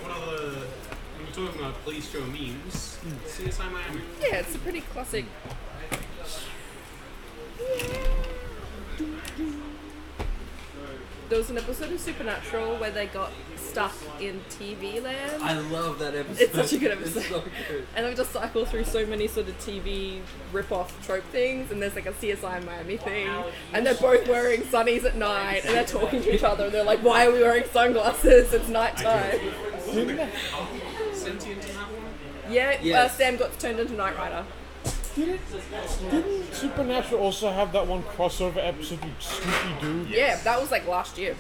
what other... When you're talking about police show memes, CSI Miami. Yeah, it's a pretty classic. There was an episode of Supernatural where they got stuck in TV land. I love that episode. It's such a good episode. It's so good. And they just cycle through so many sort of TV rip-off trope things, and there's like a CSI Miami thing, and they're both wearing sunnies at night, and they're talking to each other, and they're like, why are we wearing sunglasses? It's nighttime. Sentient in that one? Yeah, Yes. Sam got turned into Knight Rider. Didn't Supernatural also have that one crossover episode with Scooby-Doo? Yeah, that was like last year.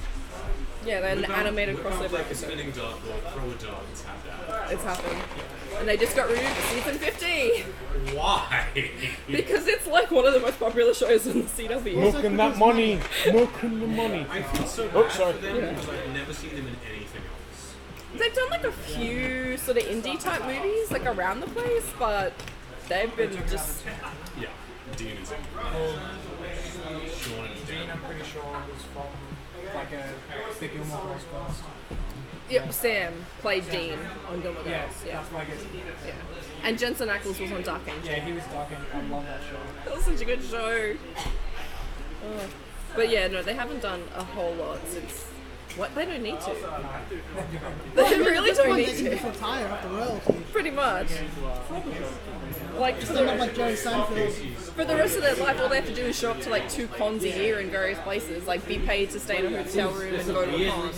Yeah, they had an animated crossover Like a episode. spinning dartboard, throw a dart, it's had that. It's happened. And they just got renewed for season 50. Why? Because it's like one of the most popular shows on the CW. Milking that money. Milking the money. I feel so Oh, bad sorry. for them because I've never seen them in anything else. They've done like a few sort of indie type movies like around the place, but they've been just... Yeah, Dean is in. Sean and Dean, I'm pretty sure, was from like a the Gilmore Girls cast. Yep, Sam played Dean on Gilmore Girls. Yeah, Yeah. that's like it. Yeah. And Jensen Ackles was on Dark Angel. Yeah, he was talking. I love that show. That was such a good show. Oh. But yeah, no, they haven't done a whole lot since... What? They don't need to. They really don't need They can just to. retire after royalty. Pretty much. Like, So they're not like Jerry Seinfeld. for the rest of their life, all they have to do is show up to like 2 cons a year in various places, like be paid to stay in a hotel room and go to a con,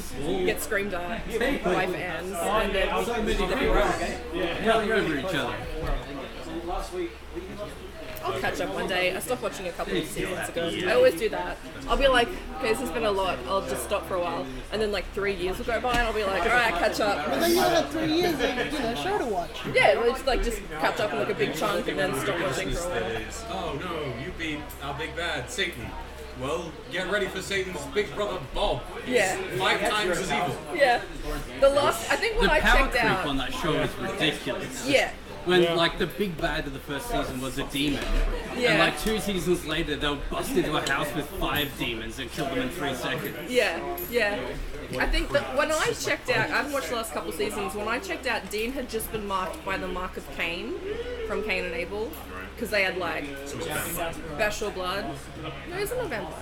get screamed at by fans, and then Yelling over each other. I'll catch up one day. I stopped watching a couple of seasons ago. I always do that. I'll be like, okay, this has been a lot. I'll just stop for a while, and then like 3 years will go by, and I'll be like, all right, catch up. But then you have 3 years of, show to watch. Yeah, just catch up in like a big chunk, and then stop watching for a while. Oh no, you beat our big bad, Satan. Well, get ready for Satan's big brother Bob. Yeah. 5 times as evil. Yeah. The last, I think when The I power checked creep out. on that show is ridiculous. Yeah. When like the big bad of the first season was a demon, Yeah. and like 2 seasons later they'll bust into a house with 5 demons and kill them in 3 seconds. Yeah, yeah. I think that when I checked out, I haven't watched the last couple of seasons, when I checked out, Dean had just been marked by the mark of Cain, from Cain and Abel, because they had like special blood. No, he's not a vampire.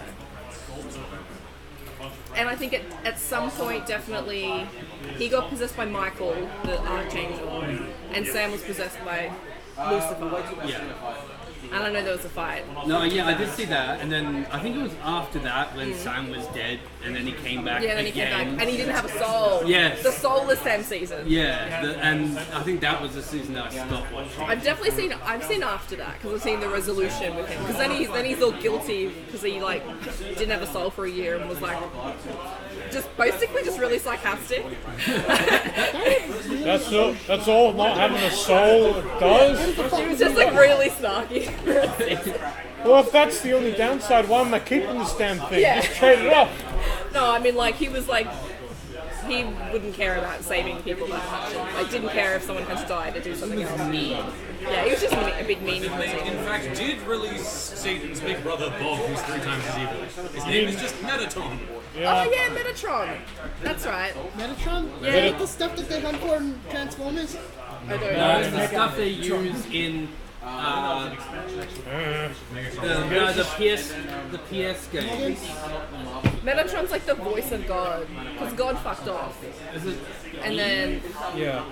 And I think at some point, definitely, he got possessed by Michael, the Archangel, and Sam was possessed by Lucifer. Yeah. And I know there was a fight. No, yeah, I did see that, and then I think it was after that when Sam was dead, and then he came back Yeah, then he again. came back, and he didn't have a soul. Yes. The soulless Sam season. Yeah, and I think that was the season that I stopped watching. I've definitely seen. I've seen after that because I've seen the resolution with him. Because then he's all guilty because he like didn't have a soul for a year and was like just basically just really sarcastic. That's all not having a soul does? He was just like really snarky. Well, if that's the only downside, why am I keeping this damn thing? Yeah. Just trade it off. No, I mean like he was like he wouldn't care about saving people that much. Like didn't care if someone had to die to do something else. Yeah, he was just a big meanie They, person. in fact, did release Satan's big brother Bob, who's 3 times as evil. His name is just Mettaton. Oh yeah, Metatron. That's right. Metatron? Yeah. Is that the stuff that they hunt for in Transformers? I don't No, know. it's the stuff they use in the PS game. Metatron's like the voice of God because God fucked off, Is it? and then Yeah.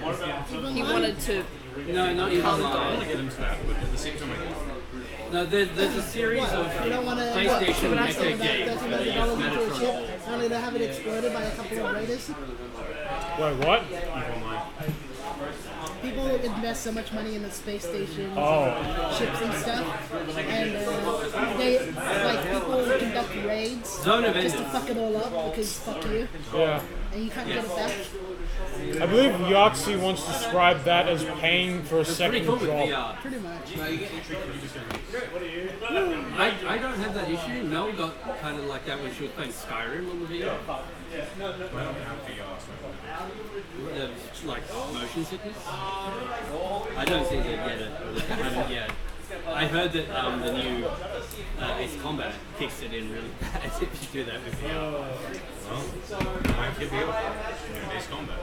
he wanted to. No, not even I online. want to get into that, but at the same time, No, there's a series of You don't want to PlayStation invest Mecha about games. $30 million into a chip, only to have it exploded by a couple of raiders. Wait, what? People invest so much money in the space station, Oh. ships and stuff, and they like people conduct raids Zone of just to Enders. fuck it all up because fuck you, Yeah. and you can't get it back. I believe Yahtzee once described that as paying for a Pretty second cool with job. VR. Pretty much. I don't have that issue. Mel got kind of like that when she was playing Skyrim on the VR. Like motion sickness. I don't seem to get it. I haven't yet. I heard that the new Ace Combat kicks it in really bad if you do that with VR. might get the Ace Combat.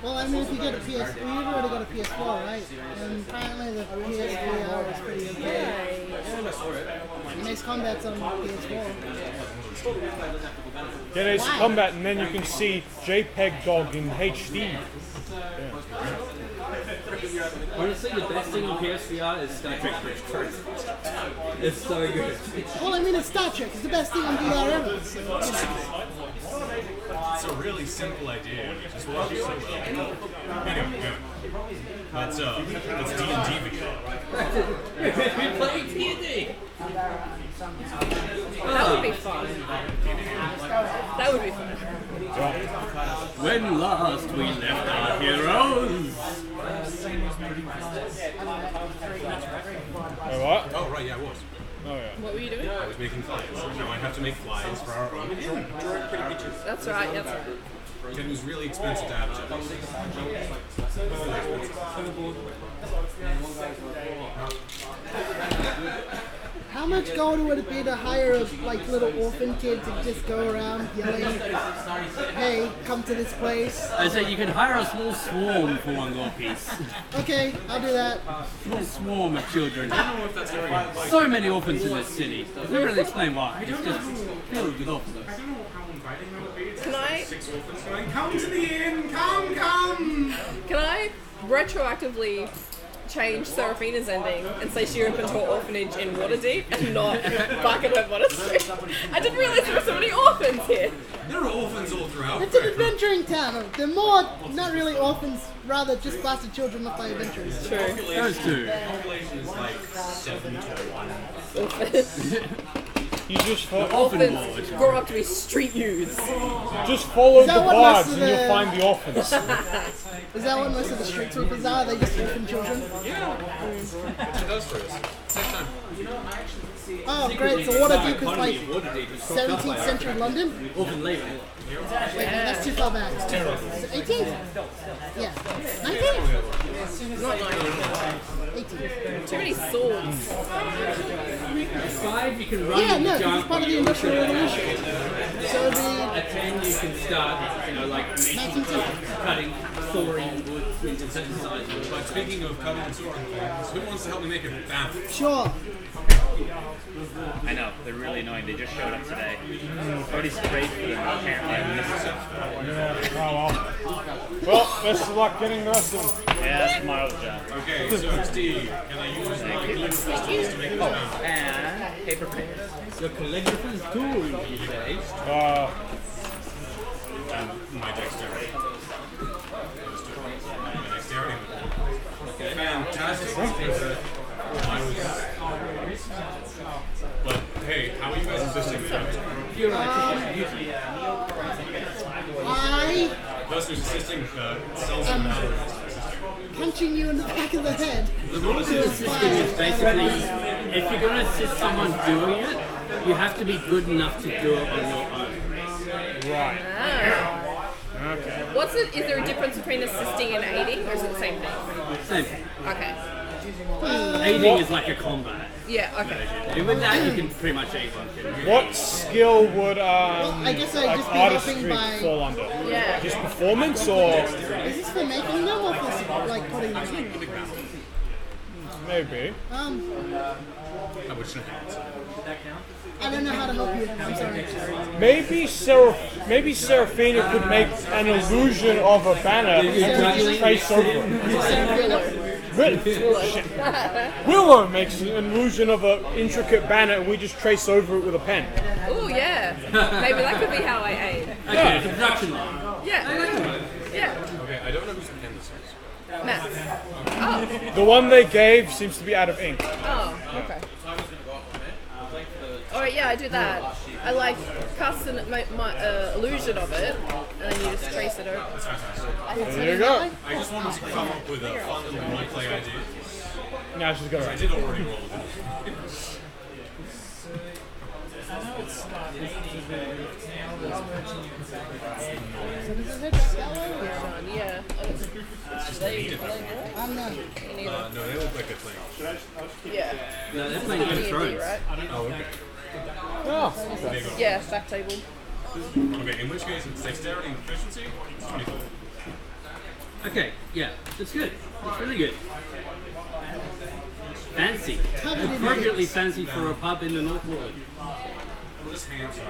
Well, I mean, if you get a PS, you've already got a PS4, right? And apparently the PS3R is pretty okay. And Ace Combat's on PS4. Get Ace Why? Combat, and then you can see JPEG dog in HD. Honestly, the best thing on PSVR is Star Trek Bridge. It's so good. Well, I mean, it's Star Trek. It's the best thing on VR ever. So, It's a really simple idea. You just watch it so well. Anyway, that's D&D video. We're playing D&D. That would be fun. That would be fun. When last we left our heroes. Oh, what? Oh, right, yeah, I was. Oh, yeah. What were you doing? I was making flies. Now I have to make flies for our own inn. Drawing pretty pictures. That's right. That's right. And it was really expensive to have jellies. how much gold would it be to hire a little orphan kid to just go around yelling, "Hey, come to this place"? I said you can hire a small swarm for one gold piece. Okay, I'll do that. Small swarm of children. I don't know if that's very like. So many orphans in this city. Doesn't really explain why. It's just filled with orphans. I don't know how inviting that would be. Can I? 6 orphans going, come to the inn, come! Can I retroactively change Seraphina's ending and say she opened her orphanage in Waterdeep and not Buckenham Monastery? I didn't realize there were so many orphans here. There are orphans all throughout. It's an adventuring town. They're more, not really orphans, rather just bastard children left by adventurers. True. Those two. Population is like 7 to 1. You just follow Orphans grow up to be street youths. the Is that what bards, most and of you'll the- find the orphans. Is that what most of the street sweepers are? They just orphan children? It does for us. Same time. Oh, great. So Waterdeep is Economy like of Waterdeep is cocked up 17th by century London? orphan labor. Wait, no, that's too far back. 18th? Yeah. 19th? Not 90. 18th. Too many swords. 5 you can run Yeah, with no, the because giant it's part of the Industrial Revolution. So it'd be At 10 you can start, like 19th. cutting, sawing wood into certain sizes. But speaking of cutting and sorting things, who wants to help me make a bath? Sure. I know, they're really annoying. They just showed up today. Already sprayed for them, apparently. I missed it. Oh, well, best of luck getting the rest of them. Yeah, that's tomorrow's job. Okay, so Steve, can I use my calligraphy skills to make this bath? And paper plate. Your calligrapher's tool, you say. My dexterity. My dexterity. Okay. Fantastic. I was... But hey, how are you guys assisting me? I Those who's assisting sells them out of punching you in the back of the head. The rules of assisting is basically, if you're going to assist someone doing it, you have to be good enough to do it on your own. Right. Okay. Is there a difference between assisting and aiding, or is it the same thing? Same thing. Okay. Aiding is like a combat. Yeah, okay. And with that, you can pretty much aid one kid. What skill would I guess I'd just be artistry helping by... fall under? Yeah. Just performance, or Is this for making them or for like putting them in? maybe? I wish I had. I don't know how to help you. I'm sorry. Maybe Seraphina could make an illusion of a banner and we just trace over it. Willow makes an illusion of an intricate banner and we just trace over it with a pen. Oh yeah. Maybe that could be how I aid. Okay, it's a production line. Yeah. Yeah. Okay, I don't know whose pen this is. Matt. Oh. The one they gave seems to be out of ink. Oh. Okay. Alright, yeah, I do that. I like cast my illusion of it, and then you just trace it over. There you go. I just wanted to come up with a fun little roleplay idea. Now she's got I it. did already roll it. Yeah. I'm not. No, they look like a thing. Yeah. No, they're playing Game of D&D, Thrones. right? Oh, okay. Oh, There you go. Yeah, back table. Okay, in which case it's dexterity and proficiency. It's 24. Okay, yeah, that's good. That's really good. Fancy. Appropriately fancy for a pub in the North Ward. We'll just hang outside.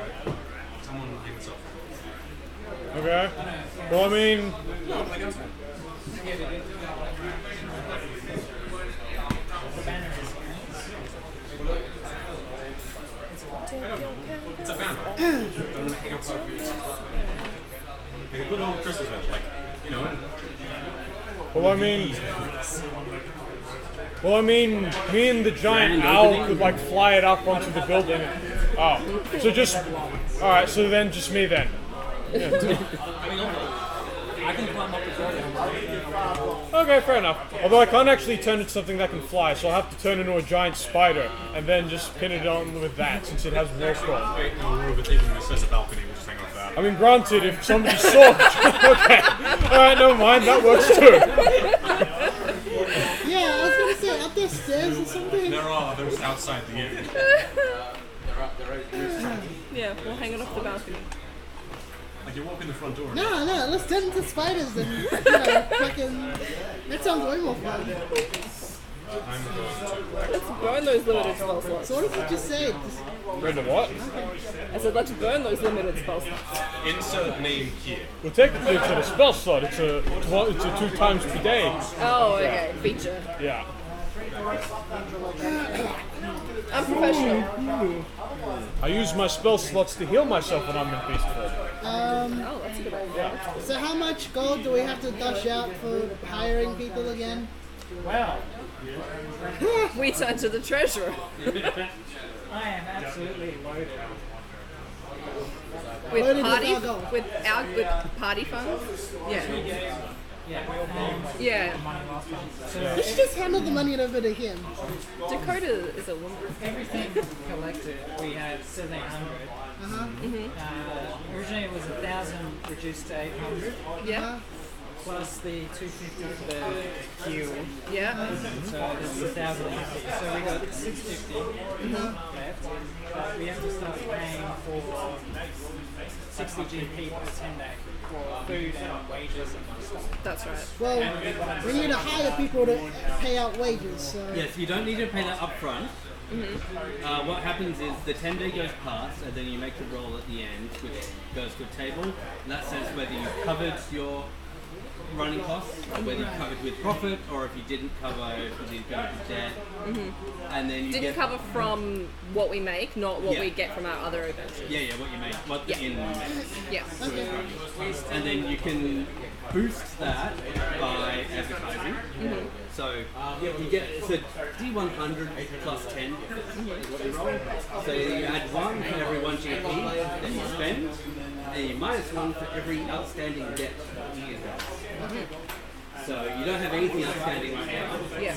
Someone hang us up. Okay. Well, I mean, No, hang outside. It's a banner. I'm gonna hang outside. Like a good old Christmas event, like, you know. well, I mean, me and the giant owl could like fly it up onto the building. Oh, so just, all right. So then, just me then. I can climb up as well. Okay, fair enough. Although I can't actually turn it into something that can fly, so I'll have to turn into a giant spider and then just pin it on with that since it has war scroll. Wait, no, we're overthinking this as a balcony. We'll just hang off that. I mean, granted, if somebody saw okay. Alright, never mind, that works too. Yeah, I was gonna say up the stairs or something. There are others outside the inn. Yeah, we'll hang it off the balcony. Like you walk in the front door. No, let's turn into spiders and fucking. That sounds way more fun. I'm going to. Let's burn those limited spell slots. So what did you just say? Rid of what? I said let's burn those limited spell slots. Insert name here. Well, technically, it's a spell slot. It's a 2 times per day. Oh, okay. Feature. Yeah. I'm professional. I use my spell slots to heal myself when I'm in beast form. Oh, that's a good idea. So how much gold do we have to dash out for hiring people again? Wow. We turn to the treasurer. I am absolutely loaded. With Loaded with party our gold. with party funds? Yeah. Yeah, we all paid Yeah. money last time. So We should just handle the money over to him. Dakota is a woman. everything collected, we had 1,700. Originally it was 1,000 reduced to 800, Yeah. plus the 250 for the queue. Yeah. So it's 1,050. So we got 650 left. But we have to start paying for 60 GP per 10 day for food and wages and stuff. That's right. Well, we need to hire people to pay out wages. So. Yes, you don't need to pay that up front. What happens is the 10-day goes past, and then you make the roll at the end, which goes to a table. And that says whether you covered your running costs, whether you covered with profit, or if you didn't cover because you're going to debt. And then you Didn't get cover from what we make, not what Yeah. we get from our other adventures. yeah, what you make, what the Yeah. inn makes. Yeah. And then you can boost that by advertising. So you get D100 plus 10 is what you roll. So you add 1 for every 1 GP that you spend, and you minus 1 for every outstanding debt you have. So you don't have anything outstanding right now. Yeah.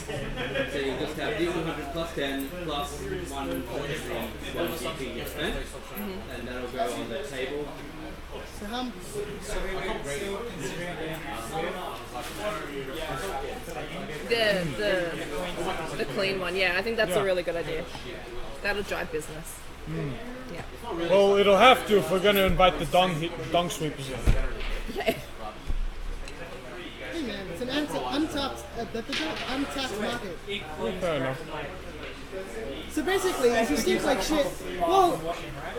So you just have D100 plus 10 plus 1 for every 1 GP you spent, and that'll go on the table. So how? The clean one. Yeah, I think that's a really good idea. That'll drive business. Yeah. Well, it'll have to if we're going to invite the dung sweepers in. Yeah. Hey man, it's an untapped market. Fair enough. So basically, if you stink like shit, well,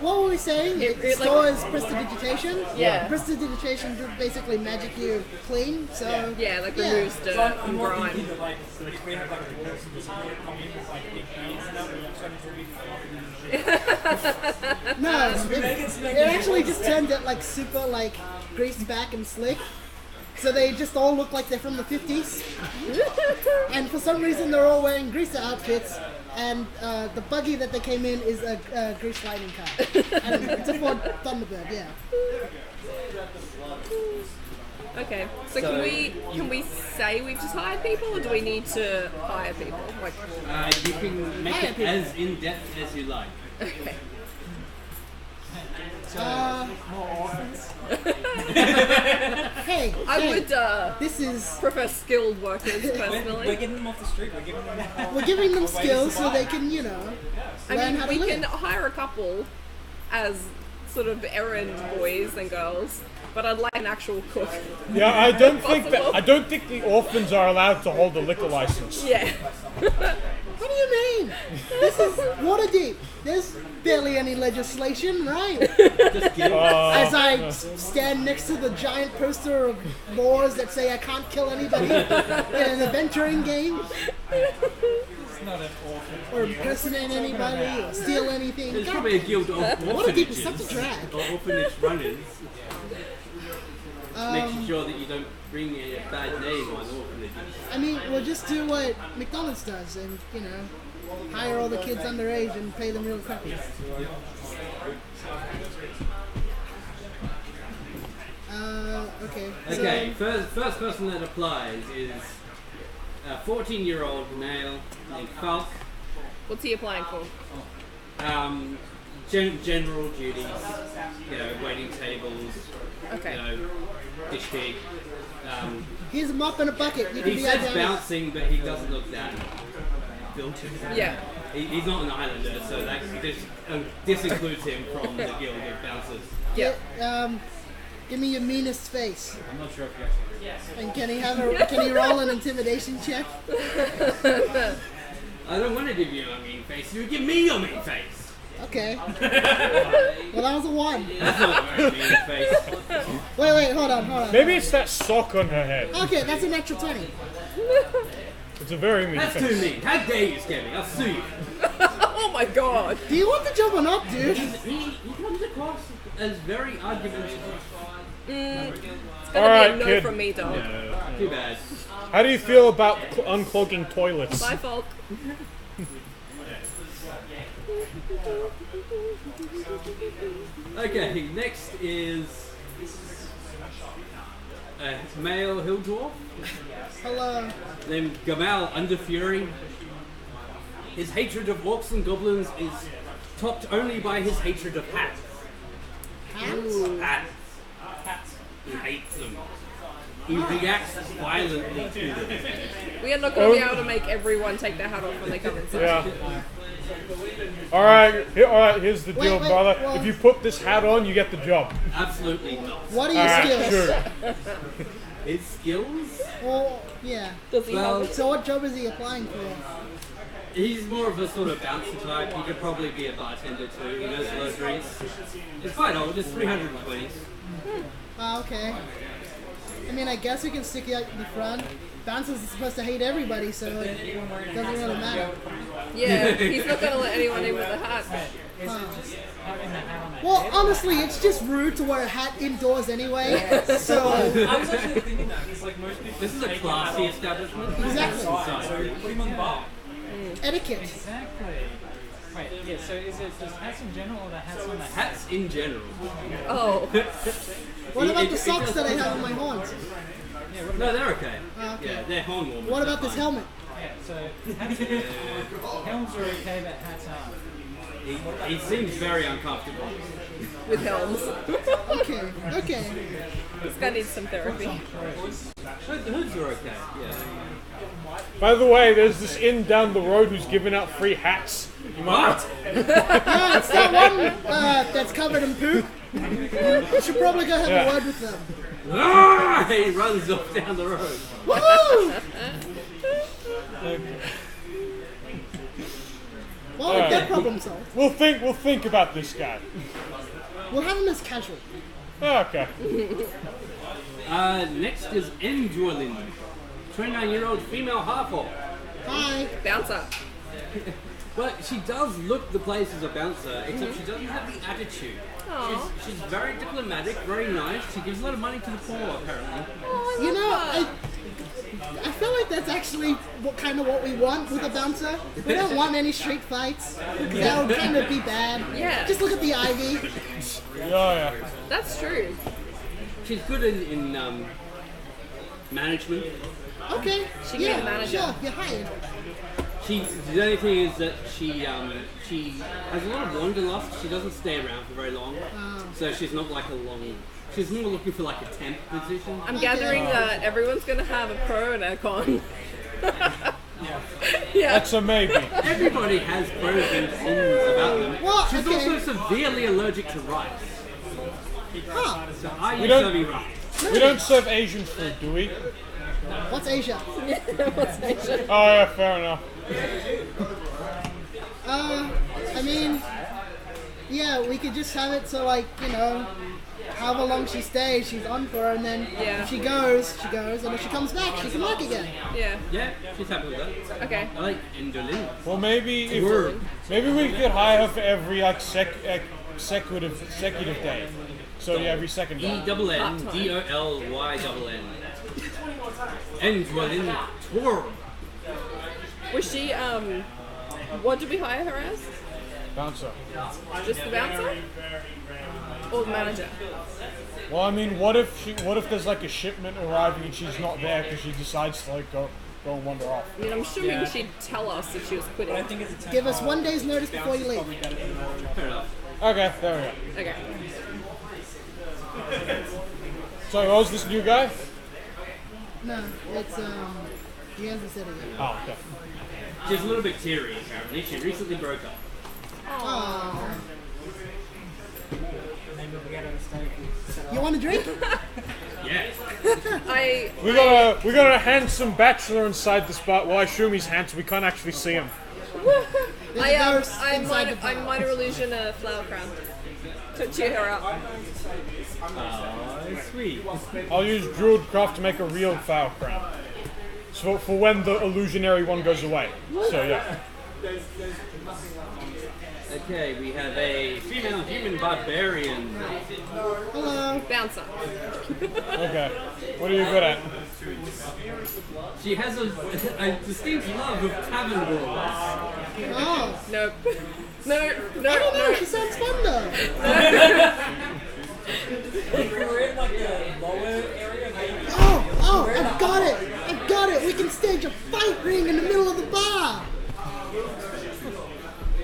what were we saying? It like- stores prestidigitation. Yeah. Prestidigitation basically magic you clean. So Yeah, like Yeah. removes dirt and grime. We have like dwarves in this come in with like big hands and no, it actually just turned it like super like greased back and slick. So they just all look like they're from the 50s. And for some reason they're all wearing greaser outfits. And the buggy that they came in is a grease lightning car. And it's a Ford Thunderbird, yeah. Okay, so can we say we've just hired people, or do we need to hire people? Like, You can make it as in depth as you like. okay. Hey, I hey, would this is prefer skilled workers we're personally. getting them off the street. we're giving them skills so they can, I learn mean, how to we live. can hire a couple as sort of errand boys and girls, but I'd like an actual cook. Yeah, I don't think Possible. that. I don't think the orphans are allowed to hold a liquor license. Yeah. What do you mean? This is Waterdeep. There's barely any legislation, right? As I stand next to the giant poster of laws that say I can't kill anybody in an adventuring game, It's not an orphan. or impersonate anybody, or steal anything. There's God, probably a guild of Waterdeep is orphanages. such a drag. Or orphanage runners. Making sure that you don't bring a bad name on orphanages. I mean, we'll just do what McDonald's does, and hire all the kids underage and pay them real crappy. Okay. Okay, first person that applies is a 14-year-old male named Falk. What's he applying for? General duties, waiting tables, Okay. dish pig. Here's a mop and a bucket. You can He be our says dad. bouncing, but he doesn't look that built. Yeah. He's not an islander, so this includes him from the guild of bouncers. Yeah. Give me your meanest face. I'm not sure if you actually. And can he roll an intimidation check? I don't want to give you a mean face. You give me your mean face. Okay. Well, that was a 1. That's not a very mean face. Wait, hold on. Maybe it's that sock on her head. Okay, that's a natural 20. It's a very mean That's face. too mean. How dare you scare me? I'll sue you. Oh my god. Do you want the job or not, dude? He comes across as very argumentative. It's All gonna right, be a no kid. from me, dog. Too bad. How do you feel about unclogging toilets? Bye, Falk. Okay, next is a male hill dwarf Hello. named Gamal Underfury. His hatred of orcs and goblins is topped only by his hatred of hats. Hats? Hats. He hates them. He reacts violently to them. We are not going to be able to make everyone take their hat off when they come inside. Yeah. All right. Here's the deal, wait, brother. well- If you put this hat on, you get the job. Absolutely not. What are your All right, skills? sure. His skills? Well, yeah. Does he Well, have So what job is he applying for? he's more of a sort of bouncer type. He could probably be a bartender too. He knows a lot of drinks. He's quite old. It's 320s. Okay. I mean, I guess we can stick it out in the front. Bouncers are supposed to hate everybody, so it doesn't really matter. Yeah, he's not going to let anyone in with a hat. Is it just having the hat on the Well, head? honestly, it's just rude to wear a hat indoors anyway. So, I was actually thinking that because like most people This is a take classy establishment. Exactly. outside, so put him on the bar. etiquette. Exactly. Wait, yeah. So is it just hats in general or the hats on the head? Hats in general. Oh. What about It- the it socks does- that I have on my horns? No, they're okay. Okay. Yeah, they're horn warmers. What about they're this fine. helmet? Yeah. So hats helms are okay, but hats aren't. He seems very uncomfortable. With helms. Okay. This guy needs some therapy. Hoods are okay. Yeah. By the way, there's this inn down the road who's giving out free hats. You might. What? Yeah, it's that one that's covered in poop. You should probably go have Yeah. a word with them. Ah! He runs off down the road. Woohoo! Well, Alright. that problem solved. We'll think about this guy. We'll have him as casual. Okay. Next is M. Julian, 29-year-old female half-orc. Hi. Bouncer. But she does look the place as a bouncer, except she doesn't have the attitude. Aw. She's very diplomatic, very nice. She gives a lot of money to the poor, apparently. Oh, I You love know, that. I feel like that's actually what we want with a bouncer. We don't want any street fights. That would kind of be bad. Yeah. Just look at the ivy. Yeah. That's true. She's good in management. Okay. She can be the manager. Sure, you're hired. The only thing is that she has a lot of wanderlust. She doesn't stay around for very long, so she's not like a long. She's more looking for like a temp position. I'm gathering that everyone's going to have a pro and a con. Yeah. That's a maybe. Everybody has pros and cons about them. Well, She's okay. also severely allergic to rice. Huh. So are you We don't- serving right? We don't serve Asian food, do we? What's Asia? What's Asian? Oh yeah, fair enough. I mean, yeah, we could just have it so, like, you know, however long she stays, she's on for her, and then Yeah. if she goes, and if she comes back, she can work again. Yeah. Yeah, she's happy with that. Okay. I like Indolin. Well, maybe Word. maybe we could hire her for every like consecutive day. So yeah, every second day. ENNDOLYNN. Indolin Tour. Was she what did we hire her as? Bouncer. Just the bouncer? Or the manager? Well, I mean, what if there's like a shipment arriving and she's not there because she decides to like go and wander off? I mean, I'm assuming she'd tell us if she was quitting. I think it's a 10 Give us 1 day's notice before you leave. Fair enough. Okay, there we go. Okay. So, what was this new guy? No, it's he hasn't said it yet. Oh, okay. She's a little bit teary, apparently. She recently broke up. Oh, maybe we gotta stay. you want a drink? Yes. We got a handsome bachelor inside this bar. Well, I assume he's handsome. We can't actually see him. There's a ghost inside the I bar. minor illusion a flower crown to cheer her up. Oh, sweet. I'll use Druidcraft to make a real foul crown. So for when the illusionary one goes away. So yeah. Okay, we have a female human barbarian. Hello. Bouncer. Okay. What are you good at? She has a distinct love of tavern brawls. Oh, Nope. No, I don't know. She sounds fun though. We're in like the lower area, maybe. Oh, I've got it. We can stage a fight ring in the middle of the bar.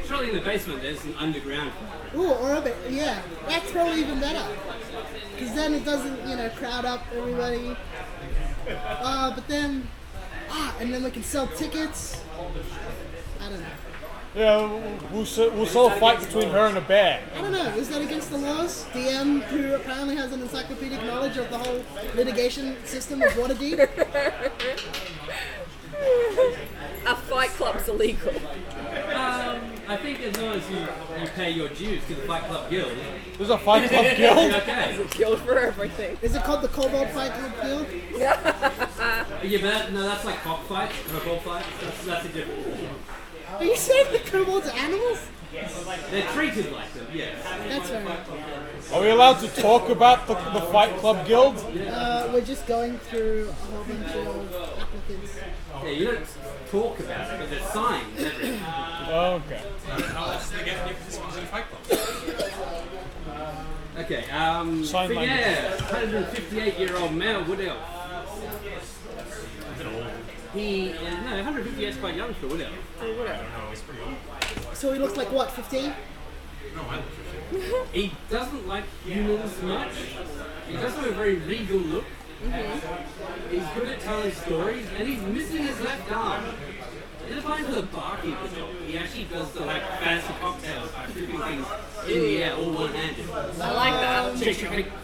Surely in the basement there's an underground. Ooh, or a bit, yeah. That's probably even better. Because then it doesn't, crowd up everybody. But then, and then we can sell tickets. I don't know. Yeah, we'll sell a fight between her and a bear. I don't know. Is that against the laws? DM, who apparently has an encyclopedic knowledge of the whole litigation system of Waterdeep. A fight club's illegal. I think as long as you pay your dues to the Fight Club Guild, There's a fight club guild. okay. Guild for everything. Is it called the Kobold Fight Club Guild? Yeah, but no, that's like cockfights, kobold fights. That's a different. Are you saying the kobolds are animals? They're treated like them, yes. That's right. Are we allowed to talk about the fight club guild? We're just going through a whole bunch of applicants. Yeah, you don't talk about it, but there's signs everywhere. Okay. How else do they get new participants in Fight Club? Okay, Sign so language. yeah, 158-year-old male wood elf. He is, no, 158 is quite young for a wood elf. I don't know, he's pretty old. So he looks like what, 15? No, I look 15. He doesn't like humans much. He does have a very regal look. He's good at telling stories, and he's missing his left arm. In applying for the barkeeper job, he actually does the fancy cocktails by flipping things in the air, all one-handed. I like that.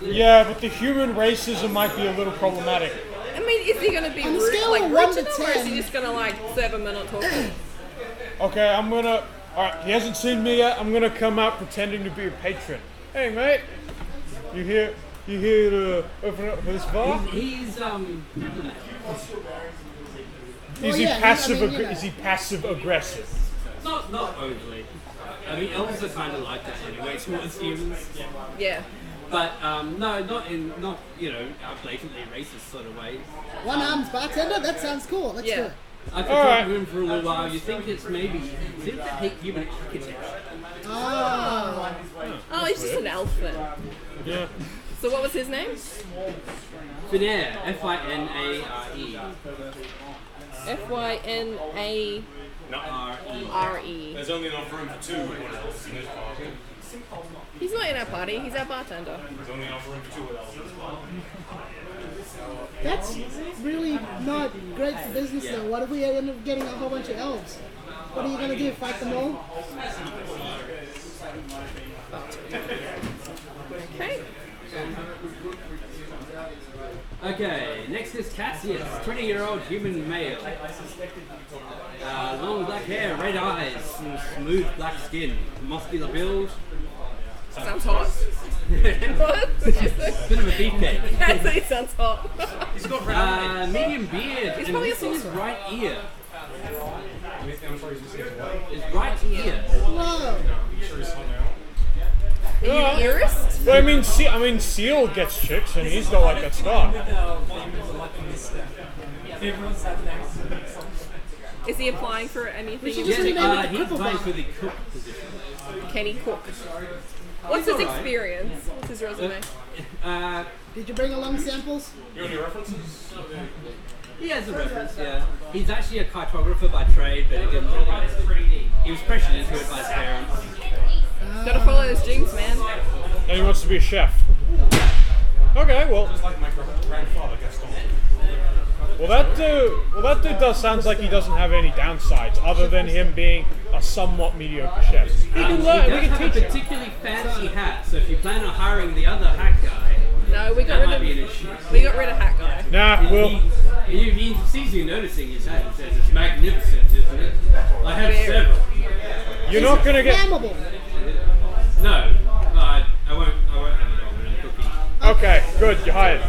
Yeah, but the human racism might be a little problematic. I mean, is he gonna be On a rude, scale like of rude 1 to to them, or is 10. he just gonna serve him and not talk to him? Okay, alright, he hasn't seen me yet. I'm gonna come out pretending to be a patron. Hey mate, you here to open up this bar? He's Is he passive aggressive? not overly. I mean, elves are kind of like that anyway, towards humans. Yeah. But no, not a blatantly racist sort of way. One arms bartender? That sounds cool. Let's do Yeah. it. I've been talking to him for a little while. You think it's maybe they hate human architecture? Oh. Oh, he's just an elf then. Yeah. So what was his name? Finare, F-I-N-A-R-E. F-Y-N-A-R-E. R-E. There's only enough room for two wood elves in this bar. He's not in our party, he's our bartender. There's only enough room for two wood elves in this bar. That's really not great for business though. What if we end up getting a whole bunch of elves? What are you going to do, fight them all? Okay. Okay, next is Cassius, 20-year-old human male. Long black hair, red eyes, and smooth black skin, muscular build. Sounds hot. What? Did you say? Bit of a beefcake. I said he sounds hot. He's got medium beard, He's and probably missing a his sorcerer. right ear. His right ear. Whoa. Are you Earist? Well, I mean, Seal gets chicks, and he's got like that star. Is he applying for anything? should in just particular? rename it the He's cripple playing bomb. for the cook position. Can he cook? What's his alright. experience? What's his resume? Did you bring along samples? He has a reference, yeah. He's actually a cartographer by trade, but he didn't really. He was pressured into it by his parents. Gotta follow those genes, man. And he wants to be a chef. Okay, well. Well, that dude does sounds like he doesn't have any downsides other than him being a somewhat mediocre chef. He can learn. He We does can have a teach him. particularly fancy hat, so if you plan on hiring the other hat guy, No, we that got might be rid an of issue. Hat Guy. Nah, we'll. He sees you noticing his hat and says, "It's magnificent, isn't it? I have Very. several." You're not gonna get. Flammable. No, I won't have it on when I'm cooking. Okay, good. You're hired.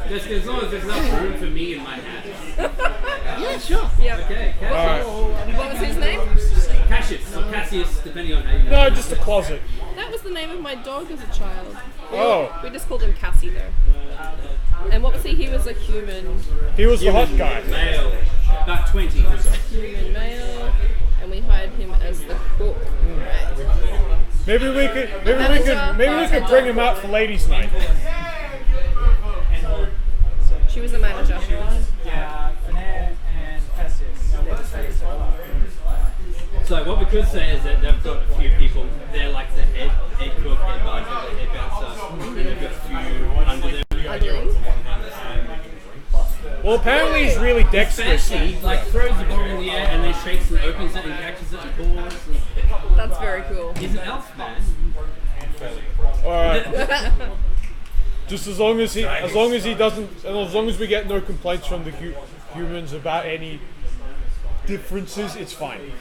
Just as long as there's enough room for me in my hat. Yeah, sure. Yeah. Okay, Alright. What was his name? Cassius or Cassius, depending on how you know. No, just a closet. That was the name of my dog as a child. Oh, We just called him Cassie though. And what was he? He was a human he was the hot guy. Male, about 20. human male, and we hired him as the cook. Right. Maybe we could bring him out for ladies' night. She was the manager. Yeah, Fanair and Cassius. They're the face of So what we could say is that they've got a few people. They're like the head cook, head bartender, head bouncer, and they've got a few under them. Underlings. Well, apparently he's really dexterous. Fancy, like throws the bottle in the air and then shakes and opens it and catches it and pours. That's very cool. He's an elf man. Alright. Just as long as he doesn't, and as long as we get no complaints from the humans about any differences, it's fine.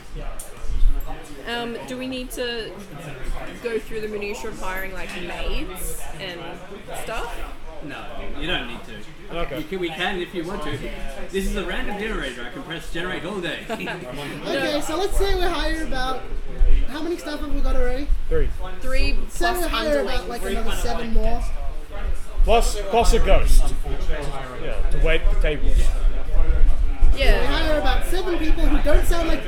Do we need to go through the minutiae of hiring like maids and stuff? No, you don't need to. Okay. We can if you want to. This is a random generator. I can press generate all day. Okay, so let's say we hire about. How many staff have we got already? 3. 3 Say we plus hire about underlings. like another 7 more. Plus a ghost. Yeah, to wait at the tables. We Yeah. hire about 7 people who don't sound like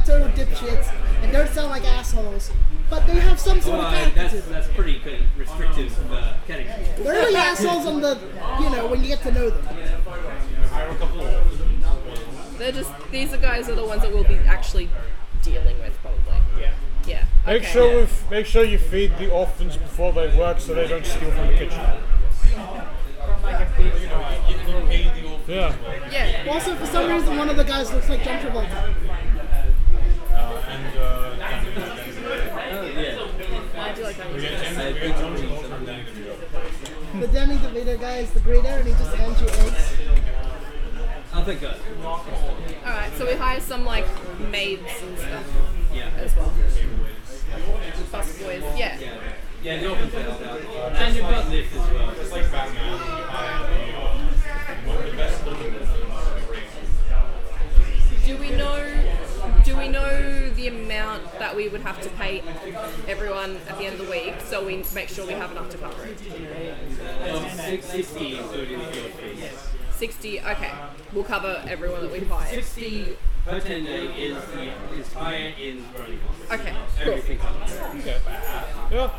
total dipshits and don't sound like assholes, but they have some sort of character. That's pretty restrictive category. They're only assholes on the, when you get to know them. They're just these are guys are the ones that we'll be actually dealing with probably. Yeah. Okay. Make sure you feed the orphans before they work so they don't steal from the kitchen. Yeah. Yeah. Also, for some reason, one of the guys looks like John Travolta. Oh yeah. I do like that. The Danny DeVito guy is the greeter, and he just hands you eggs. I think good. Alright, so we hire some like maids and stuff Yeah. as well. Bus boys. Yeah. Yeah, the orphans help out. And you've got this as well. Do we know the amount that we would have to pay everyone at the end of the week so we make sure we have enough to cover it? 60 including the field fees. 60, okay. We'll cover everyone that we've hired. 60 per 10 day is higher in running costs. Okay, cool. Everything covered. Okay. Yeah.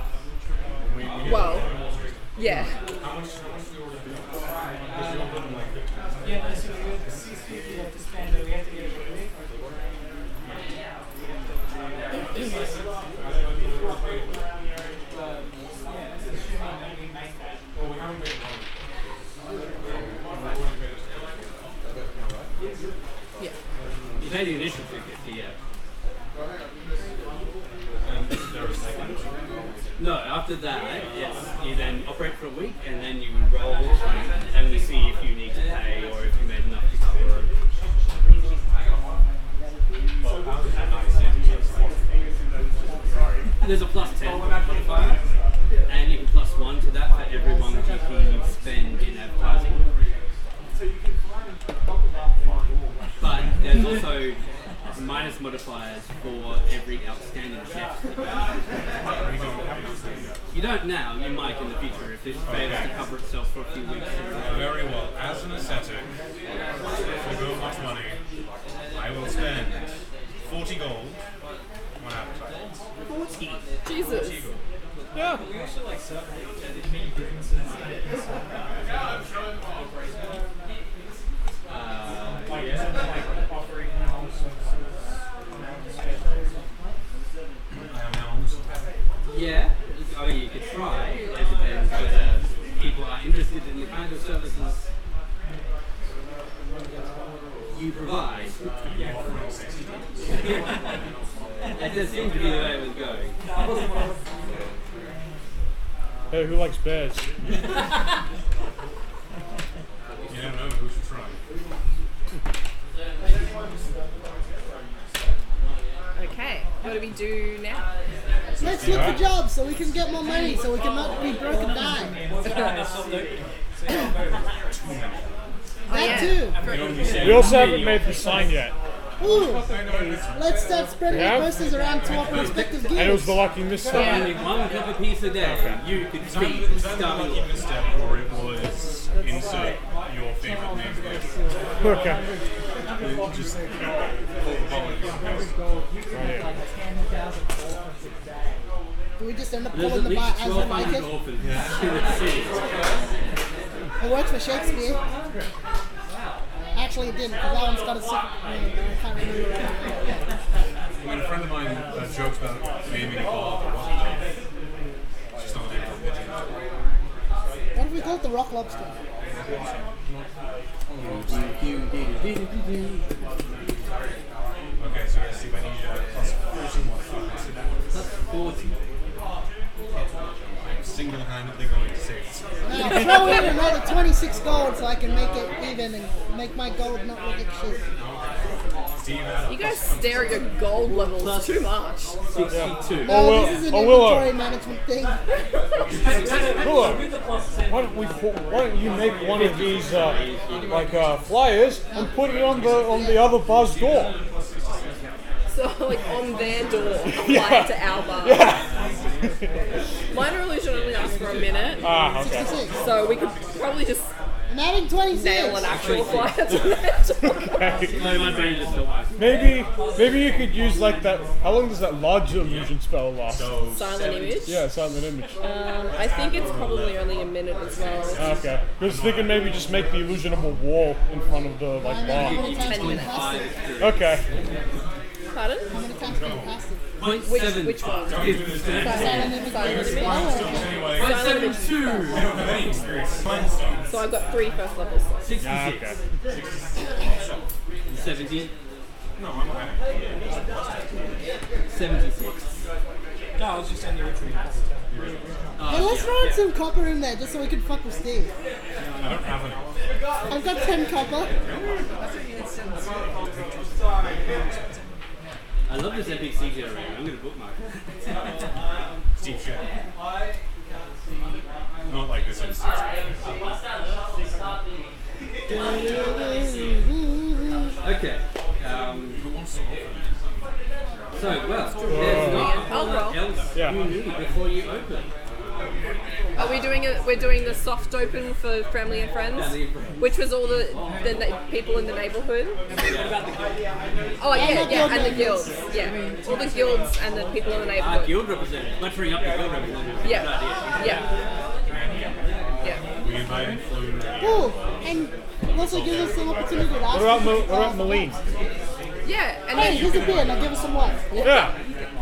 Well, yeah. Yeah, so we got 650 left to spend, but we have to get it quick. Assuming that we make that. Yeah. You pay the initial 250, yeah. No, after that, you then operate for a week, and then you roll, and we see if you need to pay or if you made enough to cover it. There's a plus 10 modifier, and you can plus 1 to that for every 1 GP you spend in advertising. But there's also minus modifiers for every outstanding check. You don't now, you might in the future if it fails to cover itself for a few weeks. Very well. As an ascetic, for go much money, I will spend 40 gold on advertising. 40. Jesus. Yeah. Yeah, I mean, you could try. It depends whether people are interested in the kind of services you provide. That does seem to be the way it was going. Hey, who likes bears? You never know who should try. Okay, what do we do now? Let's look for jobs so we can get more money, so we can not be broke and die. That too. We also haven't made the sign yet. Ooh, let's start spreading Yeah. the posters around to our respective And it was guilds. the lucky miss sign. Only one cup of peace a day. You could speak starving. Keep a step, or it was insert your favorite name here. Okay. Just pull the ball. Do we just end up There's pulling at the bar least as we like 1,200 it? orphans in the city. It works for Shakespeare. Actually, it didn't, because that one's got a second. I can't remember. When a friend of mine jokes about naming a ball the rock job, it's just not a name for a pigeon. What if we call it the Rock Lobster? Okay, so let's see if I need plus 40 modifiers. That's 40. I'm single-handedly going to save it. Now throw in another 26 gold so I can make it even and make my gold not look like shit. Steve, You guys stare at your gold levels too much. 62. No, Will- this is an oh, Willow. inventory management thing. Willow, why don't you make one of these flyers and put it on the other bar's door? So, like, on their door, apply it to our bar. Minor illusion only lasts for a minute, Ah, okay. 66. so we could probably just I'm adding 26. nail an actual flyer to their door. No, my brain just don't work. Maybe you could use like that. How long does that large illusion spell last? Silent image. Yeah, silent image. I think it's probably only a minute as well. Okay. I was thinking maybe just make the illusion of a wall in front of the like How bar. many times 10 can you minutes. cast it? Okay. Pardon? How many times can you cast it? Which one? Silent image. Silent image. anyway, Silent image. 72. I don't have any experience. So I've got 3 first level slots. 66. Ah, okay. 70. No, I'm not having 76. No, I was just saying the original. Hey, let's throw in some copper in there just so we can fuck with Steve. I don't have any. I've got 10 copper. I love this NPC generator. I'm going to bookmark it. Steve shit. Not like this instance. Okay. Who wants to open? So, there's not I'll roll. else Yeah. you need before you open. Are we doing it? We're doing the soft open for family and friends, which was all the people in the neighborhood. Oh yeah, and the guilds. Yeah, all the guilds and the people in the neighborhood. Guild representative. Let's bring up the guild representative. Yeah, yeah. We invited Flu. Cool. And it also gives us some opportunity to ask. What about Malene? Yeah, and Hey, then here's a beer. Now give us some wine. Yeah.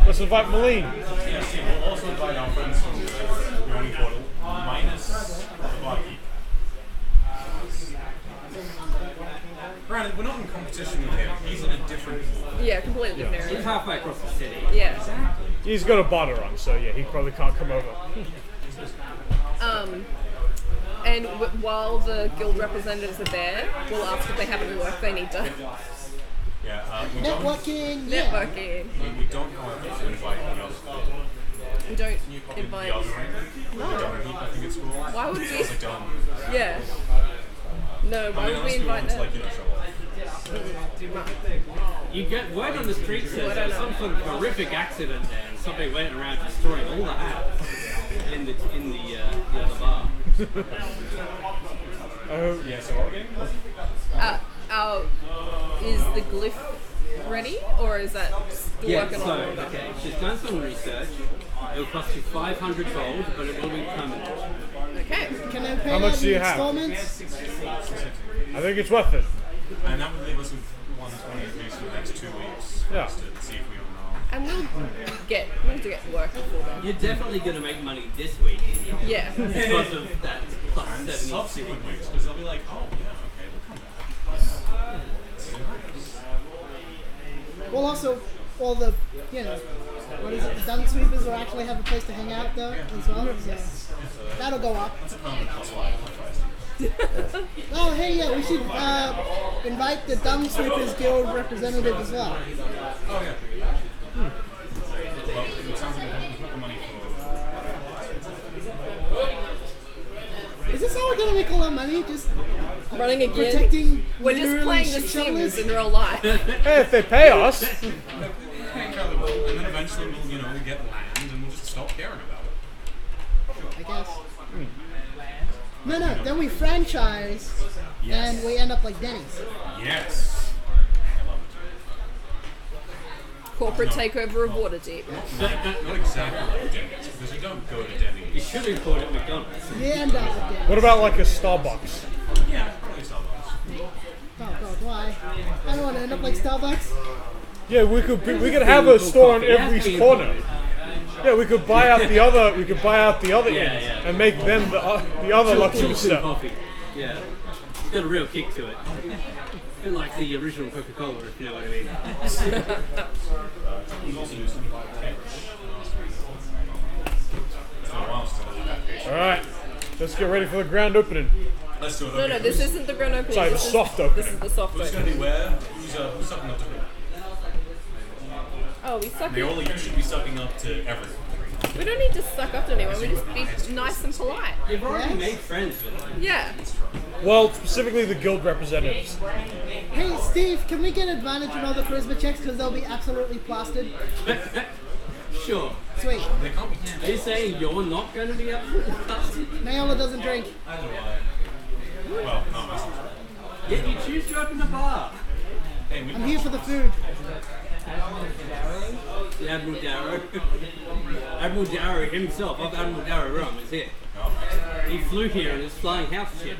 Let's invite Malene. Yes, we'll also invite our friends from the Yoni Portal, minus the barkeep. Granted, we're not in competition with him. He's in a different war. yeah, completely different It's area. halfway across the city. Yeah. He's got a barter on, so yeah, he probably can't come over. And while the guild representatives are there, we'll ask if they have any work they need done. Yeah, we don't. Networking, yeah. Networking. We don't however invite the other. We don't The invite. other No. I think it's called. Why would we? It's like dumb. Yeah. No, why would we invite them? them? Like, show off. You get word on the street says I don't there's know. some sort of horrific accident there, and somebody went around destroying all the hats in the other bar. Yeah, so what again? Is the glyph ready, or is that still Yeah, working so, on order? okay, she's done some research. It'll cost you 500 gold, but it will be permanent. Okay. Can I pay How much that do you in have? installments? I think it's worth it. And that would leave us with 120 at least for the next 2 weeks. Yeah. Just to see if we all know. And we'll get work before then. You're definitely going to make money this week Yeah. because of that plus And 70. subsequent weeks, because they'll be like, oh, yeah, okay, we'll come back. Well, also, all the, what is it, the dung sweepers will actually have a place to hang out, though, as well, so that'll go up. It's a permanent plus 5. Oh, hey, yeah, we should invite the Dung Sweepers Guild representative as well. Oh, yeah. Well, it sounds like we put the money for. Is this how we're gonna make all our money? Just Running again. protecting We're just literally playing The shit Sims shovelers? in real life. Hey, if they pay us, Hey, fairly well. And then eventually we'll get land and we'll just stop caring about it. I guess. No, then we franchise, Yes. and we end up like Denny's. Yes. I love Corporate takeover of Waterdeep. it. Not exactly like Denny's, because you don't go to You Denny's. should have called it McDonald's. We end up with Denny's. what about like a Starbucks? Yeah, probably Starbucks. Oh god, why? I don't want to end up like Starbucks. Yeah, we could have a store on every corner. Yeah, we could buy out the other. We could buy out the other end yeah. and make them the other luxury Chilton stuff. coffee. Yeah. It's got a real kick to it. A bit like the original Coca-Cola, if you know what I mean. You can also do something like that. It's been a while since I did that page. All right, let's get ready for the grand opening. Let's do it. No, this isn't the grand opening. Sorry, the this is- soft This opening. is the soft Who's going opening. to be where? Who's sucking up to who? Oh, we suck. Naola, you should be sucking up to everyone. We don't need to suck up to anyone. We just be nice and polite. You've already made friends with them. Yeah. Well, specifically the guild representatives. Hey Steve, can we get advantage on all the charisma checks because they'll be absolutely plastered? Sure. Sweet. They can't be too. Are you saying you're not going to be up for the Naola doesn't drink. Either way. Well, no, that's not true. Yet you choose to open a bar. Hey, we I'm here for the food. The Admiral Darrow. Admiral Darrow himself, of Admiral Darrow Realm, is here. He flew here in his flying house ship.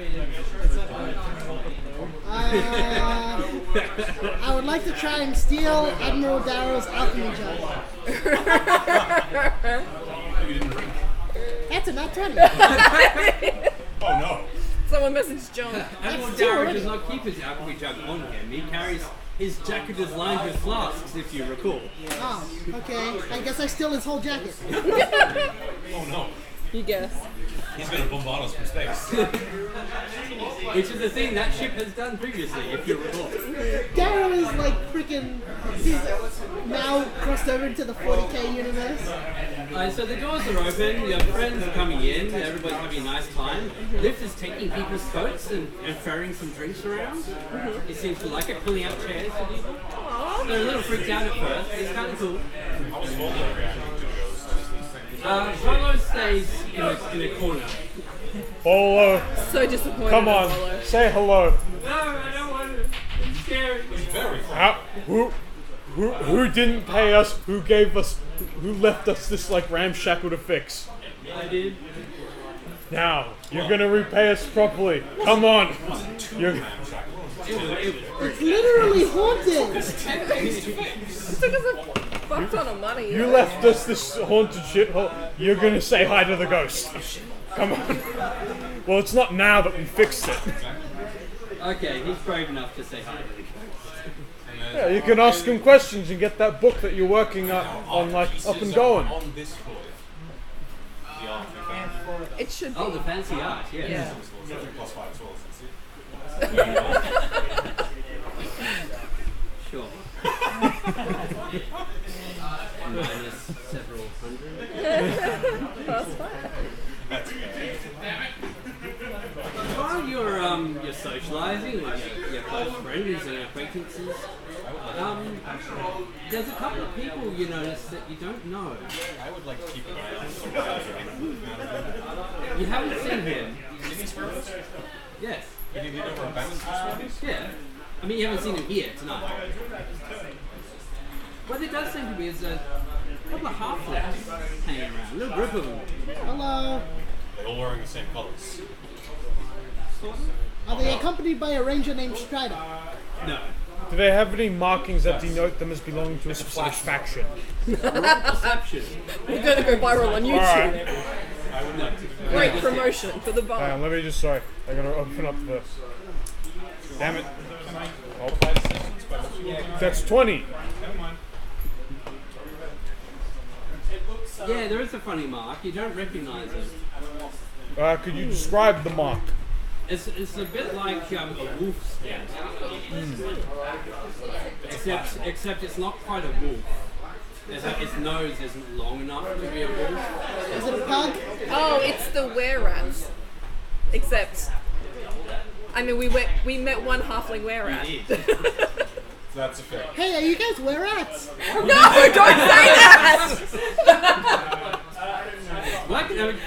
I would like to try and steal Admiral Darrow's alchemy jug. You didn't drink. That's a nat 20. Oh no. Someone messaged John. Admiral That's Darrow true. does not keep his alchemy jug on him. He carries his jacket is lined with flasks, if you recall. Oh, okay. I guess I steal his whole jacket. Oh no. You guess. He's going to bombard us from space. Which is the thing that ship has done previously, if you recall. Darrow is like freaking. He's now crossed over into the 40k universe. So the doors are open, your friends are coming in, everybody's having a nice time. Lift is taking people's coats and ferrying some drinks around. He seems to like it, pulling out chairs for people. They're a little freaked out at first, but it's kind of cool. How was Volvo reacting to the ghost? Polo stays in a corner. Polo, So disappointed. come in on, Polo. say hello. No, I don't want to. It's scary. Very fun. Who didn't pay us? Who gave us? Who left us this like ramshackle to fix? I did. Now you're gonna repay us properly. Come on. You're, It's literally haunted. It took us a fuck ton of money. you left us this haunted shithole. You're gonna say hi to the ghost. Come on. Well, it's not now that we fixed it. Okay, he's brave enough to say hi. Yeah, you can ask him questions and get that book that you're working on like up and going. On this floor. The art we found. It should be. Oh, the fancy art, yes. Yeah. Plus 5 as well, since Sure. Minus several hundred. That's fine. While you're socialising with your close friends and acquaintances, there's a couple of people you notice that you don't know. I would like to keep an eye on You haven't seen him. experiments. Yes. You know where abandoned experiments? Yeah. I mean, you haven't seen him here tonight. What there does seem to be is a couple of half-lifts hanging around. A little group of them. Hello. They're all wearing the same colours. Are they accompanied by a ranger named Strider? No. Do they have any markings that denote them as belonging to a specific faction? Perception. We're gonna go viral on YouTube. Alright. Great promotion for the Hang bar. on, let me just, sorry. I gotta open up the... Damn it. Oh. That's 20. Never mind. Yeah, there is a funny mark. You don't recognise it. Could you describe the mark? It's a bit like a wolf's head. Except it's not quite a wolf. Its nose isn't long enough to be a wolf. Is it a pug? Oh, it's the were-rats. Except, I mean, we met one halfling were-rat. That's a fair. Hey, are you guys were-rats? No, don't say that! What? What's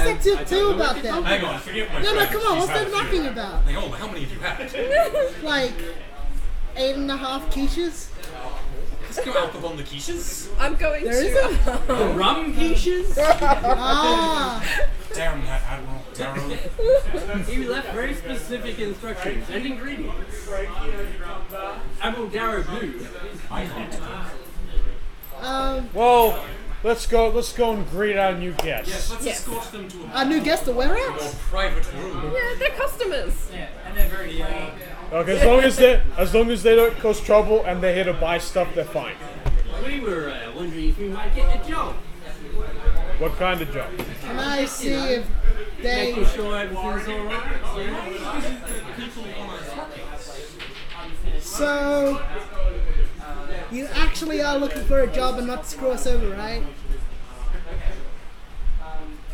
that two about them? Hang on, forget my No, friend. come on, She's what's had that a few. knocking about? Like, oh, how many have you had? Like 8.5 quiches? Let's go alcohol on the quiches. I'm going There is to. Rum quiches? Ah, Damn that Admiral Darrow. He left very specific instructions and ingredients. Admiral Darrow Blue. I can't cook. Well, let's go and greet our new guests. Yes, let's Yes. escort them to our new guest, the your were-rats? private room. Yeah, they're customers. Yeah, and they're very young. Okay, as long as they don't cause trouble and they're here to buy stuff, they're fine. We were wondering if we might get a job. What kind of job? Can I see if they... Making sure everything's alright. So, you actually are looking for a job and not to screw us over, right?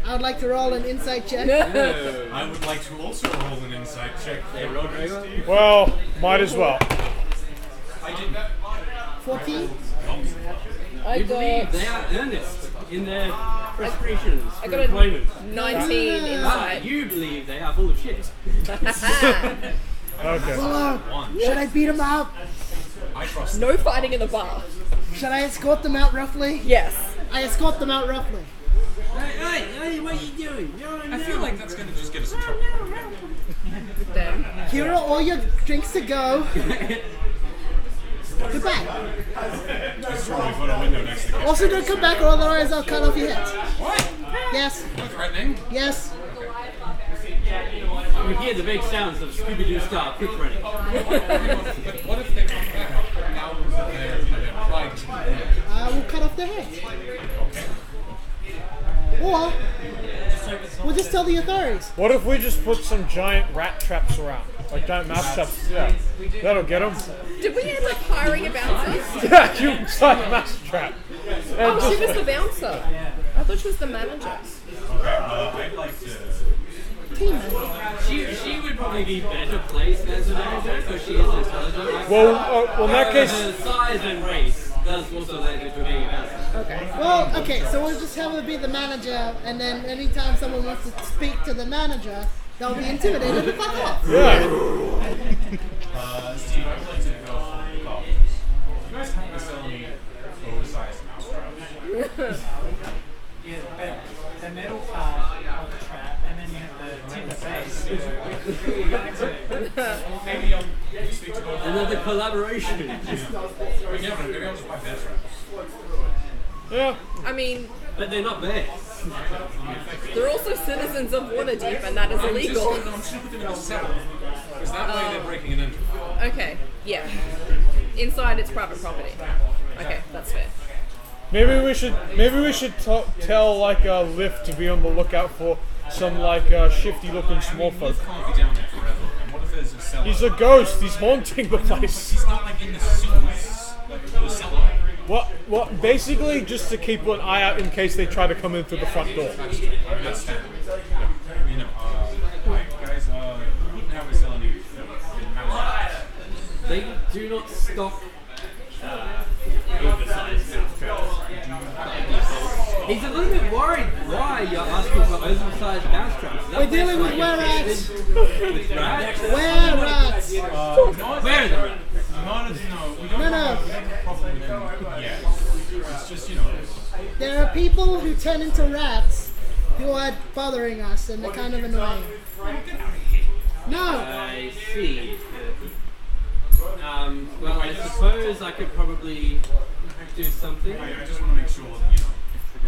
I would like to roll an insight check. I would like to also roll an insight check. Hey, Rodrigo. Well, might as well. I didn't. 14? I You believe got they are earnest in their frustrations I for got a employment. 19 Ah, inside. you believe they are full of shit. Okay. Should I beat them up? I trust. No fighting in the bar. Should I escort them out roughly? Yes. I escort them out roughly. Hey, what are you doing? I feel like that's going to just get us in trouble. Them. Here are all your drinks to go. Goodbye. Just throw me a window next to the Also, don't come back or otherwise I'll cut off your head. What? Yes, No threatening. yes. You hear the big sounds of Scooby-Doo style quick running. But what if they come back now that they're tried to? I will cut off their head. Or, we'll just tell the authorities. What if we just put some giant rat traps around? Like giant mouse traps? Yeah. That'll get them. Did we end up hiring a bouncer? Yeah, you giant mouse trap. And Oh, she just- was the bouncer. I thought she was the manager. I'd like to. She would probably be better placed as a manager because she is intelligent. Like well, in that case, her size and race does also lend her to being a manager. Okay. Well, okay, so we'll just have her be the manager, and then anytime someone wants to speak to the manager, they'll be intimidated and fuck off. yeah. Steve, I'd like to go for the coffee. You guys happen to sell me oversized mouse traps? Yeah, but the metal part of the trap, and then you have the timber base. Maybe I'll speak to both. Another collaboration. Yeah, but maybe I'll just buy bear traps. Yeah. I mean, But they're not bears. I mean, if they fit They're also citizens of Waterdeep, and that is illegal. I'm just looking at the cellar. Because that way they're breaking and entering. Okay, yeah. Inside, it's private property. Okay, that's fair. Maybe we should tell like Lift to be on the lookout for some like shifty-looking small folk. Liv can't be down there forever. And what if there's a cellar? He's a ghost. He's haunting the But place. he's not like in the sewers. Like the cellar. What? Basically, just to keep an eye out in case they try to come in through the front door. That's true. I mean, that's true. You know, guys, we wouldn't have a cellar near you. They do not stock oversized mousetraps. He's a little bit worried why you're asking for oversized mousetraps. We're dealing with were-rats. With rats? Were-rats. Where are the rats? We don't No. have a problem with them yet. It's just, you know. There are people who turn into rats who are bothering us, and they're kind of annoying. No. I see. Well, I suppose I could probably do something. I just want to make sure that, you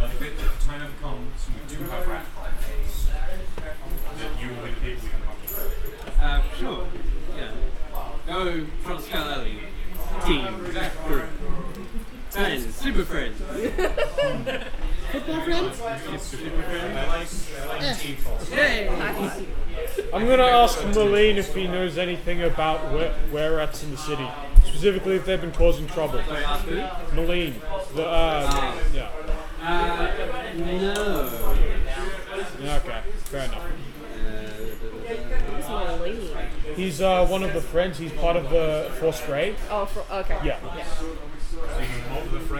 know, if the time ever comes and we do have rat problems, that you will be the people we can help with. Sure. Yeah. Go Tronscalelli. Team. Group. Friends. Super friends. Football friends? Yay! I'm gonna ask Malene if he knows anything about were-rats in the city, specifically if they've been causing trouble. Sorry, ask who? Malene, yeah. No. Okay, fair enough. It's Marlene. He's one of the friends. He's part of the Force Grey. Oh, okay. Yeah.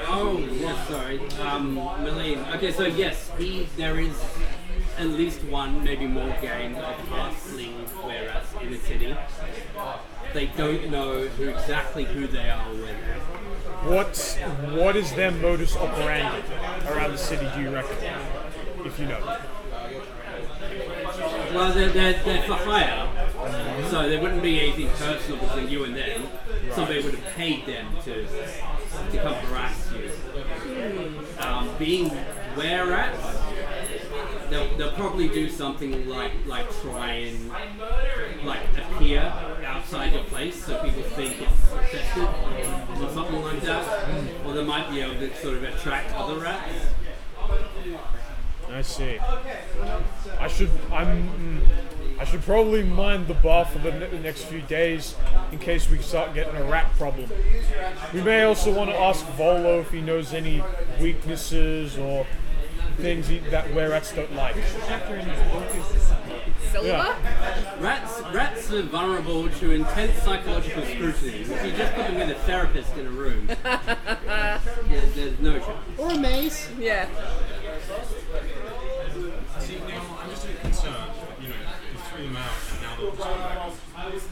Oh, yes, sorry. Malene. Okay, so yes, there is at least one, maybe more gang of half-sling were-rats in the city. They don't know exactly who they are or where they are. What is their modus operandi around the city, do you reckon? If you know. Well, they're for hire, so there wouldn't be anything personal between you and them. Somebody would have paid them to come harass you. Being were-rats, they'll probably do something like try and appear outside your place so people think it's infested or something like that. Or they might be able to sort of attract other rats. I see. I should probably mind the bar for the next few days in case we start getting a rat problem. We may also want to ask Volo if he knows any weaknesses or things that were-rats don't like. Silver? Yeah. Rats are vulnerable to intense psychological scrutiny. If you just put them with a therapist in a room, there's no chance. Or a maze. Yeah. See, now, I'm just a bit concerned that, you know, you threw them out and now they'll just come back with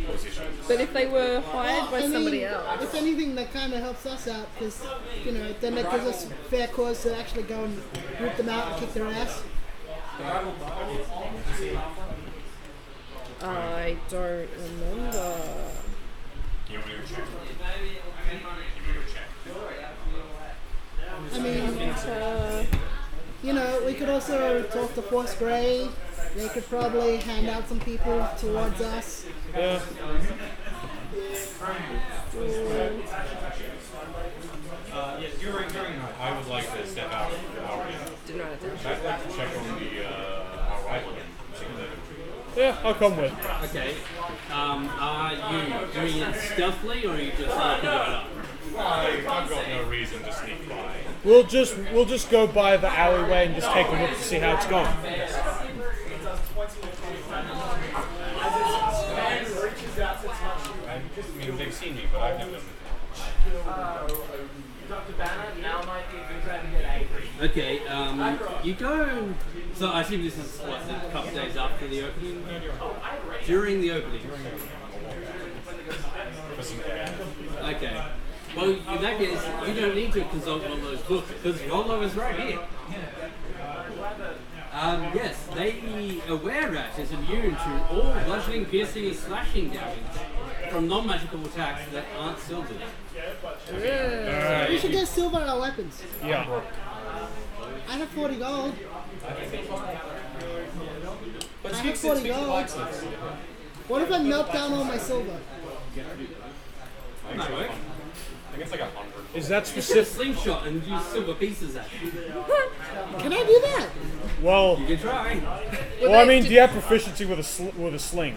positions. But if they were hired by I mean, somebody else. if anything, that kind of helps us out because, you know, then it gives us fair cause to actually go and root them out and kick their ass. I don't remember. You want me to check? You want me to check? I mean, you know, we could also talk to Force Grey. They could probably hand out some people towards us. Yeah. I would like to step out of our Didn't write it down. check on the our rifle and see what they're doing. Yeah, I'll come with. Okay. Are you doing it stealthily or are you just looking it up? I've got no reason to sneak by. We'll just go by the alleyway and just take a look to see how it's going. I mean, they've seen me, but I've never done it. Okay, you go. So I assume this is what, a couple of days after the opening? During the opening. Okay. Well, in that case, you don't need to consult Volo's book because Volo is right here. Yes, a were-rat is immune to all bludgeoning, piercing, and slashing damage from non-magical attacks that aren't silvered. We should get silver on our weapons. Yeah. I have 40 gold. But I speak have to 40 speak to gold. blacksmiths. What if I melt down all my silver? Might work. I think it's like 100. Is that Just a specific? slingshot and use silver pieces at it. Can I do that? Well, You can try. well, I mean, do you have proficiency with a sling?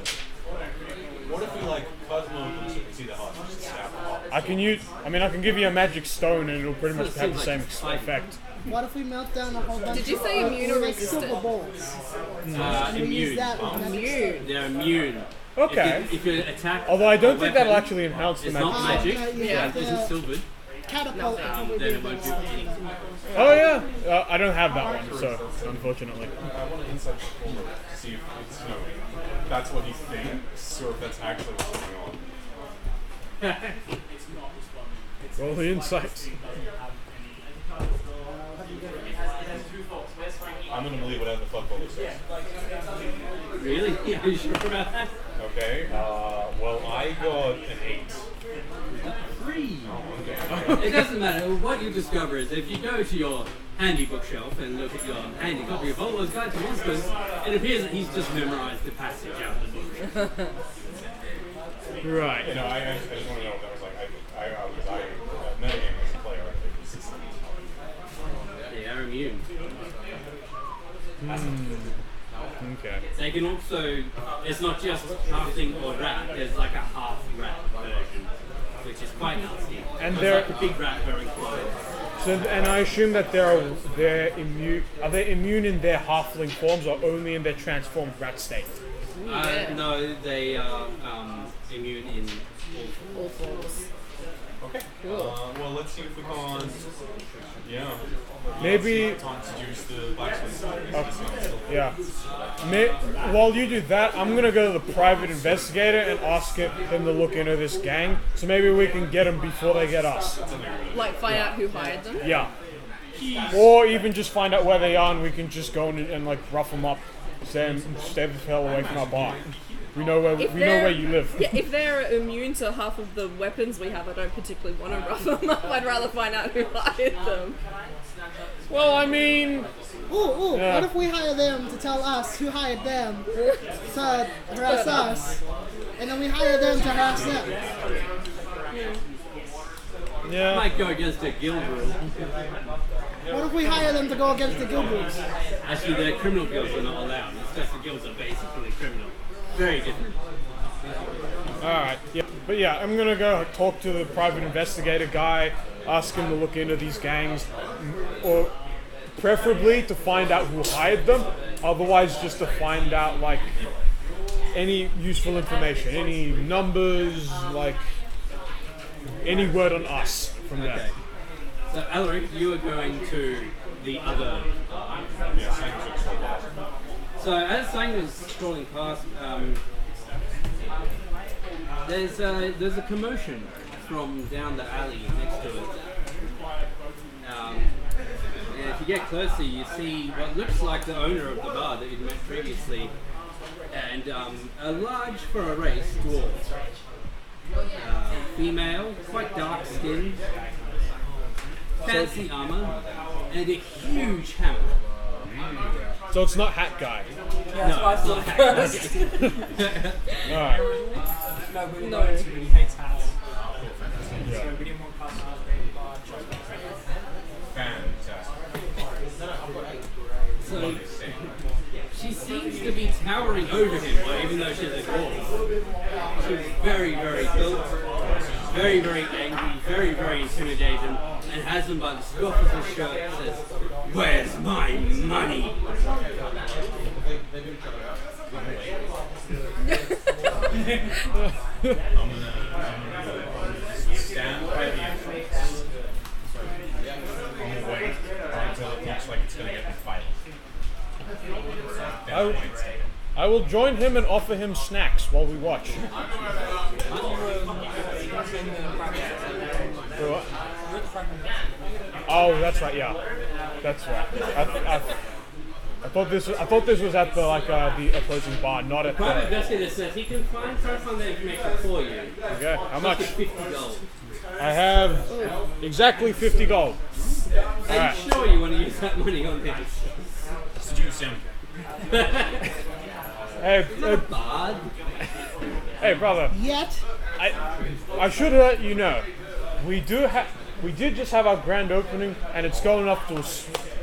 What if we like cut them open so we see the heart and just stab them off? I can use. I mean, I can give you a magic stone, and it'll pretty much So it have the seems same like it's fine. effect. What if we melt down a whole bunch Did you of say immune or we make silver resistant? balls? We use Immune. that with magic Immune. They're immune. Okay. If you attack. Although I don't a think that'll weapon, actually enhance the It's magic. not magic. magic. Yeah, you Yeah, have it isn't to- silvered. catapult. Probably Then do it won't do that. anything. Oh yeah, I don't have that one, so unfortunately. I want to insight the forward to see if it's, you know, that's what he thinks or if that's actually what's going on. Roll the insights. I'm going to believe whatever the fuck Bolo says. Really? Yeah, you sure about that? Okay, well, I got an 8. 3. Oh, okay. It doesn't matter. What you discover is if you go to your handy bookshelf and look at your handy copy of Volo's Guide to Monsters, it appears that he's just memorized the passage out of the book. Right. You know, I just want to know if that was like, because I metagame as a player, I think it's just, They are immune. Okay. They can also, it's not just halfling or rat, there's like a half rat version, which is quite nasty. And It's they're- like a big rat very close. So, and I assume that they're immune. Are they immune in their halfling forms, or only in their transformed rat state? No, they are immune in all All forms. okay. Well, let's see if we can, yeah. Maybe. Time to use the blacksmith. Yeah. While you do that, I'm gonna go to the private investigator and ask him to look into this gang. So maybe we can get them before they get us. Like find out who hired them. Yeah. Or even just find out where they are, and we can just go and like rough them up, stay the hell away from our bar. We know where you live. Yeah, if they're immune to half of the weapons we have, I don't particularly want to rough them up. I'd rather find out who hired them. Well, I mean, Ooh, Yeah. what if we hire them to tell us who hired them to harass us, and then we hire them to harass them? yeah. might go against a guild rule. What if we hire them to go against the guild rules? Actually, their criminal guilds are not allowed. It's just the guilds are basically criminal. Very different. Alright, yeah. But yeah, I'm gonna go talk to the private investigator guy, ask him to look into these gangs, or preferably to find out who hired them, otherwise just to find out, like, any useful information, any numbers, like, any word on us from them. Okay. So, Alaric, you are going to the other. So, as Sang was strolling past, there's a commotion from down the alley next to it. And if you get closer, you see what looks like the owner of the bar that you'd met previously, and a large, for a race, dwarf. Female, quite dark skinned, fancy armor, and a huge hammer. So it's not Hat Guy. Yeah, that's No, what I it's thought not first. Alright. No, we know he really hates hats. Yeah. So we didn't want customers being large. So she seems to be towering over him, even though she's a dwarf. She's very, very built, very, very angry, very, very intimidating, and has him by the scruff of his shirt and says, "Where's my money?" Stand by the entrance. I'm gonna wait until it looks like it's gonna get violent. I will join him and offer him snacks while we watch. Oh, that's right. Yeah, that's right. I thought this was at the opposing bar, not at Private the. investigator says he can try to find that information for you. Okay, how much? Up to 50 gold. I have exactly 50 gold. Are Alright. you sure you want to use that money on this? Seduce him. Hey, Bard. hey, brother. Yet, I should let you know, we did just have our grand opening, and it's going up to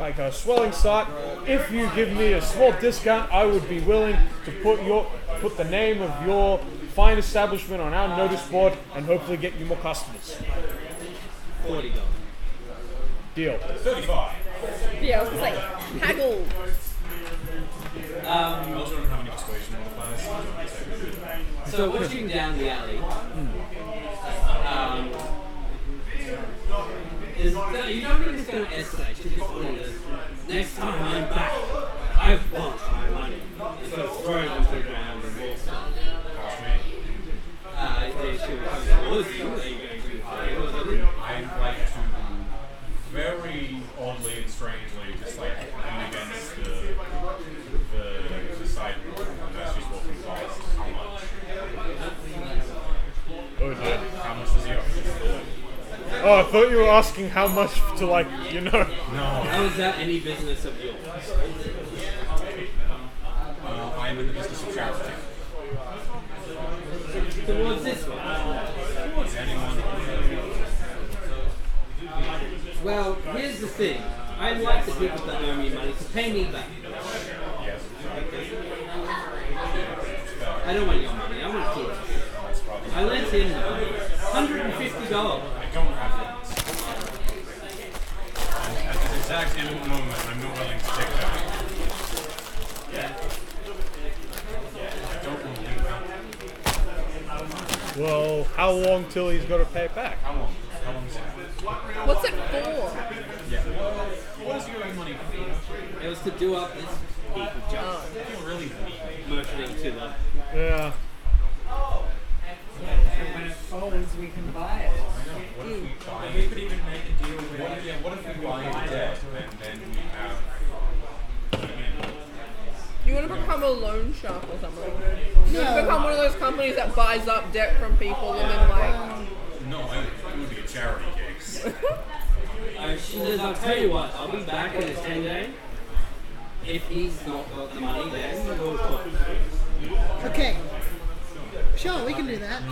like a swelling start. If you give me a small discount, I would be willing to put the name of your fine establishment on our notice board and hopefully get you more customers. $40. Deal. 35. Yeah, I was like, haggle. I also don't have any persuasion modifiers. So walking down the alley, you don't think it's going to escalate. You just want to, next time I'm back, I want my money. It's going to throw them to the ground and walk off. They should come towards you. Are you going to do fire or something? I'd like to very oddly and strangely just like lean against the sidewalk as she's walking past. How much? Oh dear. How much does he offer? Oh, I thought you were asking how much to like, you know. No. How is that any business of yours? I'm in the business of charity. Towards this one? Towards anyone. Well, here's the thing. I like the people that owe me money to pay me back. Yes. I don't want your money, I want yours. I lent him $150. I don't have it. At this exact moment, I'm not willing to take that. I don't want to leave that. Well, how long till he's got to pay it back? How long? How long is it? What's it for? Yeah. What is your money for? It was to do up this heap of junk. If you really need Motioning to the... Yeah. When it folds, we can buy it. what if we buy we could even make a deal with what if we buy debt and then we have You want to become a loan shark or something? You want to become one of those companies that buys up debt from people and then like... no, it would be a charity case. She says, I'll tell you what, I'll be back in a 10-day. If he's not got the money, then we'll talk. okay. Sure, we can do that.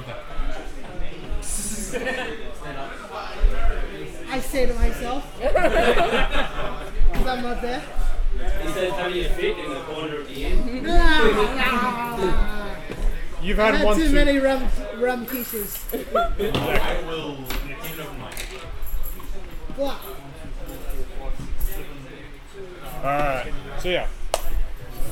I say to myself, because I'm not there. He says, how do you fit in the corner of the inn? You've I had had one too too. many rum quiches. I will keep it open mind. What? Alright, so yeah.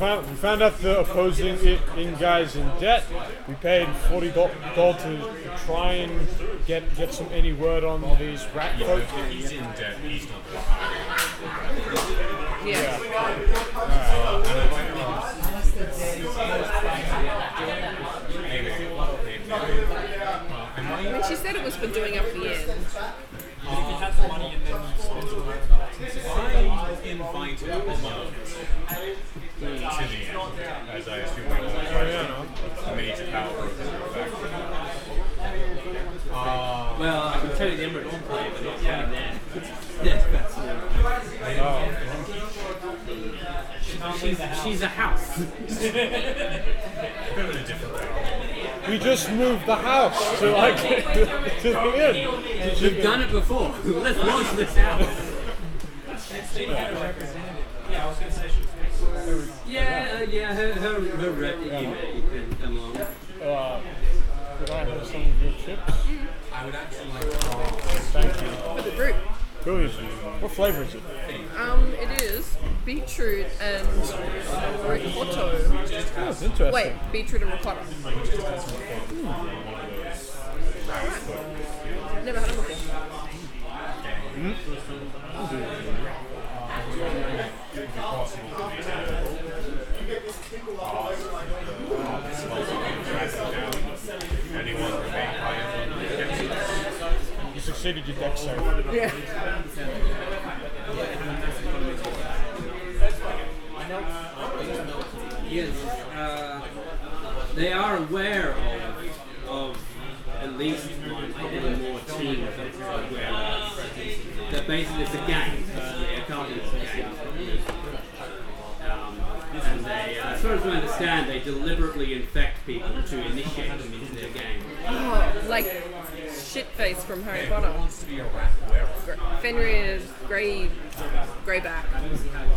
We found out the opposing in guys in debt. We paid $40 to try and get any word on these rat folk. If he's in debt, he's not the Yeah. maybe. I mean, she said it was for doing up the end. I invited a moment to the end, as I assume we all a major power over the factory. Well, I can tell you the Emerald don't play, but not down there. Yes, that's she's a house. Bit of a different way. We just moved the house to like to the end. We've done it before. Let's launch this out. Yeah, her rep that you made can come along. Could I have some of your chips? I would actually like to Thank you. For the group. Good. What flavor is it? It is beetroot and ricotta. Oh, it's interesting. Wait, beetroot and ricotta. Never had it before. anyone who may hire You succeeded your deck save. Yeah. Yes, they are aware of at least one, probably more teams that are aware of that basically it's a gang. A carpenter's gang. And they, as far as I understand, they deliberately infect people to initiate them into their gang. Oh, like Shitface from Harry Potter. Wants to be a rat werewolf. Fenrir's greyback.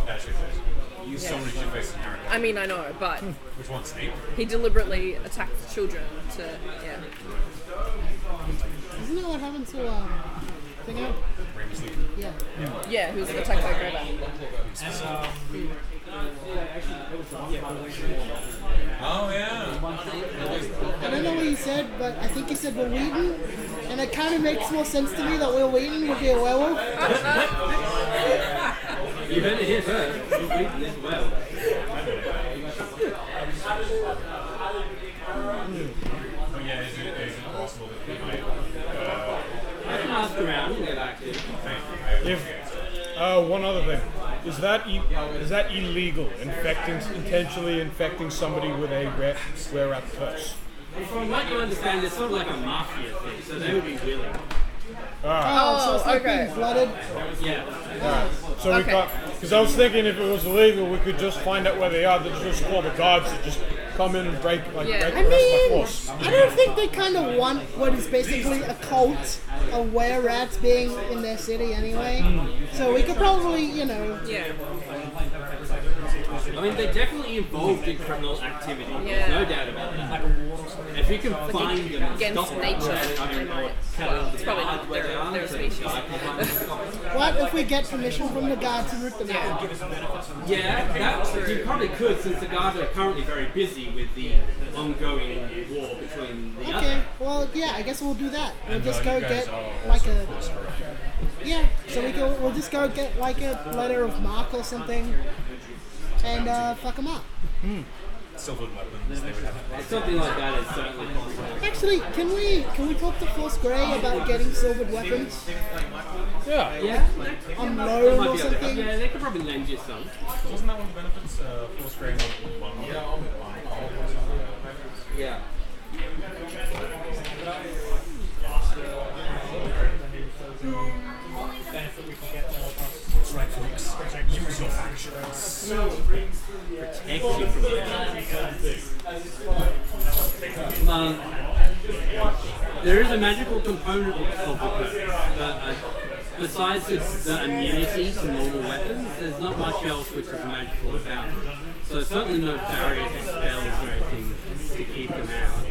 That shit face. You use so many shit faces in Harry Potter. I mean, I know, but Which one, Snape? he deliberately attacked children to, yeah. Isn't that what happened to thing out? Ramus Lee. Yeah. Yeah, who's attacked by greyback. Oh, yeah. I don't know what he said, but I think he said Will Wheaton, and it kind of makes more sense to me that Will Wheaton would be a werewolf. You heard it here first. Will Wheaton is well. But yeah, is it possible that he might... I can ask around and get back to you. If one other thing, is that illegal? Intentionally infecting somebody with a were-rat curse. From what you understand, it's sort of like a mafia thing, so they would be willing. Oh, so it's like okay. being blooded. Yeah. So we can't, because I was thinking if it was illegal, we could just find out where they are. Then just call the guards to just come in and break Yeah. the I rest by mean, force. I don't think they kind of want what is basically a cult of were-rats being in their city anyway. So we could probably, Yeah. I mean, they're definitely involved in criminal activity. Yeah. No doubt about that. If you can find them and against stop nature, them, I mean, they might. cut out the It's probably guard not where they their are, so species. I can find them. what if we get permission from the guard to root them out? Yeah, that you probably could, since the guards are currently very busy with the ongoing war between the Okay, other. well, yeah, I guess we'll do that. We'll And, just you go guys get are like also a force grade. yeah. So we'll just go get like a letter of marque or something, and fuck them up. Silvered weapons, they would have to Something like that is certainly possible. Actually, can we talk to Force Grey about getting silvered weapons Yeah. Yeah, on they loan might or be able to, something? yeah, they could probably lend you some. Wasn't that one of the benefits? Force grade one. Yeah. That's right, folks. Use your factions. Protect you from the there is a magical component of the curse. Besides the immunity to normal weapons, there's not much else which is magical about it. So certainly no barriers or spells or anything to keep them out.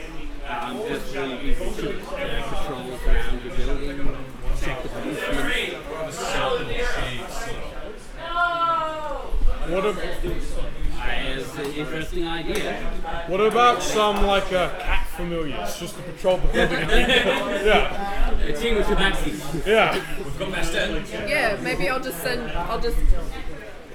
Just really easy to patrols around your building, check the basement. It's an interesting idea. What about some cat familiars just to patrol the building? Yeah. A team with Tabaxi. Yeah. We've got Bastet. Yeah, maybe I'll just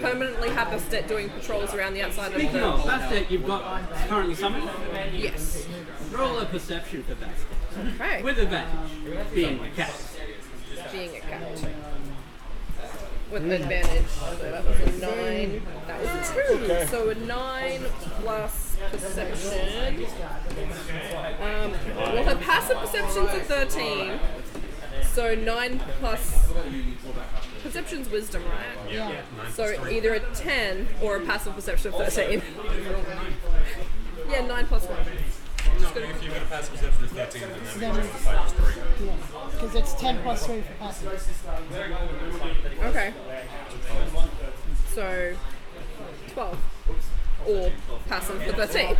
permanently have Bastet doing patrols around the outside of Speaking the... of, Bastet, you've got currently summoned. Yes. Roll a perception for Bastet. Okay. With advantage, being a cat. Being a cat. With an advantage. So that was a 9. That was a 2. Okay. So a 9 plus perception. Well, her passive perception's a 13. So 9 plus... Perception's wisdom, right? Yeah. So either a 10 or a passive perception of 13. Yeah, 9 plus 1. Just gonna, If you get a passive perception of 13, then that means it's 5 plus 3. Because it's 10 plus 3 for passive. okay. So 12. Or passive for 13.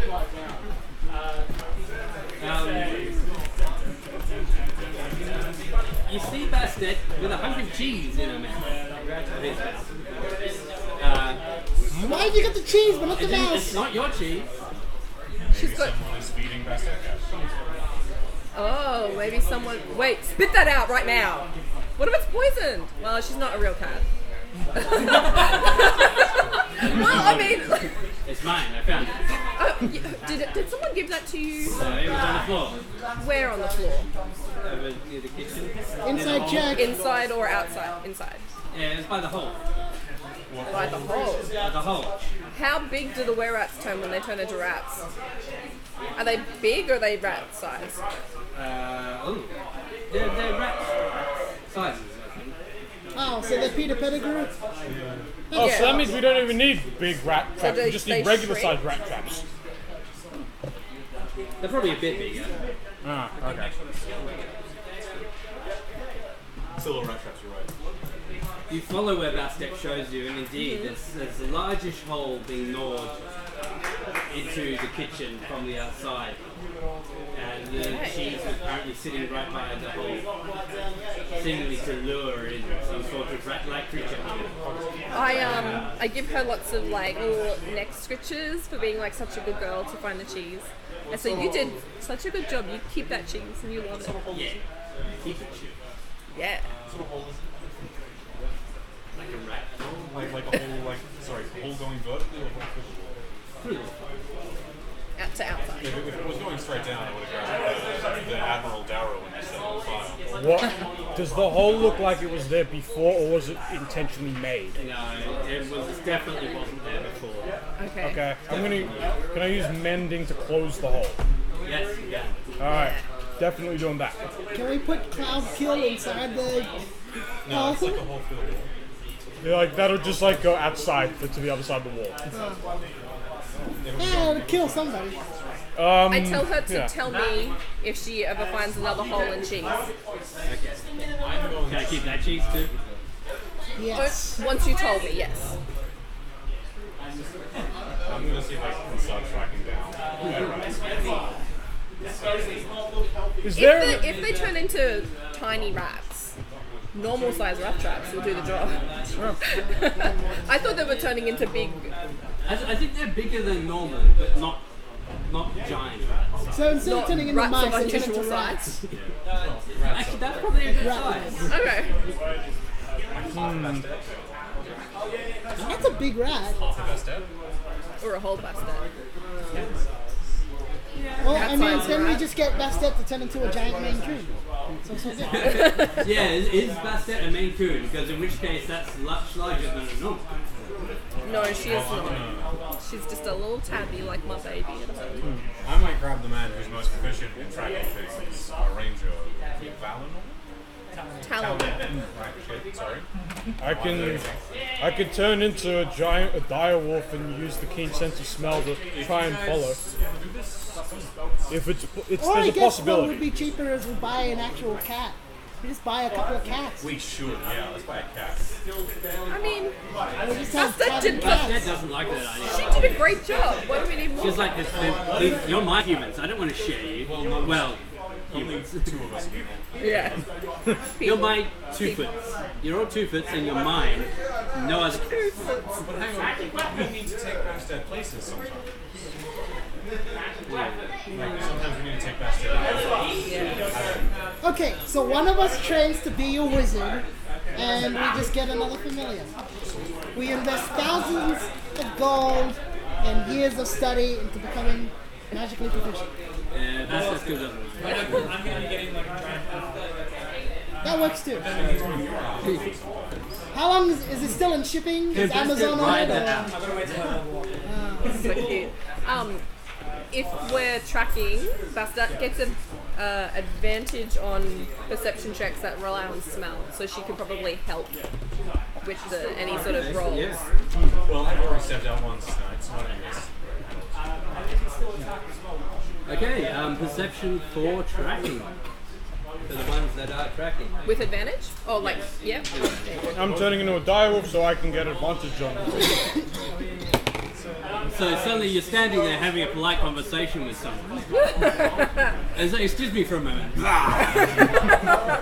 You see Bastet with a hunk of cheese in her mouth. Why did you get the cheese but not the It's mouse? not your cheese. She's got... Someone is feeding Bastet. Oh, maybe someone... Wait, spit that out right now. What if it's poisoned? Well, she's not a real cat. Well, I mean... It's mine, I found it. Did someone give that to you? It was on the floor. Where on the floor? Over near the kitchen. Inside check. Inside or outside? Inside. Yeah, it was by the hole. By the hole. By the hole. How big do the were-rats turn when they turn into rats? Are they big or are they rat size? Oh. They're rat sizes, I think. Peter Pettigrew. Oh, so Yeah. that means we don't even need big rat traps. they- We just they need regular shrink? sized rat traps. They're probably a bit bigger. Ah, okay. Still a rat traps, you're right. You follow where Bastet shows you, and indeed, there's a largish hole being gnawed into the kitchen from the outside. And the cheese is apparently sitting right by the hole, seemingly to lure in some sort of rat-like creature. I give her lots of like little neck scritches for being like such a good girl to find the cheese. And so you did such a good job. You keep that cheese and you love it. Yeah, keep it chew. Yeah. Like a rat. Like a hole going vertically or horizontal? Out to outside. If it was going straight down, I would have grabbed the Admiral Darrow and just set it on fire. What does the hole look like? It was there before, or was it intentionally made? No, it definitely wasn't there before. Okay. Okay, Can I use mending to close the hole? Yes, yeah. All right, definitely doing that. Can we put Cloud Kill inside the No, it's hole? like a hole through the wall. Yeah, like that'll just like go outside to the other side of the wall. Yeah, it'll kill somebody. I tell her to yeah. tell me if she ever finds another hole in cheese. Okay. Can I keep that cheese too? Yes. Once you told me, yes. I'm going to see if I can start tracking down. Is there? If they turn into tiny rats, normal size rat traps will do the job. I thought they were turning into big. I think they're bigger than normal, but not giant rats. So instead of Not turning into rats mice, of they turn unusual into rats. size. Actually, that's probably a good size. Okay. That's a big rat. Or a whole bastard. Well, I mean, That's then we rat. just get Bastet to turn into a giant Maine Coon. So it's all good. Yeah, is Bastet a Maine Coon? Because in which case that's much larger than a normal. No, she is not. She's just a little tabby like my baby at home. I might grab the man who's most proficient in tracking things, our ranger, Valinor? Talon. Right, shit, sorry. I can turn into a dire wolf and use the keen sense of smell to try and follow. If it's Or there's I a guess what would possibility. be cheaper is we buy an actual cat. We just buy a couple of cats. We should, yeah, let's buy a cat. I mean, We just have Bastet tabby did cats. Bastet doesn't like that idea. she did a great job. What do we need more? She's like, you're my humans. I don't want to share you. Well, humans. Two of us people. Yeah. You're my 2 foots. You're all 2 foots and you're mine. No other. But hang on, we need to take Bastet places sometimes. Like, sometimes we need to take Bastet out. Okay, so one of us trains to be a wizard, and we just get another familiar. We invest thousands of gold and years of study into becoming magically proficient. Bastet still doesn't. That works too. How long is it still in shipping? Is Amazon on Ride it? that Or? out. So cute. If we're tracking, Bastet gets an advantage on perception checks that rely on smell, so she could probably help with any sort of rolls. Yeah. Well, I've already stepped out once tonight, so I don't miss. Okay, perception for tracking. For the ones that are tracking. With advantage? Oh, like, yeah. I'm turning into a dire wolf so I can get advantage on it. So suddenly you're standing there having a polite conversation with someone. And so, excuse me for a moment. I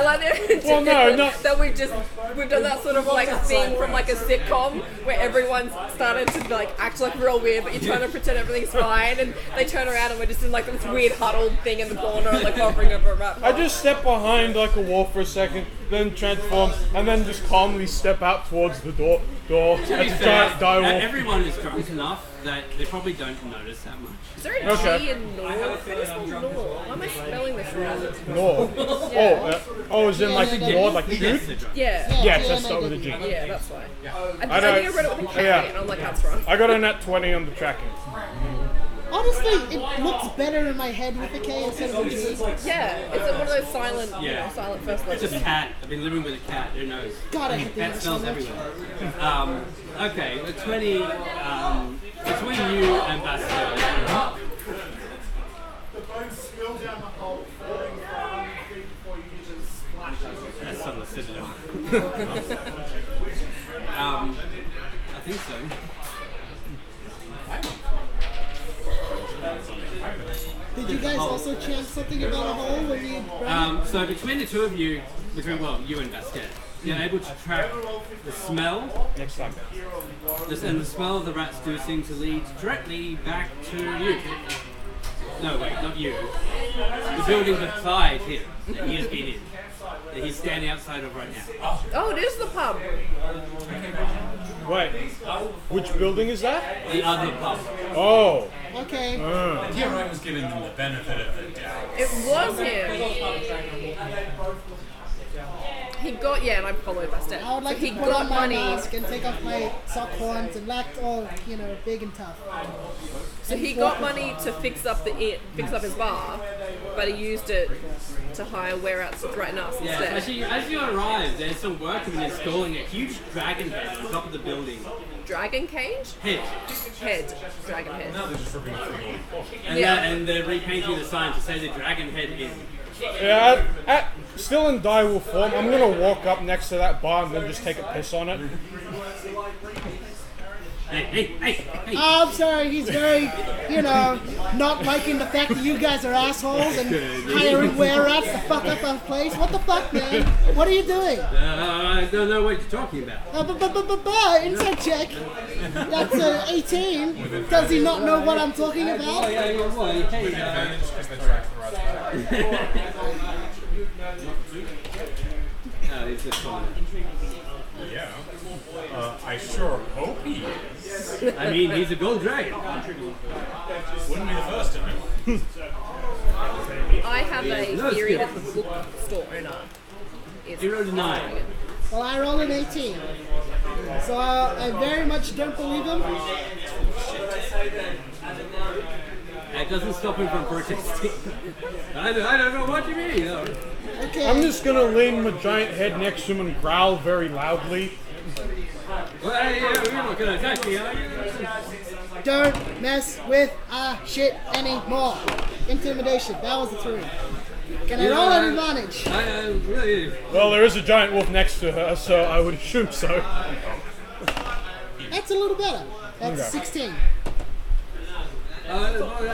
like it. Well, no, not- that we've done that sort of like thing from like a sitcom where everyone's started to like act like real weird, but you're trying to pretend everything's fine, and they turn around and we're just in like this weird huddled thing in the corner, like hovering over a rat. I just step behind like a wolf for a second, then transform, and then just calmly step out towards the door. As a giant dire wolf. Everyone is drunk enough that they probably don't notice that much. Is there a Okay. G in Nor? Why am I spelling this wrong? No. Oh, is in like Yeah, Lord, like Yes, shoot? they're drunk. Yeah. Yes, let's start with a G. Yeah, that's why. I I don't- think I read it with a K, yeah. and I'm like, that's wrong. I got a nat 20 on the tracking. Honestly, it looks better in my head with a K instead of a G. Yeah, it's one of those silent, Yeah. silent first It's levels. a cat. I've been living with a cat. Who knows? God, I hate the Cat English smells language. everywhere. Okay, the 20 between you and Bastille. That's on the Citadel. I think so. Did you guys also chant something about a hole when you So between the two of you, you and Basket, you're able to track the smell, Next time. and the smell of the rats do seem to lead directly back to you. No, wait, not you. The building beside him that he has been in. That he's standing outside of right now. Oh, it is the pub. Wait, which building is that? The other pub. Oh. Okay. DRI was giving them the benefit of the doubt. It was him. He got, and I followed that step. I would like So he to put got on my money. mask and take off my sock horns and act all, big and tough. So he got money to fix up his bar, but he used it to hire wear-outs to threaten us Yeah, instead. actually, as you arrive, there's some workmen installing a huge dragon head on top of the building. Dragon cage? Head. Head. Dragon head. Now they're just ripping off the gold. And, Yeah. and they're repainting the sign to say the dragon head in. Yeah, still in direwolf form, I'm gonna walk up next to that bar and then just take a piss on it. Hey. I'm sorry, he's very, not liking the fact that you guys are assholes and hiring were-rats to fuck up our place. What the fuck, man? What are you doing? I don't know what you're talking about. Inside check. That's 18. Does he not know what I'm talking about? Hey, Advantage because they track the rats back. he's just fine. Yeah. I sure hope he is. I mean, he's a gold dragon. Wouldn't be the first time. I have a theory that the bookstore owner is 0 to 9. Well, I rolled an 18. So I very much don't believe him. That doesn't stop him from protesting. I don't know what you mean. Okay. I'm just gonna lean my giant head next to him and growl very loudly. Well, you're not going to attack me, are you? Don't mess with shit anymore. Intimidation. That was the 3. Can I roll an advantage? I really... Well, there is a giant wolf next to her, so I would assume so. That's a little better. That's Okay. 16. I don't know.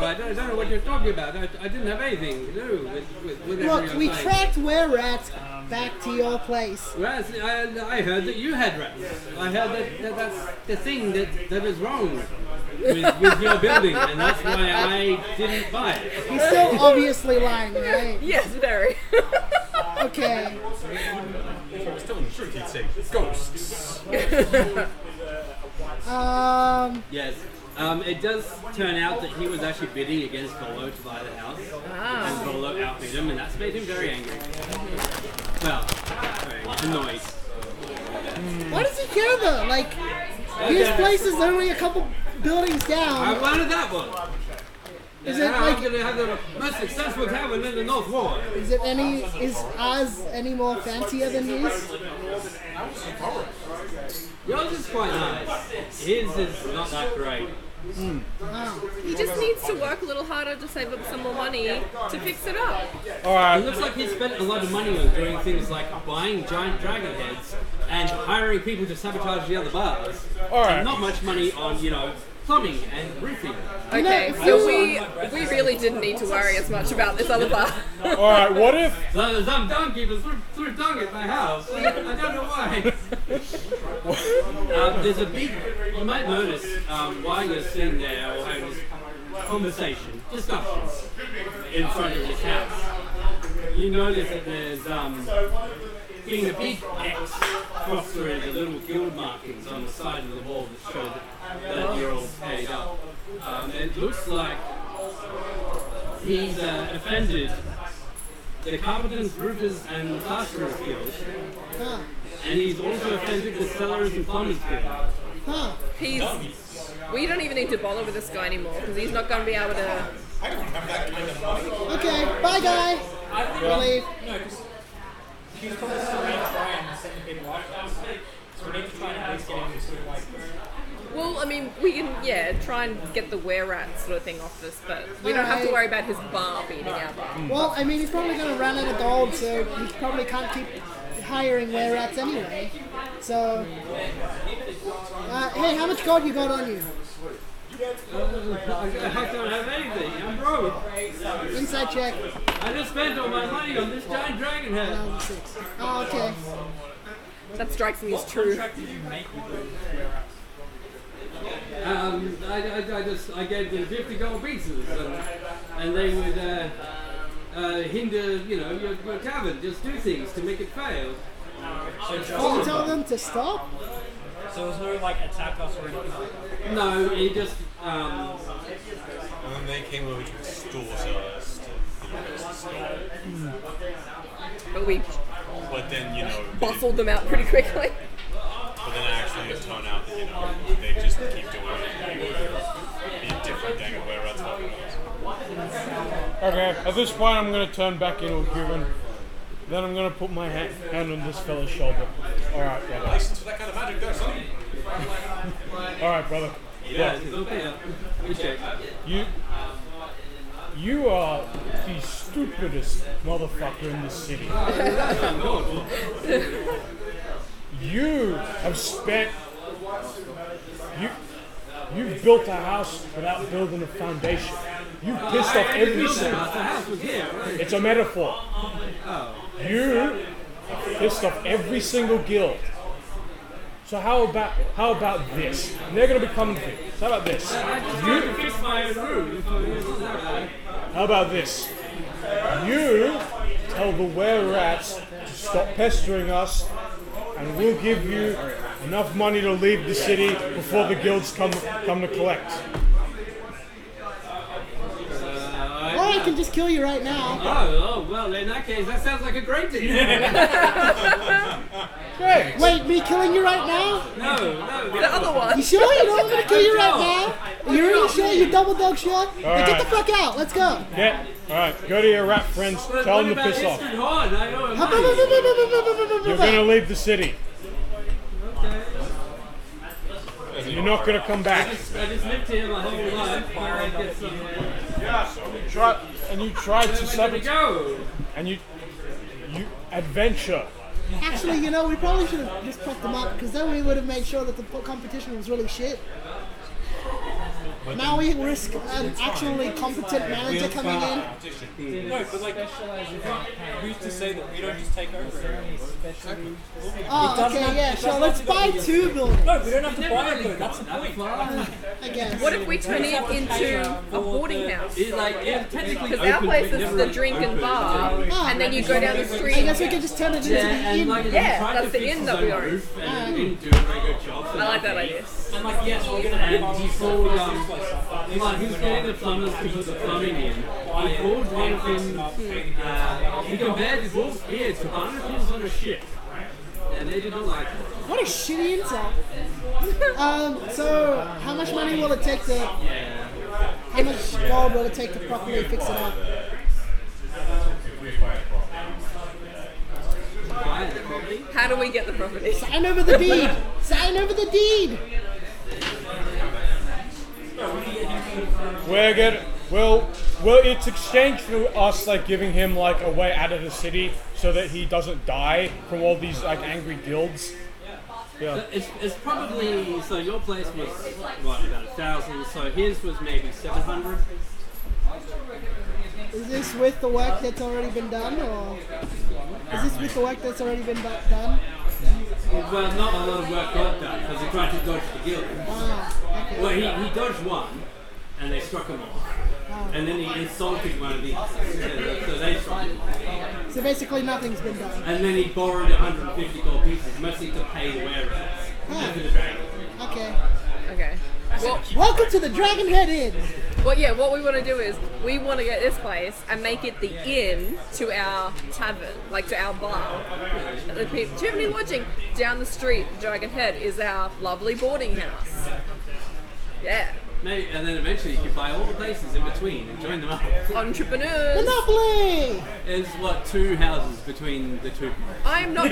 I don't know what you're talking about. I didn't have anything to do with Look, everything we I'm saying. tracked were-rats back to your place. Rats, I heard that you had rats. I heard that that's the thing that is wrong with your building, and that's why I didn't buy it. He's still obviously lying, right? Yes, very. Okay. If I was telling the truth, he'd say ghosts. Yes. It does turn out that he was actually bidding against Volo to buy the house. And Volo outbid him, and that's made him very angry. Well, very annoyed. Why does he care though? Like, his place is only a couple buildings I down. wanted that one. Is it I'm like, going to have the most successful tavern in the North Ward. is ours any more fancier than his? Yours is quite nice. His is not that great. He just needs to work a little harder to save up some more money to fix it up. It Alright, looks like he spent a lot of money on doing things like buying giant dragon heads and hiring people to sabotage the other bars. Alright. And not much money on, plumbing and roofing. Okay, so we really didn't need to worry as much about this other bar. alright, what if... So some donkey threw dung at my house. I don't know why. There's a big, you might notice while you're sitting there or having this conversation, discussion in front of this house, you notice that there's being a big X crossed through the little guild markings on the side of the wall that show that you're all paid up. It looks like he's offended the Carpenters, Roofers and Plasterers Guild, and he's also offended the Cellars and Plumbers Guild. We don't even need to bother with this guy anymore because he's not going to be able to. Okay, Bye, guy. I think We'll leave. no, because she's probably still going to try and set the people after us. So we need to try and at least get him to like. Well, I mean, we can, try and get the were-rat sort of thing off this, but we don't have to worry about his bar beating our bar. Well, I mean, he's probably going to run out of gold, so he probably can't keep hiring were-rats anyway. So, hey, how much gold you got on you? I don't have anything. I'm broke. Inside check. I just spent all my money on this giant dragon head. 1,006. Oh, okay. That strikes me as true. I gave them 50 gold pieces, and they would hinder, your tavern. Just do things to make it fail. Can you tell them to stop? So there's no like attack us or anything like that. No, he just. And then they came over to extort us to stop. But we But then, bustled them out pretty quickly. but then actually it turned out that, they just keep doing it. Be a different gang of where that's helping us. Okay, at this point I'm going to turn back into a human. Then I'm going to put my hand on this fella's shoulder. Alright, brother. License for that kind of magic, though, son. Alright, brother. Yeah, it's okay. Good check. You are the stupidest motherfucker in the city. You have spent... You've built a house without building a foundation. You've pissed off every single... The house was here, right? It's a metaphor. You pissed off every single guild. So how about this? And they're going to be coming to you. So how about this? You fix my own room. How about this? You tell the were-rats to stop pestering us, and we'll give you enough money to leave the city before the guilds come to collect. Or I can just kill you right now. Oh, well, in that case, that sounds like a great deal. Great. Wait, me killing you right now? No. The other one. You sure you don't want me to kill you right now? You really sure? You double dog sure? Then get Alright. the fuck out. Let's go. Yeah. All right. Go to your rat friends. Tell them to piss off. You're gonna leave the city. You're not gonna come back. I just lived here my whole life. I get some... You tried to Where to sabotage. go? And you adventure. Actually, we probably should have just put them up, because then we would have made sure that the competition was really shit. Now we risk an actually competent manager coming in. No, but like, who's to say that we don't just take over everything? Oh, okay, yeah, sure. Let's buy 2 buildings, No, we don't have to buy it though, that's the point. I guess. What if we turn it into a boarding house? It's like, it's technically Because our open, place but is never the really drink and open. bar, and then you go down the I street. guess we could just turn it into Yeah, the and inn. like, Yeah, tried that's to the fix inn his that own we are in. roof, and he didn't do a very good job. I like that idea. And like, yes, we're gonna And he pulled, like, he was getting the plumbers to put the plumbing in. He pulled one of them, he compared his wolf's ear to barnacles on a ship. And they didn't like it. What a shitty insult. So, how much money will it take to... How much gold will it take to properly fix it up? Buy the property. How do we get the property? Sign over the deed! Sign over the deed! We're good. Well, it's exchange for us like giving him like a way out of the city so that he doesn't die from all these like angry guilds. Yeah. It's probably, so your place was, what, about 1,000, so his was maybe 700. Is this with the work that's already been done, or... Is this with the work that's already been done? Well, not a lot of work got done, because he tried to dodge the guild. Ah, okay. Well, he dodged one, and they struck him off. And then he insulted one of the others, so they struck him off. So basically nothing's been done. And then he borrowed 150 gold pieces, mostly to pay the wear-outs. Ah. For the dragon. Okay. Okay. Well, Welcome to the Dragon Head Inn! yeah, what we want to do is we want to get this place and make it the inn to our tavern, like to our bar. Do you have any lodging? Down the street, Dragon Head is our lovely boarding house. Yeah. Maybe, and then eventually you can buy all the places in between and join them up. Entrepreneurs. Monopoly! There's what, 2 houses between the two. I'm not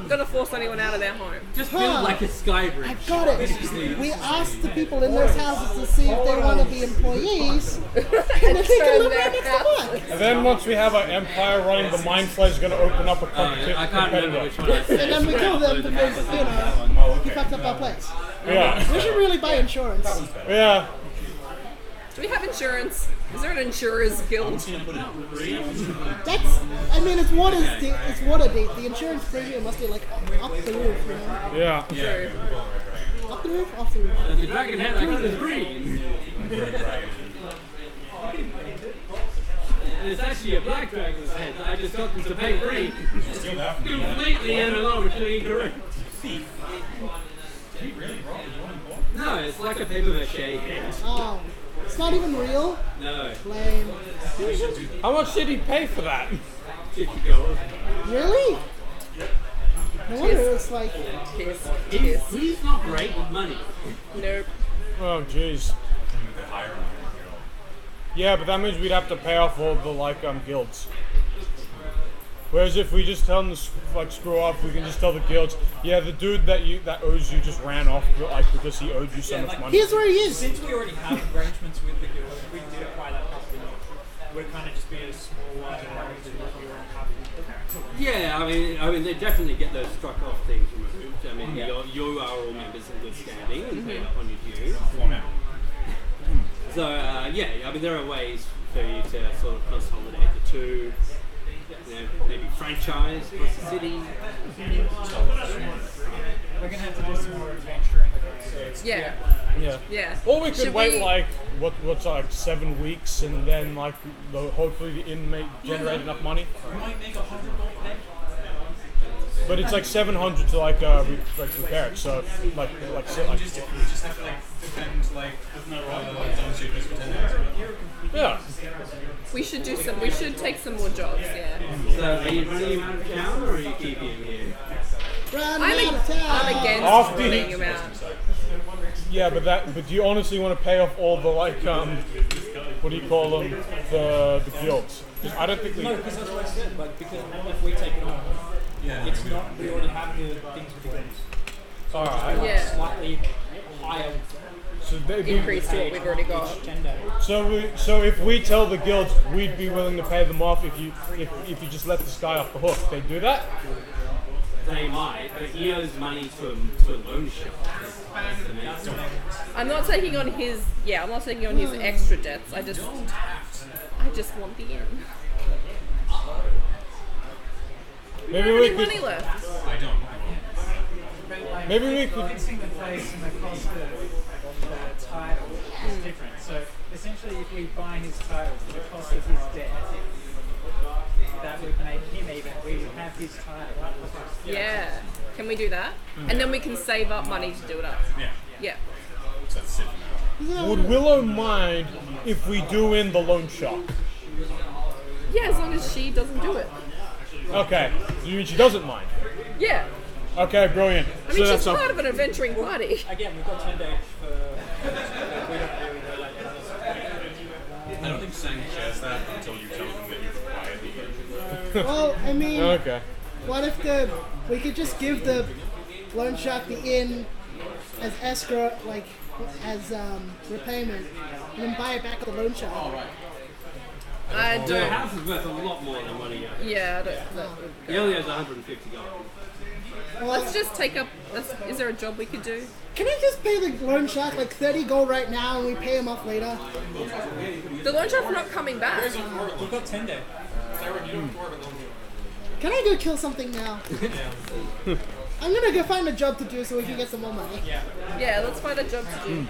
gonna force anyone out of their home. Just build like a sky bridge. I got it. We asked the people in those houses to see if they want to be employees, and if they can live right next to one. And then once we have our empire running, the Mind Flayer is going to open up a I can't remember which one I said. And then we kill them because, you know, he fucked up our place. Yeah. We should really buy insurance. Yeah. Do we have insurance? Is there an insurers guild? That's, I mean, it's water deep. The insurance premium must be like up the roof, you know? Yeah. True. Up the roof, off the roof. The dragon head I got is green. And it's actually a black dragon's head. I just got them to pay green. Completely analogically incorrect. No, it's like a paper mache head. Oh, it's not even real? No. Lame. How much did he pay for that? $50. Really? No wonder it's like... He's not great with money. Nope. Oh, jeez. Yeah, but that means we'd have to pay off all the guilds. Whereas if we just tell them to screw off, we can just tell the guilds, yeah, the dude that owes you just ran off because he owed you so much money. Here's where he is. Since we already have arrangements with the guild, we did it quite that properly. Would kind of just be a small one if we were happy. Yeah, I mean, they definitely get those struck off things removed. I mean, you are all members in good standing and paid up on your dues. So, yeah, I mean, there are ways for you to sort of consolidate the two. You know, maybe franchise across the city. We're gonna have to do some more adventuring. Yeah. Yeah. Yeah. Or we could Should wait we- what's 7 weeks, and then hopefully the inmate generate enough money. But it's 700 to repair it, so We just have to defend zones you for 10 days. yeah. We should take some more jobs, yeah. So, are you running him out of town or are you keeping him here? Run I'm out of town. against After running he- him out. Yeah, but do you honestly want to pay off all the what do you call them, the guilds? 'Cause I don't think we. No, because that's what I said. Because if we take it on, it's not. We already have the things with the guilds. So Alright. Yeah. slightly higher So they'd be- Increase to what we've already got. 10 days. So if we tell the guilds we'd be willing to pay them off if you just let this guy off the hook, they do that? They might, but he owes money to a loan shark. That's the main thing. I'm not taking on his extra debts. I just want the in. Maybe How we much money could. left? I don't. But like, Maybe we could. fixing the place and the cost of the title is different. So essentially, if we buy his title for the cost of his debt, that would make him even. We would have his title. Yeah. Can we do that? And then we can save up money to do it up. Yeah. Yeah. So that's it for now. Would Willow mind if we do in the loan shark? Yeah, as long as she doesn't do it. Okay. So you mean she doesn't mind? Yeah. Okay, brilliant. I mean, so she's that's part of an adventuring party. Again, we've got 10 days for. We don't really know like that. I don't think Sang shares that until you tell him that you've acquired the Well, I mean, okay. what if we could just give the loan shark the inn as escrow, as repayment, and then buy it back with the loan shark. I The don't. house is worth a lot more than what he owes. Yeah, I don't. He only has $150. Let's just take up. Is there a job we could do? Can I just pay the loan shark 30 gold right now and we pay him off later? The loan shark's not coming back. We've got 10 days. Can I go kill something now? I'm gonna go find a job to do so we can get some more money. Yeah, let's find a job to do.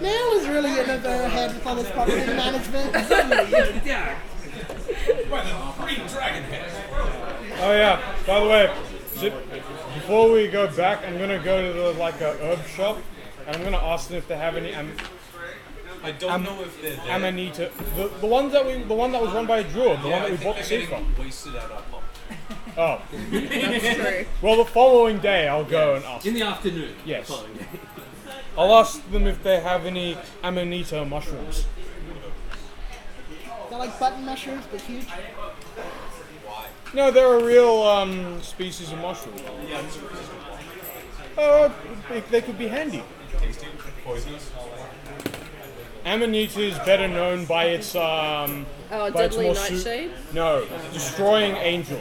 Nail is really in over her head with all this property management. Yeah. green dragon head. Oh yeah. By the way, before we go back, I'm gonna go to a herb shop, and I'm gonna ask them if they have any I don't know if they're there. amanita. The one that was run by a druid, the one that we bought the seed from. Wasted at our pub. Oh. That's true. Well, the following day I'll go and ask. In the afternoon. Yes. the following day. I'll ask them if they have any Amanita mushrooms. They're like button mushrooms, but huge. No, they're a real species of mushroom. They could be handy. Tasty, poisonous. Amanita is better known by its by its Deadly more Nightshade? No, Destroying Angel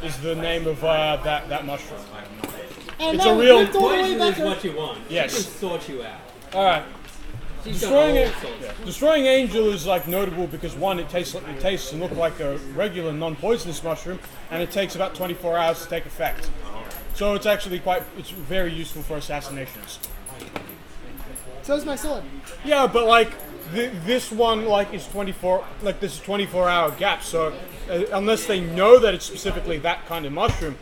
is the name of that mushroom. And It's now a we real moved all the way Poison back is what you want. Yes. She can sort you out. All right. She's got Destroying, all sorts. Destroying Angel is like notable because one, it tastes and look like a regular non-poisonous mushroom, and it takes about 24 hours to take effect. So it's actually it's very useful for assassinations. So is my sword. Yeah, but like this one is 24. Like there's a 24-hour gap, so unless they know that it's specifically that kind of mushroom,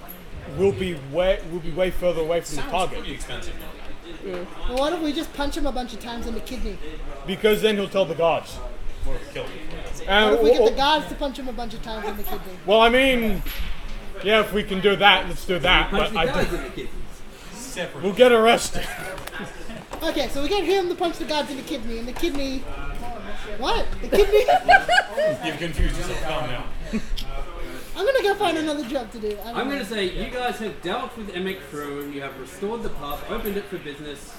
we'll be way further away from the Sounds target. pretty expensive. Well, what if we just punch him a bunch of times in the kidney? Because then he'll tell the guards. Or kill me. What if we get the guards to punch him a bunch of times in the kidney? Well, I mean, yeah, if we can do that, let's do that. Punch But the guys in the kidneys. Separate. we'll get arrested. Okay, so we get him to punch the guards in the kidney, and the kidney... What? The kidney? You've confused yourself. Calm down. I'm gonna go find another job to do. I'm going to say you guys have dealt with Emek Through, you have restored the pub, opened it for business.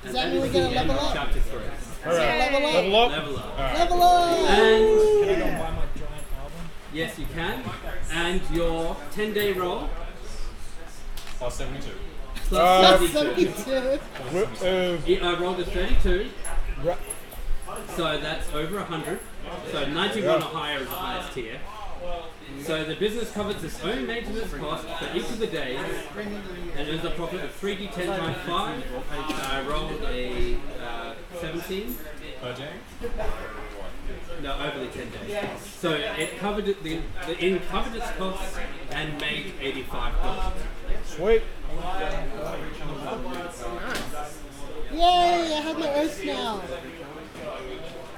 Does that mean we're gonna the end level of up? Chapter 3. Alright. Level up. Level up. Level up. Level up! And Can I go and buy my giant album? yes, you can. And your 10-day roll Plus 72. plus Plus 72. 72. I rolled a 32, Ra- so that's over 100. So 91 or higher is the highest tier. So the business covers its own maintenance cost for each of the days, and there's a profit of 3d10 times 5. I rolled a 17. Per day? No, over the 10 days. So it covered the inn covered its costs and made $85. Sweet. Yay, I have my oath now.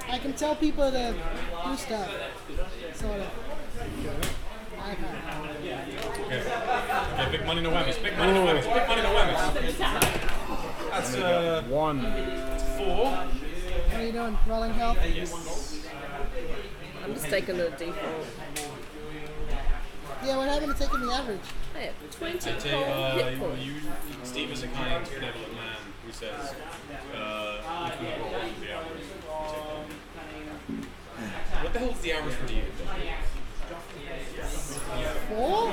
I can tell people to do stuff. Sort of. Okay. Okay, big money, no whammies. Big money, no whammies. Big money, no whammies. That's One. 4. What are you doing? Rolling health? I'm just taking the default. Yeah, what happened to taking the average? I have 20 I'd cold say, hit points. Steve is a kind, benevolent man who says, if we roll the average, we take that. What the hell is the average for you? 4?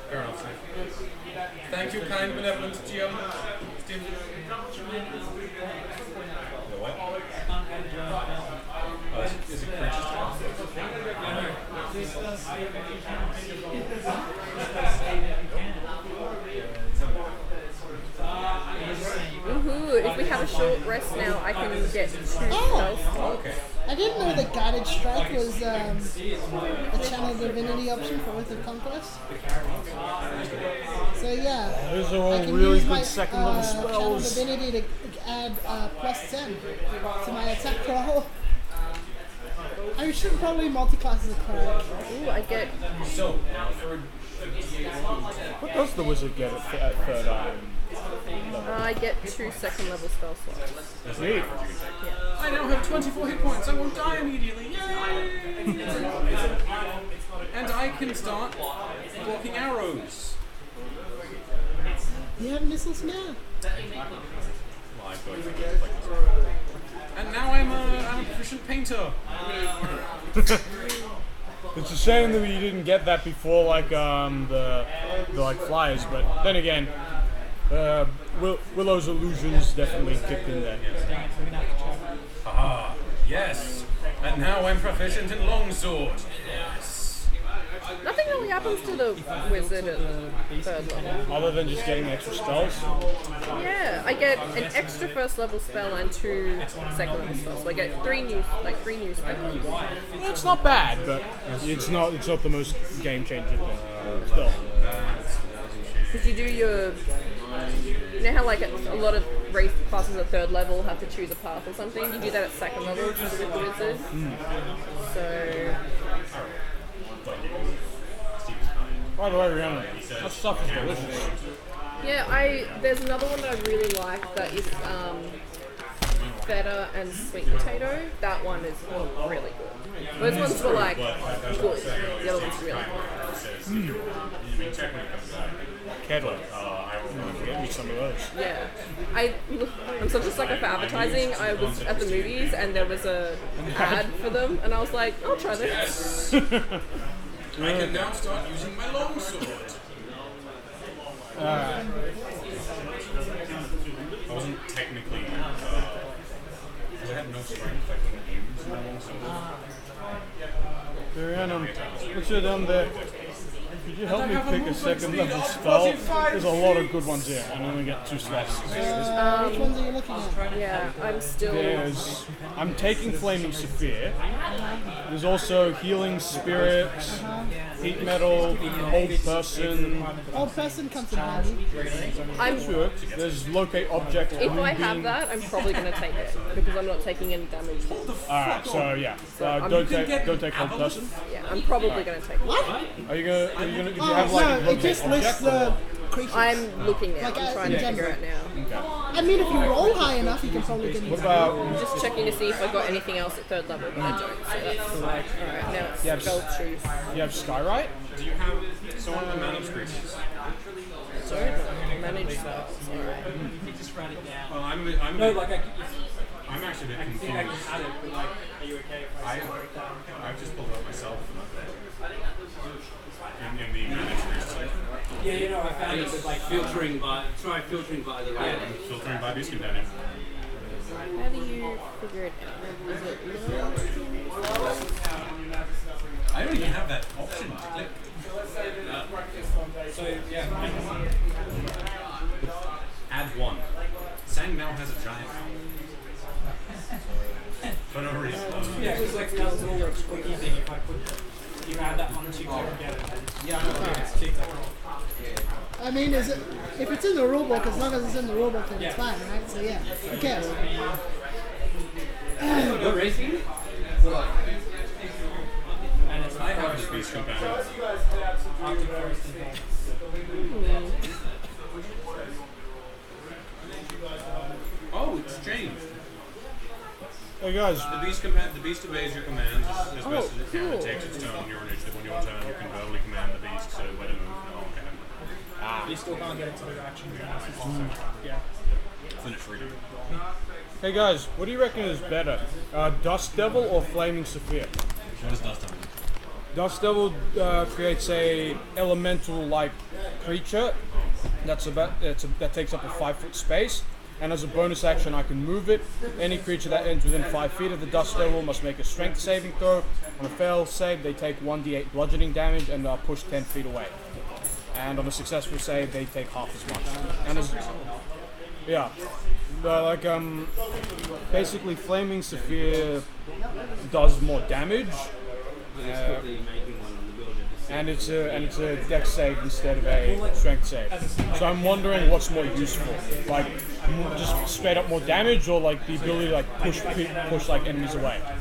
Fair enough, Steve. Thank you, kind, benevolent GM. Steve. What? Is it creatures? Woohoo! If we have a short rest now, I can get 2 spells. Okay. I didn't know that Guided Strike was a channel divinity option for Oath of Conquest. So yeah, Those are all I can really use good my second level channel spells. divinity to add plus 10 to my attack roll. I should probably multi-class as a cleric. Ooh, I get So, for What does the wizard get at third level? I get 2 second level spell slots. Neat. I now have 24 hit points. I won't die immediately. Yay! And I can start blocking arrows. You have missiles now. And now I'm a proficient painter. It's a shame that we didn't get that before, like the like flyers. But then again, Willow's illusions definitely kicked in there. Ah, yes. And now I'm proficient in longsword. Yes. Nothing really happens to the wizard at third level. Other than just getting extra spells. Yeah, I get an extra first level spell and 2 second level spells. So I get 3 new spells. Well, it's not bad, but it's not the most game changing thing. Still. Because you do your... You know how like a lot of race classes at third level have to choose a path or something? You do that at second level with the wizard. So... By the way, Rihanna, that stuff is delicious. Yeah, there's another one that I really like that is feta and sweet potato. That one is really good. Those ones were like good. The other one's really good. Kettle. Get me some of those. Yeah. I'm such a sucker for advertising. I was at the movies and there was a ad for them and I was like, I'll try this. I can now start using my longsword. I wasn't technically. I had no strength. I couldn't use my longsword. Rhiannon, what you done there? Could you help me pick a second level spell? There's a lot of good ones here. I only get 2 slots. Which ones are you looking at? Yeah, I'm taking Flaming Saphir. There's also Healing Spirit, Heat Metal, Old Person. Old person comes in handy. I'm Sure. There's Locate Object. If I have that, I'm probably gonna take it because I'm not taking any damage. Alright, so yeah. Don't take Old Person. Yeah, I'm probably gonna take it. Are you gonna if you have like No, it just lists the creatures. I'm looking now. Like, I'm trying to figure it now. I mean, if you roll high enough, you can probably get What it. about I'm just checking to see if I got anything else at 3rd level, but I don't. So that's like, alright, now it's gold shoes. you have Skywrite? Do you have someone to manage creatures? Sorry, manage spells. Alright. You just write it down. Well, I'm actually a bit confused. I can add it, but like, are you okay if I break that? I've just pulled up myself in the managed creatures. Yeah, you know, I found it with like Filtering by the random. Filtering by beast companion. How do you figure it out? Is it low? I don't even have that option to click. So yeah, Add 1. Sang now has a giant for no reason. yeah, because like that was a little squeaky thing. If I put, you add that onto you click together. It's ticked up. I mean, if it's in the rulebook, as long as it's in the rulebook, then it's fine, right? So yeah, who cares? You're racing? And it's I have this beast companion. Arctic Forest involved. Oh, it's changed. Hey guys, The beast obeys your commands as best as it can. cool. It takes its turn on your initiative. On your turn, you can verbally command the beast, so let it move. No, okay. You still can't get it to the action. Yeah. Finish reading. hey guys, what do you reckon is better? Dust Devil or Flaming Saphir? What is Dust Devil? Dust Devil creates a elemental like creature that takes up a 5-foot space, and as a bonus action I can move it. Any creature that ends within 5 feet of the Dust Devil must make a strength saving throw. On a fail save they take 1d8 bludgeoning damage and are pushed 10 feet away. And on a successful save they take half as much. And as basically Flaming Saphir does more damage. And it's a dex save instead of a strength save. So I'm wondering what's more useful, like just straight up more damage, or like the ability to like push like enemies away. I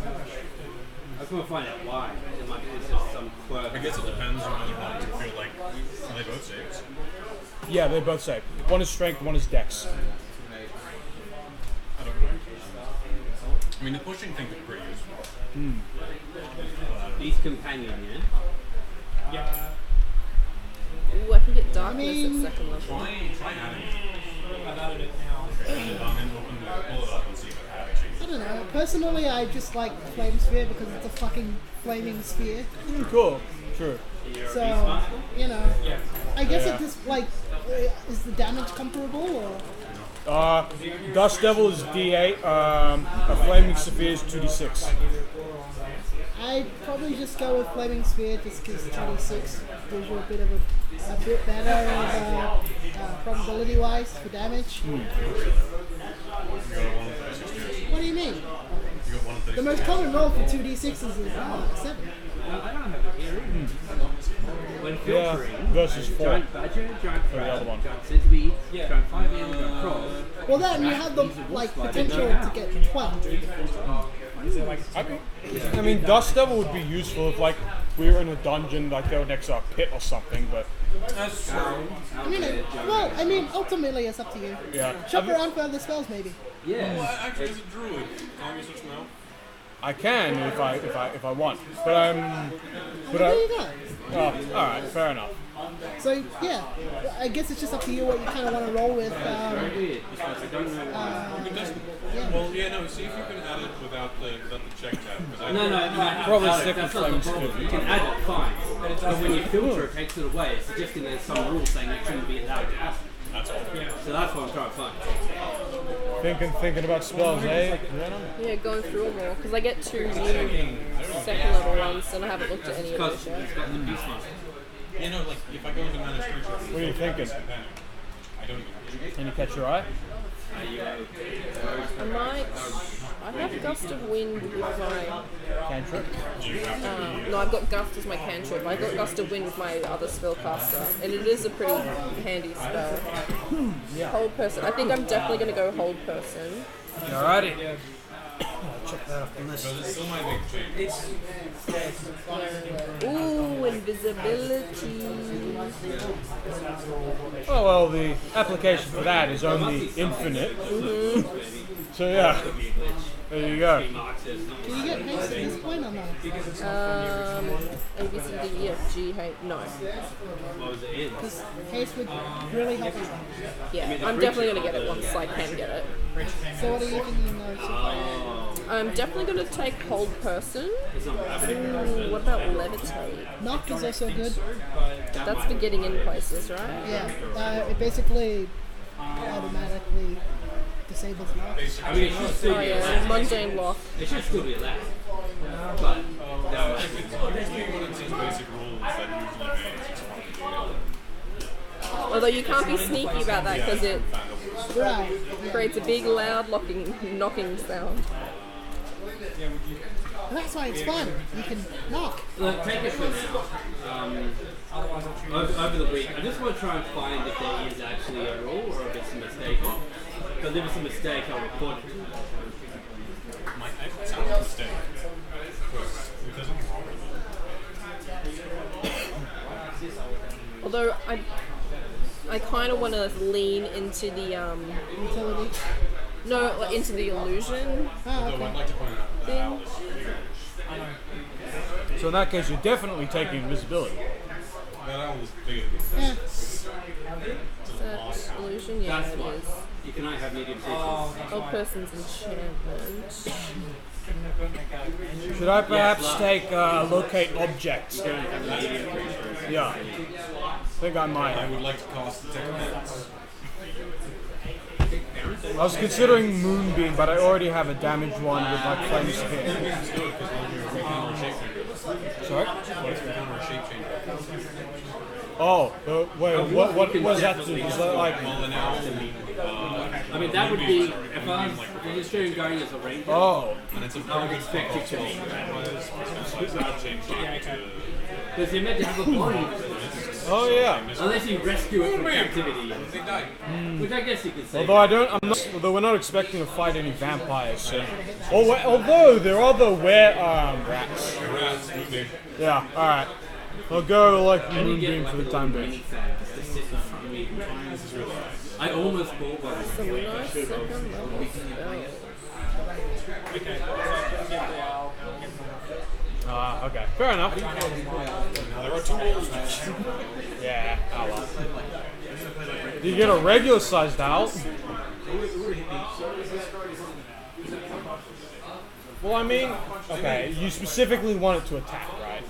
just want to find out why. It might be just some quirk. I guess it depends on whether or not you feel like. Are they both saves? Yeah, they both save. One is strength, one is dex. I don't know. I mean, the pushing thing is pretty useful. Beast companion, yeah? Yeah. Ooh, I can get darkness mean- at 2nd level. Try adding it. I've added it now. And then pull it up and see if it I don't know. Personally, I just like Flame Sphere because it's a fucking flaming sphere. Cool. True. So, you know, I guess Yeah. it just like, is the damage comparable or? Dust Devil is D8. A Flaming Saphir is 2d6. I'd probably just go with Flaming Sphere just because 26 gives you a bit better probability wise for damage. What do you mean? The most common roll for 2d6s is 7. I don't have it here. When Yeah, filtering, versus 4. giant badger, giant the other crab, one. giant centipede, giant 5 giant frog. Well, then you have the like potential to get 12. Is it like I mean, Dust Devil would be useful if like we were in a dungeon, like they were next to a pit or something. But That's true. I mean, ultimately it's up to you. Yeah. Shop around for other spells, maybe. Yeah. Well, actually, as a druid, can you switch now? I can if I want, but I'm. But There you go. oh, all right, fair enough. So yeah, I guess it's just up to you what you kind of want to roll with. Very weird, because I don't know. Well, yeah, no. See if you can add it without the check tab. 'Cause I No. Probably Alex, stick that's with not the flames problem. too. You can add it, fine. But when you filter, it takes it away, suggesting there's some rule saying it shouldn't be allowed to happen. That's all. So that's what I'm trying to find. Thinking about spells, eh? Yeah, going through them all because I get 2 new second level ones and I haven't looked at any of Because those yet. it's got the beast monster. You know, like if I go into managed creatures, What are you thinking? I don't. Can you catch your eye? I might. I have Gust of Wind with my. Cantrip. No, I've got Gust as my cantrip. I got Gust of Wind with my other spellcaster, and it is a pretty handy spell. Hold person. I think I'm definitely going to go hold person. Alrighty. Check that off the list. But it's still my big change. Ooh, invisibility. Oh well, the application for that is only infinite. So yeah, there you go. Can you get haste at this point or not? A, B, C, D, E, F, G, H. No. What was it in? Haste would really help you. Yeah, I'm definitely going to get it once I can get it. So what are you thinking of? I'm definitely going to take hold person. Ooh, what about levitate? Knock is also good. That's for getting in places, right? Yeah, it basically automatically disables knock. I mean, it should still Oh be yeah, allowed. mundane lock. It should still be allowed. But, Usually when it says basic rules, that usually means it's fine. Although you can't be sneaky about that because it Right. creates a big, loud knocking sound. That's why it's fun. You can knock. look, take it for now. Over the week, I just want to try and find if there is actually a rule or if it's a mistake. But if it's a mistake, I'll report it. It sounds like a mistake. If there's nothing wrong with it. Although I kind of want to lean into the Utility. no, like into the illusion Oh, Though I'd okay. like to point out that thing. Al is So in that case, you're definitely taking invisibility. that Al is bigger than Yeah. Is that illusion? Yeah, That's it what. is. You can only have medium creatures. Old person's enchantment. Should I perhaps take locate objects? Yeah, I think I I might. would like to cast Detect Hands. I was considering Moonbeam, but I already have a damaged one with like flame spin. Let's do it because we can shape changer. Sorry? What if we can shape changer? Oh, wait, what was that? Was that like? Well, and Al, I mean, that would be, if I was registering going as a ranger, Oh, and it's a I very would good expect it to be. so I would change it to. Because you're meant to have a bond with it. oh yeah. Unless you rescue it from captivity. They die. Which I guess you could say. Although we're not expecting to fight any vampires, so. Although there are the rats. Rats, moving. Yeah, all right. I'll go like And you get Moonbeam like for a the time little being. fan to sit in front of me. This is really nice. I almost bought one. Some nice second level spells. Okay, fair enough. Now there are two wolves. Yeah, oh well. Do you get a regular sized owl? Well, I mean, okay, you specifically want it to attack, right?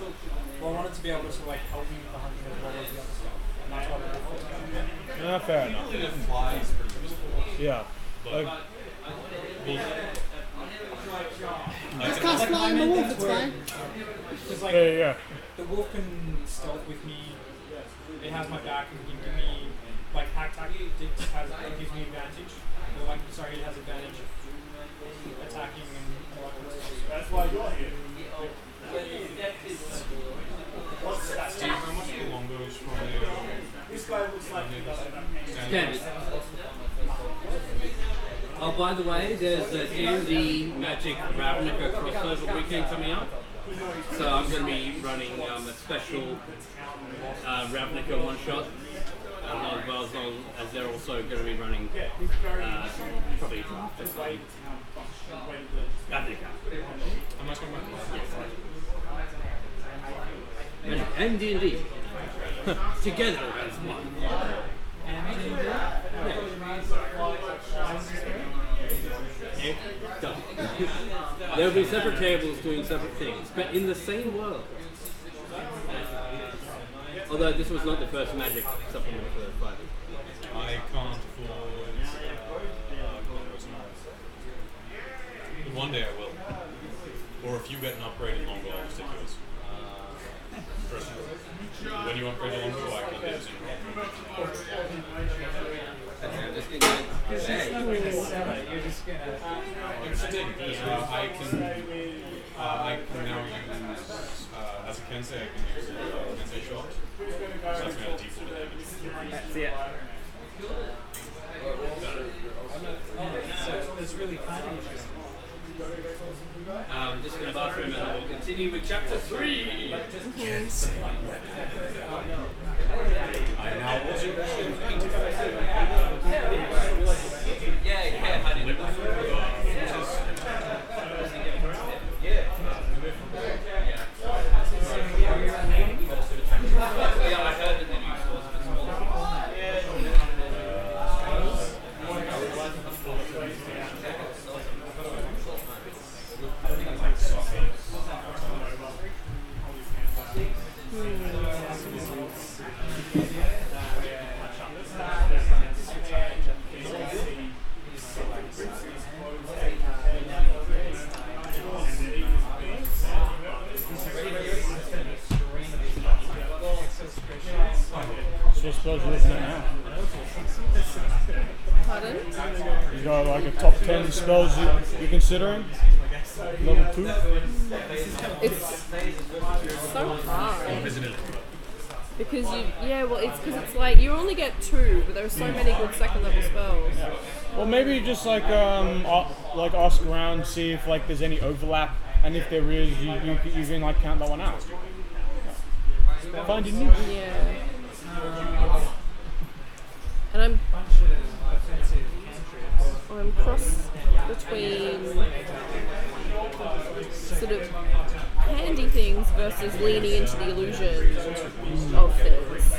Well, I wanted to be able to like help me with the hunting as well as the other stuff. And that's what I did. Fair enough. It flies pretty useful. Yeah. Like, Just cast fly on the wolf, it's fine. Because like yeah. the wolf can stealth with me. It has my back and can give me like hack tack. It gives me advantage. Or like sorry, it has advantage attacking and all that kind of stuff. That's why you're here. Steve, how much are the longbows from the This guy looks like he does Standard. Oh, by the way, there's the D&D Magic Ravnica crossover weekend coming up. So I'm going to be running a special Ravnica one-shot, as well as they're also going to be running probably just like Ravnica. How much more? Yes. And D&D. Together as one. Yeah. Done. There'll be separate tables doing separate things, but in the same world. Although this was not the first magic supplement for 5. I can't afford. But one day I will. Or if you get an upgraded longbow, I'll just take yours. When you upgrade a longbow, I can do it. You're just gonna. It's the thing, because I can now use, as a Kensei, I can use Kensei shot. So that's going to default to damage. That's it. So it's really fun. Just in the bathroom and we'll continue with chapter 3. I now also So what spells you looking at now? Pardon? You got like a top 10 spells you're considering? Level 2? It's so hard. Because it's like you only get 2, but there are so many good second level spells. Well, maybe just like ask around, see if like there's any overlap, and if there is, you can like count that one out. Find a new. Yeah. And I'm cross between sort of handy things versus leaning into the illusion of things.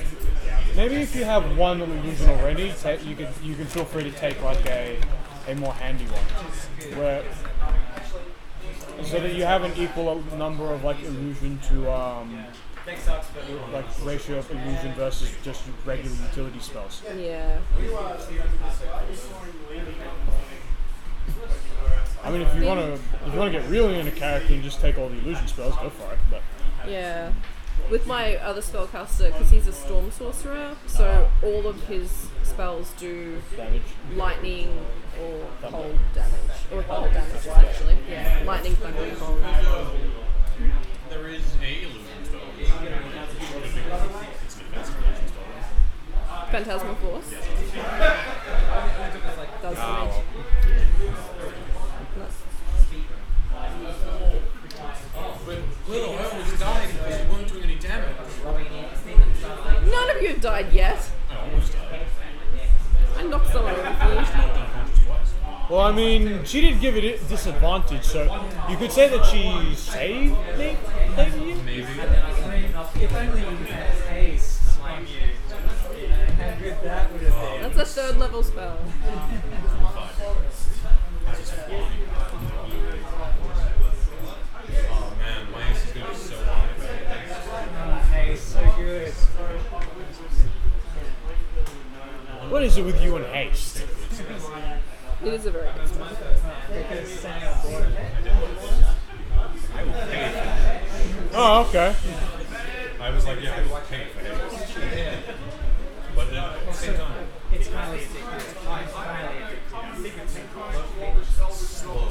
Maybe if you have one illusion already, you can feel free to take like a more handy one, where so that you have an equal number of like illusion to like ratio of illusion versus just regular utility spells. Yeah. I mean, if you wanna get really into character and just take all the illusion spells, go for it. But Yeah. With my other spellcaster, because he's a storm sorcerer, so all of his spells do damage. lightning or cold damage. Or thunder damage, essentially. Yeah. Lightning, thunder, and cold. There is a illusion spell. It's an advanced illusion spell. Phantasmal Force. Does damage. But Will, I almost died because you weren't doing any damage. None of you have died yet. I almost died. I knocked someone over. I knocked unconscious twice. Well, I mean, she did give it a disadvantage, so you could say that she saved maybe you? Maybe. If only you had haste on you. How good that would have been. That's a third level spell. Oh man, my ace is going to be so high. Haste, so good. What is it with you and haste? It is a very good spell. Because Samuel bought it. I will pay for that. Oh, okay. I was like, yeah, I will pay for haste. But at the same time, It's highly addictive. It's highly addictive. slow.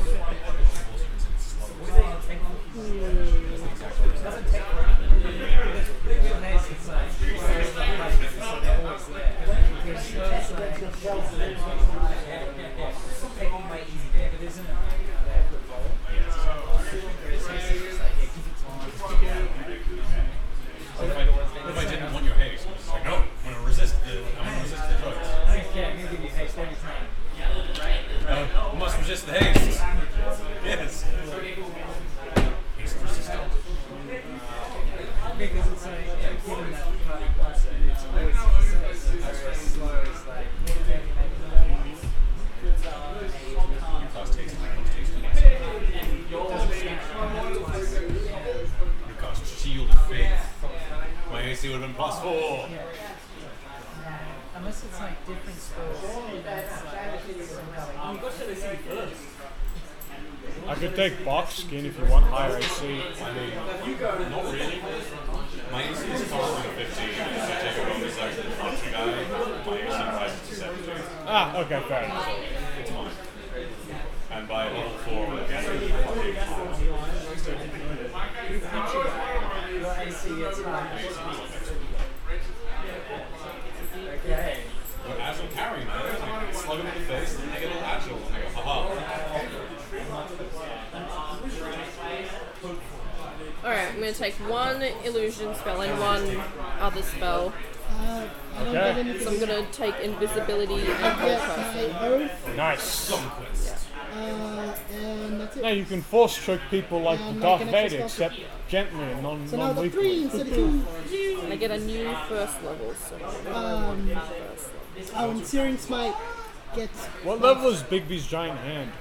AC would have been +4. Unless it's like different spells. I could take box skin if you want higher AC. I mean, not really. My AC is currently 15. If I take a bonus action and punch a guy, my AC rises to 17. Ah, okay, fair enough. It's mine. And by level 4, I'm getting fucking Your AC gets high. Okay. But agile carry, man. Like, slug him in the face, and then they get all agile. And I go, haha. Alright, I'm gonna take one illusion spell and one other spell. I don't get any. So I'm gonna take invisibility and hold Get person. my oath, Nice. and that's it. Now you can force choke people like And Darth make an Vader, extra except gently and So now the 3 non-lethally. instead of 2. And I get a new first level, so And Searing Smite gets. What level is Bigby's giant hand?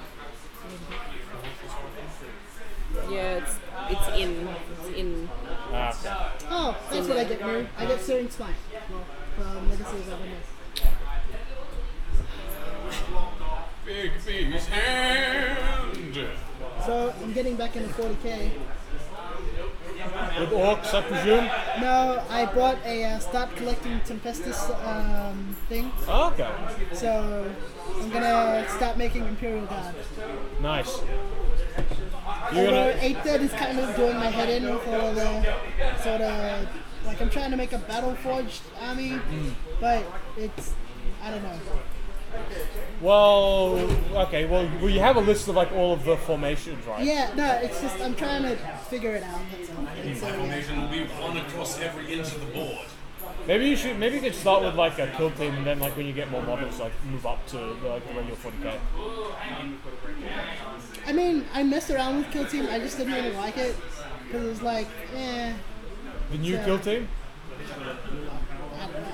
yeah, it's in. Ah, Oh, that's what I get, Mary. I get Searing Smite. From Legacy of Avernus. Big B's hand! So I'm getting back into 40k. with orcs, I presume. No, I bought a start collecting Tempestus thing. Oh, okay, So I'm gonna start making Imperial Guard. nice. You're Although gonna 8th is kind of doing my head in with all the sort of like I'm trying to make a battle forged army, but it's I don't know. well, okay. Well, you have a list of like all of the formations, right? Yeah, no, it's just I'm trying to figure it out. That's all. My So, yeah. formation will be one across every inch of the board. Maybe you could start with like a kill team, and then like when you get more models, like move up to like the regular 40k. I mean, I messed around with Kill Team. I just didn't really like it because it was like, The new So- kill team. I don't know.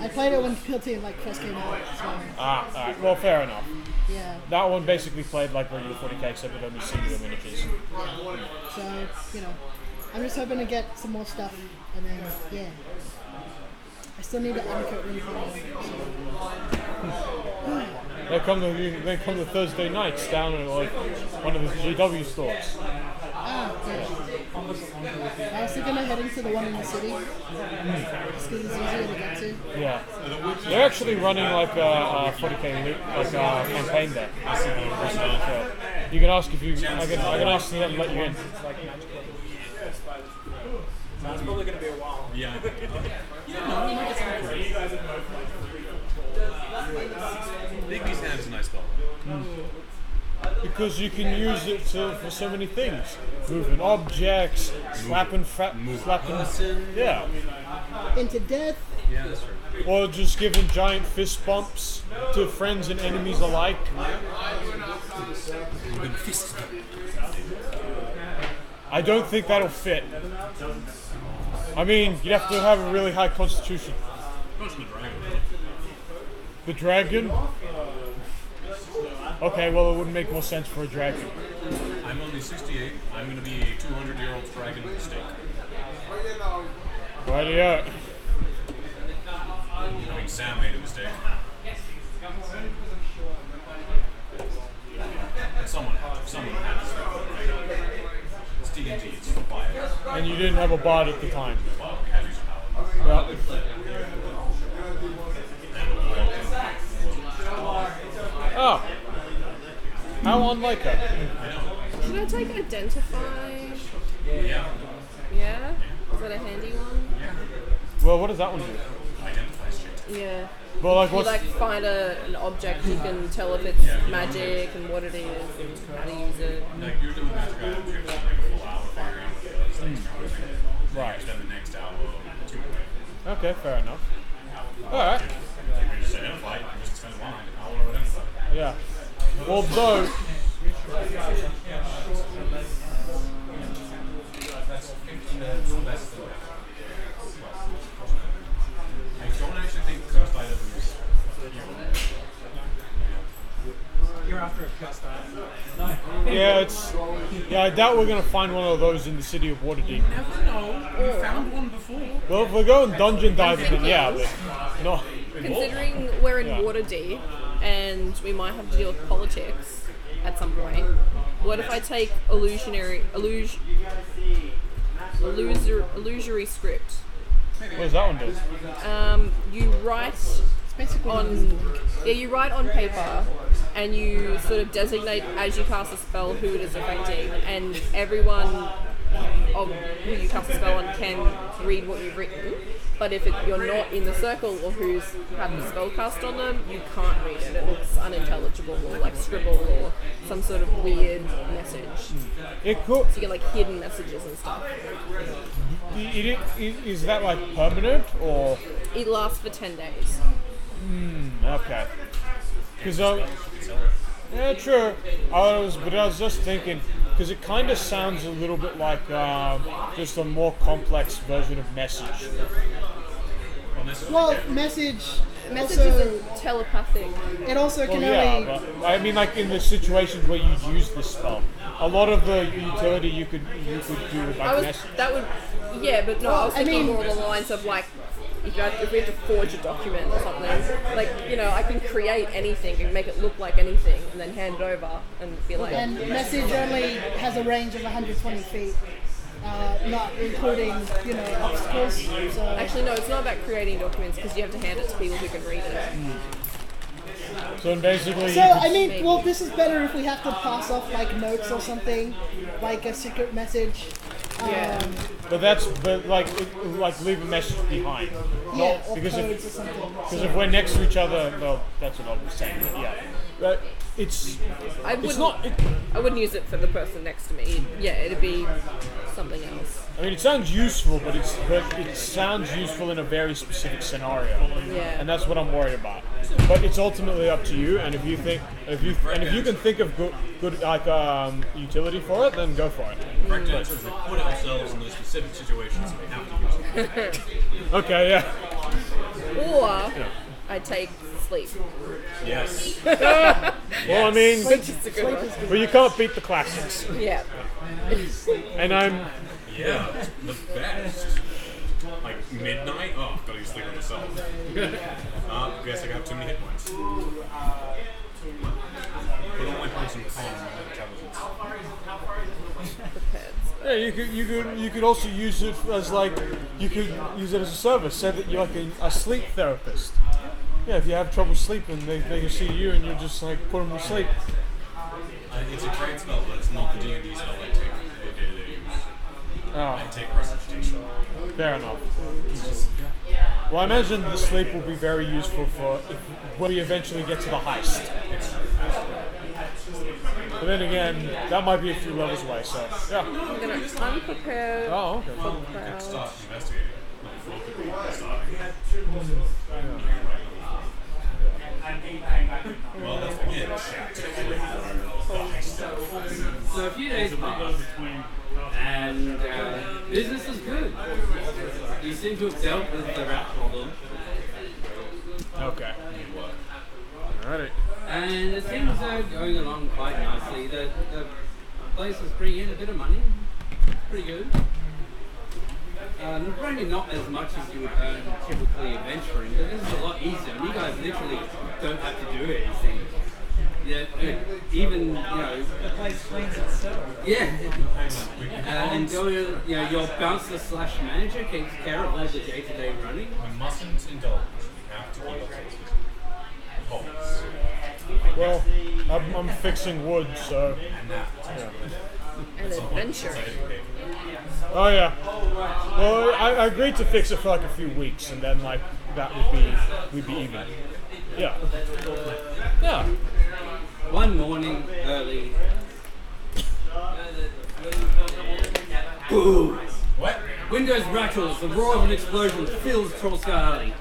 I played it when Kill Team like first came out. So Ah, alright. Well, fair enough. yeah, That one basically played like regular 40k, except with only singular miniatures. so I'm just hoping to get some more stuff, and then yeah. I still need to uncoat everything. They come to Thursday nights down at like one of the GW stores. Ah, yeah. I was thinking of heading to the one in the city, just because it's easier to get to. Yeah, they're actually running like a 40k loot, like a campaign there. So you can ask if you. I can ask them to let you in. So it's probably going to be a while. Yeah. Big B's hand is a nice spell. Because you can use it for so many things. Moving objects, slapping, yeah. Into death. Yeah, that's true. Or just giving giant fist bumps to friends and enemies alike. I don't think that'll fit. I mean, you'd have to have a really high constitution. The dragon? Okay, well, it would make more sense for a dragon. I'm only 68. I'm going to be a 200-year-old dragon with a steak. Rightio. I mean, Sam made a mistake. Someone had to say it's D&D, it's fire. And you didn't have a bard at the time. Well, we had used power. Yeah. Oh. How unlike her. Should I take Identify? Yeah. Yeah? Is that a handy one? Well, what does that one do? Identifies shit. Yeah. Well, like, You what's... like find an object, you can tell if it's magic and what it is and how to use it. Like, you're doing magic items, you have to spend like a full hour figuring out what those things are. Right. You spend the next hour to Okay, fair enough. Alright. If you just identify, you can just spend one hour to identify. Yeah. Although... That's 15 minutes less than that. I don't actually think cursed items You're after a cursed item. Yeah, Yeah, I doubt we're gonna find one of those in the city of Waterdeep. Never know. We found one before. Well, if we're going dungeon diving, then yeah, but no. Considering we're in Yeah. Waterdeep and we might have to deal with politics at some point, what if I take illusory script? What does that one do? You write you write on paper and you sort of designate as you cast a spell who it is affecting, and everyone of who you cast a spell on can read what you've written. But if you're not in the circle of who's had the spell cast on them, you can't read it. It looks unintelligible or like scribble or some sort of weird message. It could. So you get like hidden messages and stuff. Is that like permanent or? It lasts for 10 days. Okay. Because yeah, true. I was just thinking, because it kind of sounds a little bit like just a more complex version of message. Well, message Message also, isn't telepathic. it also can Yeah, only. but I mean, like in the situations where you use this spell, a lot of the utility you could do with like message. But no, I was I thinking mean- more along the lines of like, if we have to forge a document or something, like, I can create anything and make it look like anything and then hand it over and be like, And message only has a range of 120 feet, not including, obstacles. So actually no, it's not about creating documents because you have to hand it to people who can read it. So basically, So, I mean, well, this is better if we have to pass off, like, notes or something, like a secret message. Yeah. but leave a message behind. Yeah, or because codes or something. Because if we're next to each other, well, that's what I was saying. But yeah, but it's I wouldn't, not. I wouldn't use it for the person next to me. Yeah, it'd be something else. I mean, it sounds useful, but it sounds useful in a very specific scenario. Yeah. And that's what I'm worried about. But it's ultimately up to you. And if you can think of good utility for it, then go for it. Correct answer is we put ourselves in those specific situations and we have to use it. Okay, yeah. Or I take sleep. Yes. Well, I mean, Which is a good one. but you can't beat the classics. Yeah. And I'm. Yeah, it's the best. Like midnight? Oh, gotta use sleep on myself. Guess I got too many hit points. Put all my points in con and intelligence. Yeah, you could also use it as you could use it as a service. Say that you're like a sleep therapist. Yeah, if you have trouble sleeping, they can see you and you just like put them to sleep. It's a great spell, but it's not the D&D spell I take. Oh, I take precipitation. fair enough. Well, I imagine the sleep will be very useful when we eventually get to the heist. But then again, that might be a few levels away, so yeah. I'm gonna unprepared Oh, okay. for the crowd. Start investigating. Before could be starting. Well, that's again chapter 3 for the heist. So a few days passed, and business is good. You seem to have dealt with the rat problem, Okay. Alright. and things are going along quite nicely. The place is bringing in a bit of money, pretty good. Probably not as much as you would earn typically adventuring, but this is a lot easier. You guys literally don't have to do anything. Yeah, even The place cleans itself. yeah, and your bouncer / manager takes care of all the day-to-day running. We mustn't indulge. We have to keep ourselves busy. Always. Well, I'm fixing wood, so. And that. An adventure. Oh yeah. Well, I agreed to fix it for like a few weeks, and then we'd be even. Yeah. Yeah. One morning, early. Boom! What? Windows rattles, the roar of an explosion fills Trollsky Alley.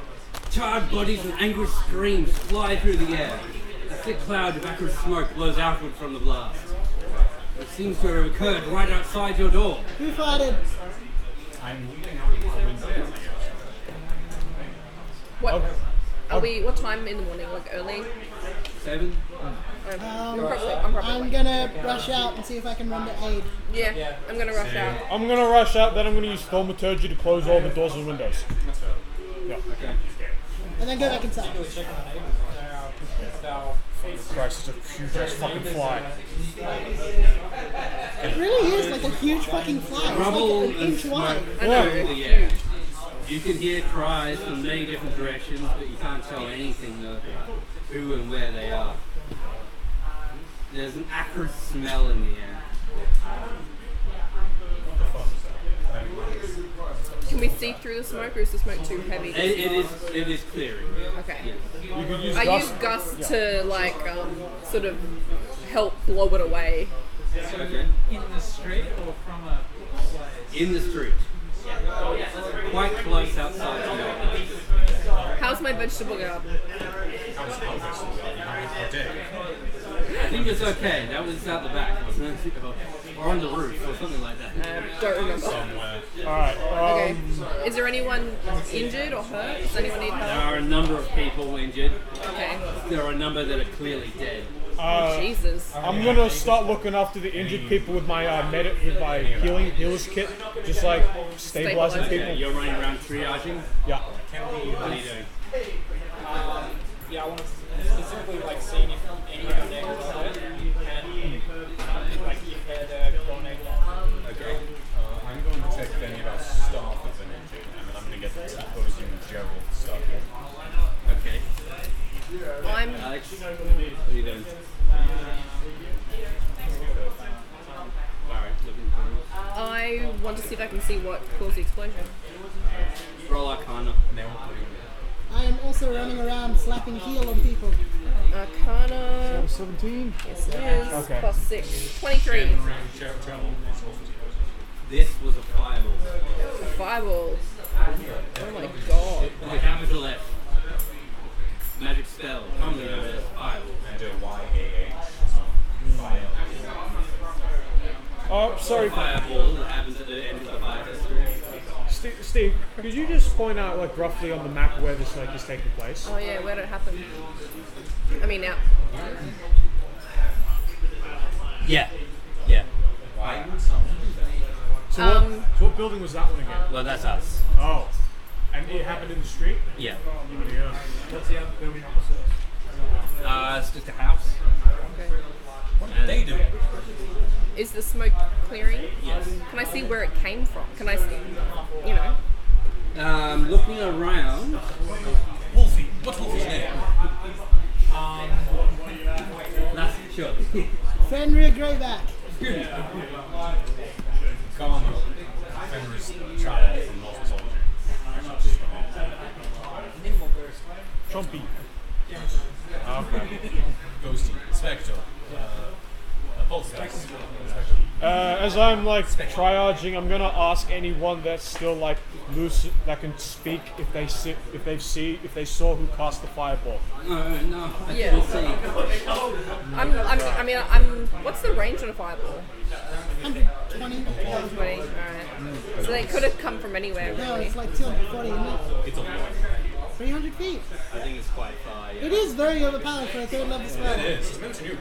Charred bodies and angry screams fly through the air. A thick cloud of acrid smoke blows outward from the blast. It seems to have occurred right outside your door. Who farted? I'm leaving out the window. What? What time in the morning? Like early? 7? I'm probably. I'm gonna rush out and see if I can run to aid. Yeah, I'm gonna rush out. I'm gonna rush out, then I'm gonna use thaumaturgy to close all the doors and windows. Yeah. And then go back inside. Christ, it's a huge ass fucking fly. It really is like a huge fucking fly. It's Rubble like an and inch wide. Yeah. You can hear cries from many different directions, but you can't tell anything of who and where they are. There's an acrid smell in the air. Can we see through the smoke, or is the smoke too heavy? It is clearing. Okay. Yeah. You could use I use gust to like sort of help blow it away. Okay. In the street or from a place? In the street. Quite close outside the office. How's my vegetable garden? I think it's okay. That was out the back, wasn't it? Or on the roof, or something like that. Don't remember. Alright, Okay. Is there anyone injured or hurt? Does anyone need There help? are a number of people injured. Okay. There are a number that are clearly dead. Jesus. I'm gonna start looking after the injured people with my healer's kit, just like stabilizing Stabilizing. people. Okay, you're running around triaging. Yeah. What are you doing? Yeah, I want to specifically like seeing if any of them are hurt and like if they're gone out. Okay. I'm going to check if any of our staff have been injured, and then I'm going to get the T-posing Gerald stuff. Okay. I'm. Alex, what are you doing? Alright, looking for I want to see if I can see what caused the explosion. Roll Arcana. I am also running around slapping heal on people. Arcana. 17? Yes, it is. Okay. Plus 6. 23. This was a fireball. A fireball. Oh my god. With a capital F. Magic spell, commonly known as fireball. And a Y-A-H. Oh, sorry. Fireball that happens at the end of the fire history. Steve, could you just point out, like, roughly on the map where this like is taking place? Oh yeah, where did it happen? I mean now. Yeah. Yeah. So what building was that one again? Well, that's us. Oh. And it happened in the street? Yeah. Yeah. What's the other building on It's just a house. Okay. What did they do? Is the smoke clearing? Yes. Can I see where it came from? Can I see, you know? Looking around. Wolfie. What's Wolfie's name? Nothing. Sure. Fenrir Greyback. Garner. Fenrir's child from North Mythology. Trumpy. Okay. Ghosty. Spectre. Poltergeist. As I'm like triaging, I'm gonna ask anyone that's still like loose that can speak if they saw who cast the fireball. No. I Yeah. can't see. I'm. What's the range on a fireball? 120. 120. Alright. So they could have come from anywhere, No, really. it's like 240, isn't it? It's a boy. 300 feet. I think it's quite far. Yeah. It is very overpowered for a third level spell. It is. It's meant to you.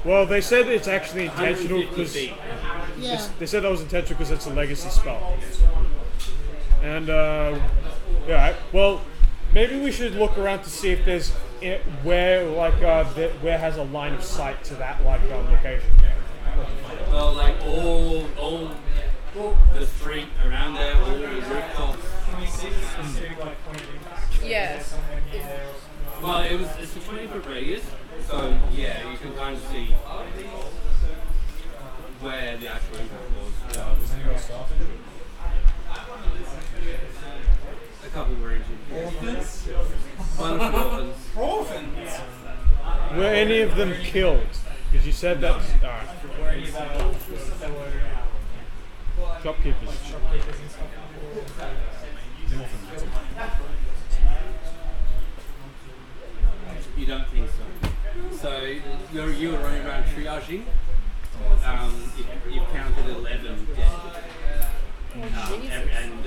Well, they said it's actually intentional 150 because feet. Yeah. they said that was intentional because it's a legacy spell. And yeah, well, maybe we should look around to see if there's where where has a line of sight to that location. Well, like all the street around there, all the rooftops. Yeah. Well, it's a 20-foot radius, so yeah, you can kind of see where the actual impact was. Was any of our staff injured? A couple were injured. Orphans? One of the orphans. Orphans? Were any of them killed? Because you said that. Alright. Were any of the fellow Shopkeepers. shopkeepers and stuff? You don't think so. So you were running around triaging. You've counted 11 dead. And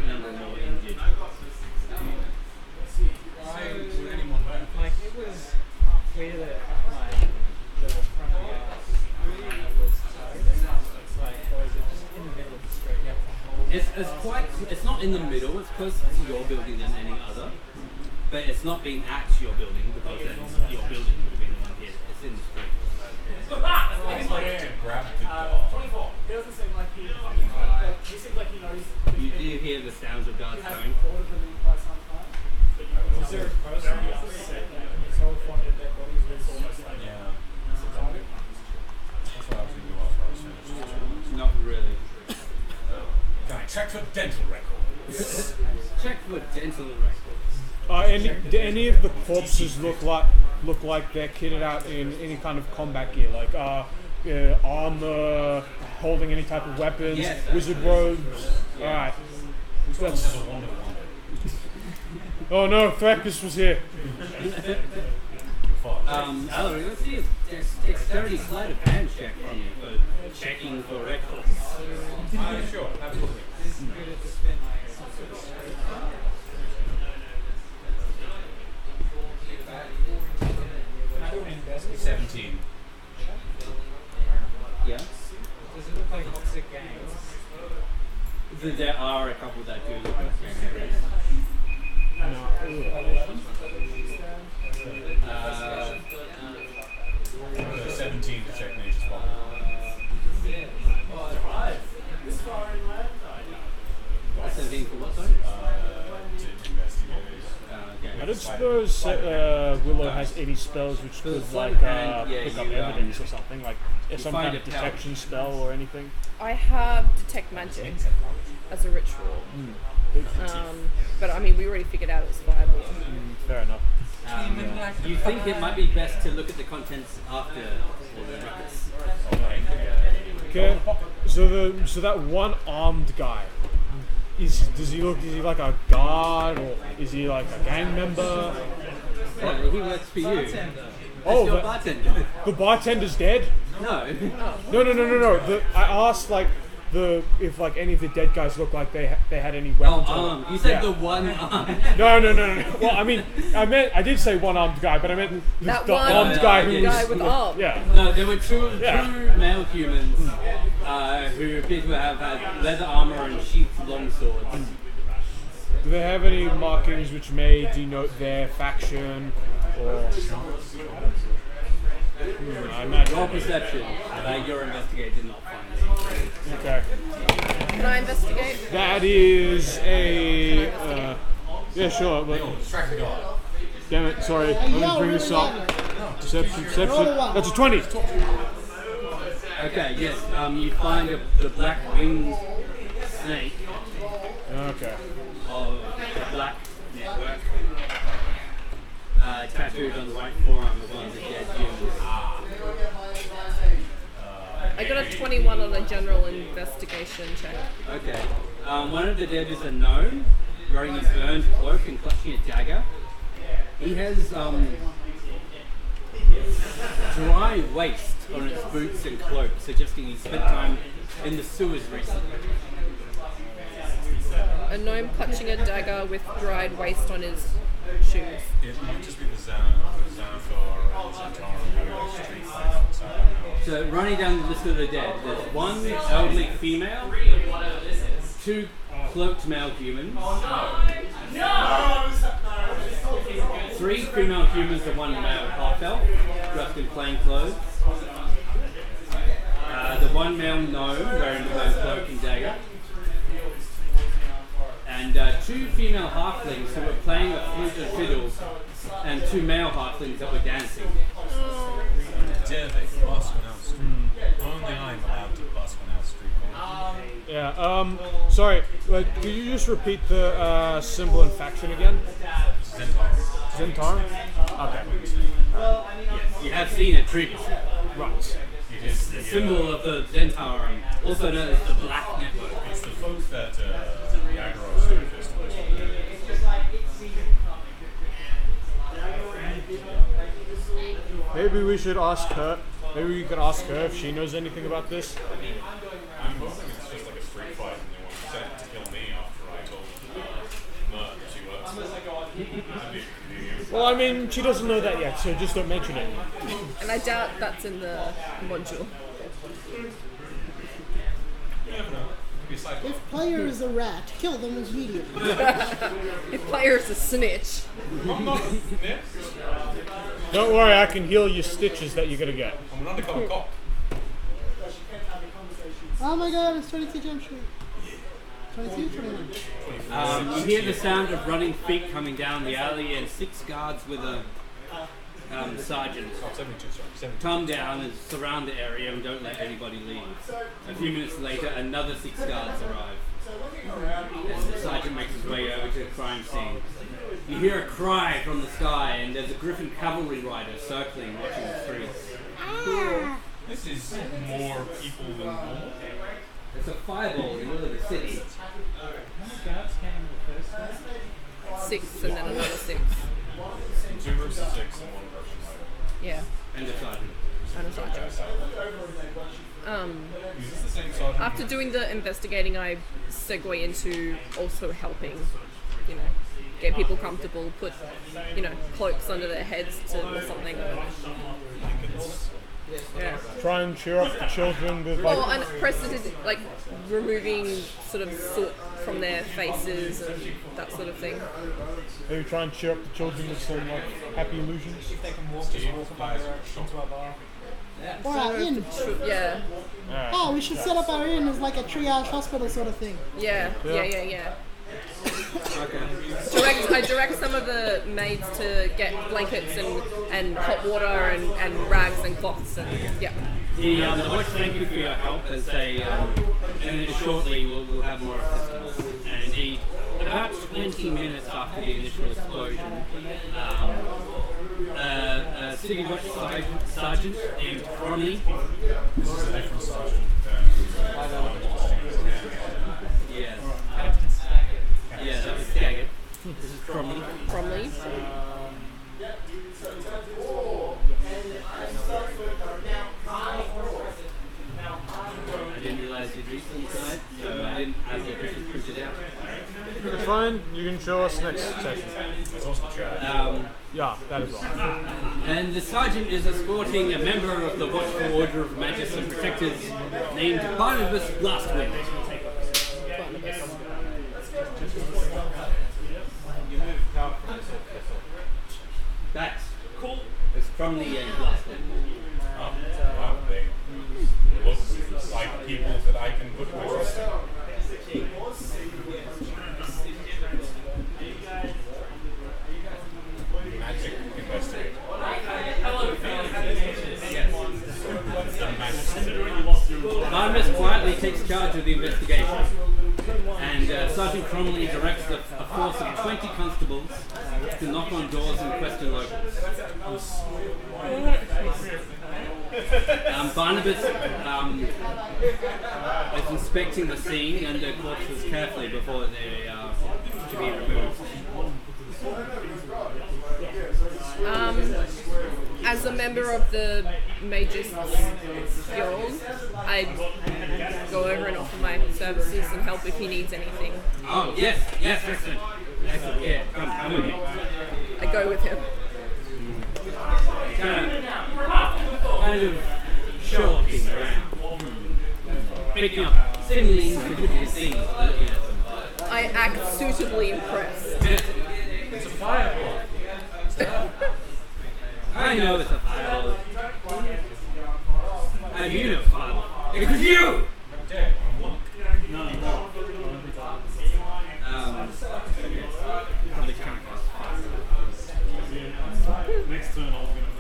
number more injured. Like it was weird that It's not in the middle. It's closer to your building than any other, but it's not being at your building because then your building would have been the one here. It's in the street. You do hear the sounds of guards going. Not really. Can I check for dental records? Check for dental records. Do any of the corpses look like they're kitted out in any kind of combat gear, like armor, holding any type of weapons, Yes. wizard robes? All right. That's, oh no, Thrakus was here. Ellery, let's see if dexterity sleight of hand check from you for checking for records. Sure, absolutely. 17. Yeah. Does it look like opposite games? There are a couple that do look like game areas. 17 to check nature's spot. What's 17 for what, sorry? To investigate. I don't suppose Willow has any spells which could like pick up evidence or something, like some kind of detection spell or anything. I have detect magic as a ritual. But I mean, we already figured out it was fireball. Fair enough. You think it might be best to look at the contents after all the ruckus? Okay. So that one armed guy, is he like a guard or is he like a gang member? Yeah, he works for you. Oh, Your bartender. the bartender's dead? No. No. I asked like if like any of the dead guys look like they had any weapons. Oh, you said the one arm. No. Well, I mean, I did say one armed guy, but I meant the armed guy who was with arms. Yeah. No, there were two male humans who appear to have had leather armor and sheathed longswords. Do they have any markings which may denote their faction or? I imagine. Roll perception. Your investigator did not find anything. Okay. Can I investigate? That is a. Yeah, sure. But Distract the guard. damn it, sorry. Let me bring this up. Deception. That's a 20. Okay, yes. You find the black winged snake Okay. of the black network tattooed on the right forearm of one of the dead humans. I got a 21 on a general investigation check. Okay. One of the dead is a gnome, wearing his burned cloak and clutching a dagger. He has dry waste on his boots and cloak, suggesting he spent time in the sewers recently. A gnome clutching a dagger with dried waste on his shoes. It might just be the Xanathar and Zantara who are street fighting outside. So running down the list of the dead, there's one elderly female, two cloaked male humans, three female humans and one male half-elf, dressed in plain clothes. The one male gnome wearing the cloak and dagger. And two female halflings who were playing a flute and fiddle, and two male halflings that were dancing. Dare they busk on our street? Only I'm allowed to busk on our street. Yeah. Sorry. Could you just repeat the symbol and faction again? Zentarum. Okay. Yes, you have seen it previously. Right. It is The symbol of the Zentarum, also known as the Black Network. It's the folk that the Aggro Stone Festival is. Maybe we should ask her. Maybe we could ask her if she knows anything about this. I'm hoping it's just like a street fight and they want set to kill me after I told Mert that she works. That'd be convenient. Well, I mean, she doesn't know that yet, so just don't mention it. And I doubt that's in the module. You never know. Maybe If player is a rat, kill them immediately. If player is a snitch. I'm not. Yeah. Don't worry, I can heal your stitches that you're gonna get. I'm an undercover cop. Oh my god, it's 22 Jump Street. 22, 21. You hear the sound of running feet coming down the alley, and 6 guards with a sergeant 72, sorry. 72. come down and surround the area and don't let anybody leave. A few minutes later, another 6 guards arrive. And the sergeant makes his way over to the crime scene. You hear a cry from the sky, and there's a Griffin cavalry rider circling, watching the streets. This is more people than normal. It's a fireball in the middle of the city. How many guards came the first time? 6 and then another 6. 2 versus 6 and 1 versus 5. Yeah. And the sergeant. And a sergeant. Is this the same sergeant? After doing the investigating, I segue into also helping, you know, get people comfortable, put, you know, cloaks under their heads or something. Yeah. Try and cheer up the children with like. Oh, and like removing sort of soot from their faces and that sort of thing. Maybe try and cheer up the children with some like happy illusions. If they can walk, just walk them over into a bar. Or our inn. Yeah. Oh, we should set up our inn as like a triage hospital sort of thing. Yeah. I direct some of the maids to get blankets and hot water and rags and cloths and yeah. The Watch thank you for your help as they, and shortly we'll have more assistance. And about 20 minutes after the initial explosion, a city watch sergeant named Ronnie. This is a different sergeant. Yes. Yeah, that was Daggett. This is Cromley. Cromley. I didn't realise you'd read them tonight, so I didn't have the pictures printed out. It's fine. You can show us next session. There's also Chad. Yeah, that is all. And the sergeant is escorting a member of the Watchful Order of Magists and Protectors named Barnabas Blastwind. That's cool. It's from the Blastwind. Wow, they look like people that I can put my trust in. Magic investigator. Barnabas quietly takes charge of the investigation, and Sergeant Cromley directs a force of 20 constables to knock on doors and question locals. Barnabas is inspecting the scene and the corpses carefully before they are to be removed. As a member of the Magus Guild, I go over and offer my services and help if he needs anything. Oh, yes, excellent. Excellent, yeah, come with me. I go with him. Kind of shocking around. Picking up similarly insignificant things and looking at them. I act suitably impressed. It's a fireball. I know it's a fireball. How do you know it's a fireball? Because you! Dead. I'm one. Probably can't cost Next turn,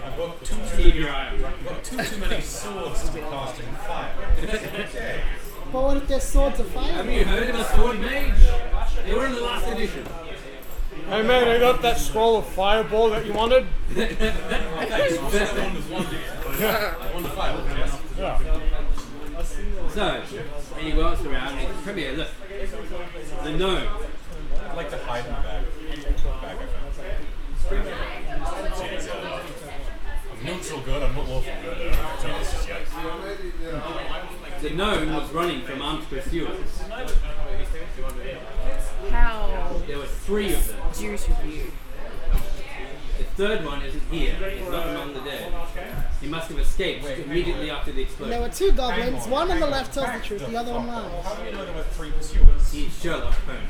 I've got Keep your eye on. I've got too many swords to be casting fire. But what if there's swords of fire? Have you heard of a sword mage? They were in the last edition. Hey man, I got that scroll of fireball that you wanted. One to 5, yes. Yeah. So, when you go out around, come here, look. The gnome. I'd like to hide in the bag. I found. It's, I'm neutral good, I'm not lawful good. I don't know if I tell this just yet. The gnome was running from armed pursuers. How There were 3 of them. due to you? The third one isn't here. He's not among the dead. He must have escaped immediately after the explosion. There were two goblins. One on the left tells the truth, the other one lies. How do you know there were 3 pursuers? He's Sherlock Holmes.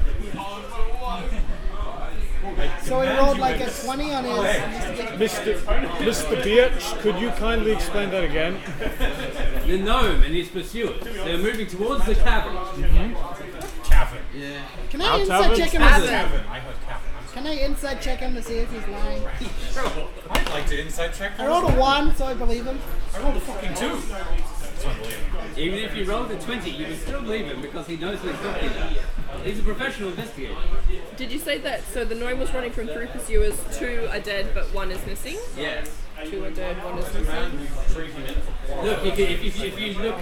So he rolled like a 20 on his. Mr. Birch, could you kindly explain that again? The gnome and his pursuers. They're moving towards the cavern. Cavern. Yeah. Can I Out inside tavern? check him? Tavern. Cavern. I heard cavern. Can I inside check him to see if he's lying? I'd like to inside check. I rolled a 1, so I believe him. I rolled a fucking 2. It's unbelievable. Even if you rolled a 20, you would still believe him because he knows what he's talking about. He's a professional investigator. Did you say that? So the gnome was running from 3 pursuers, 2 are dead, but 1 is missing. Yes. 2 are dead, 1 is missing. Look, if you look...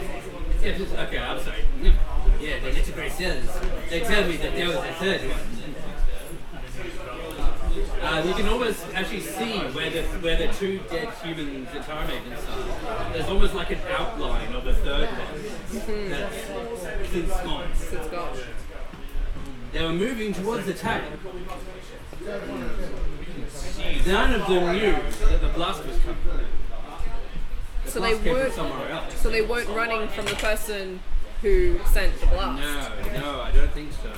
okay, I'm sorry. Yeah, the little grey cells. They tell me that there was a third one. You can almost actually see where the 2 dead human Zentara maidens are. There's almost like an outline of a third one that's since gone. Since gone. They were moving towards the tavern. None of them knew that the blast was coming. The So blast they came from weren't. somewhere else. So they weren't running from the person who sent the blast. No, I don't think so.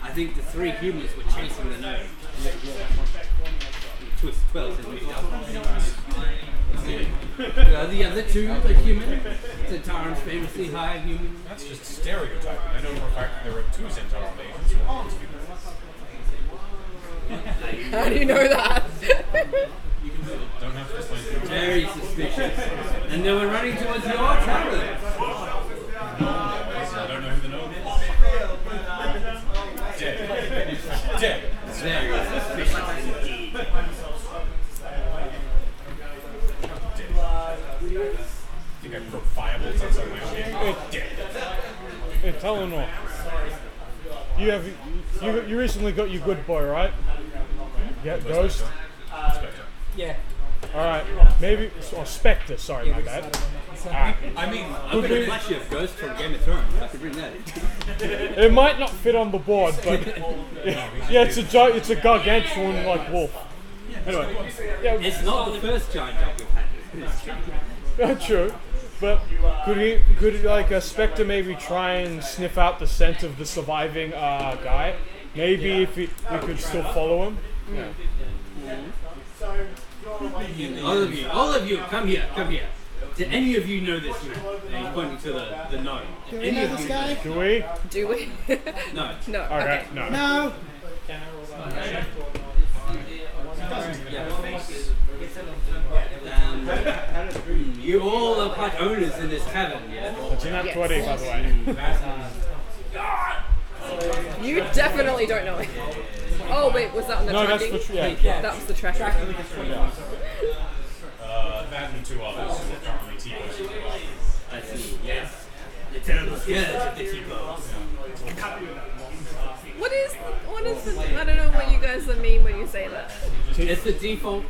I think the 3 humans were chasing the gnome. Twist 12 says we the other 2 are human. Zentaran's famously high human. That's just stereotyping. I know for a fact that there were 2 Zentara maidens. How do you know that? Don't have to explain it. Very suspicious. And they were running towards your tavern. I don't know who the gnome is. Dead. Dead. Very suspicious indeed. I think I broke fireballs outside my own game. Dead. Hey, Eleanor. You recently got your good boy, right? Yeah, Ghost. Inspector. Yeah. Alright, maybe... Oh, Spectre, sorry, my bad. Alright. I mean, I'm going to flash you a ghost from Game of Thrones. I could bring that in. It might not fit on the board, but... Yeah, it's a gargantuan, like, wolf. Anyway. Yeah, It's not the first giant dog we've had. true. But could like a Spectre maybe try and sniff out the scent of the surviving guy? Maybe if we could still follow him. Yeah. All of you, come here. Do any of you know this man? And he's pointing to the gnome. Do we Any know of this you guy? Do we? Do we? No. No. Okay, Okay. no. No. You all are part owners in this tavern, yeah? It's in that Yes. 20, by the way. You definitely don't know it. Oh wait, was that on the No, that's tracking? the yeah. That was the tracking. that and 2 others who are currently T-posting. I see, yes. The terrible scourge of the T-pose. What is the, I don't know what you guys mean when you say that. It's the default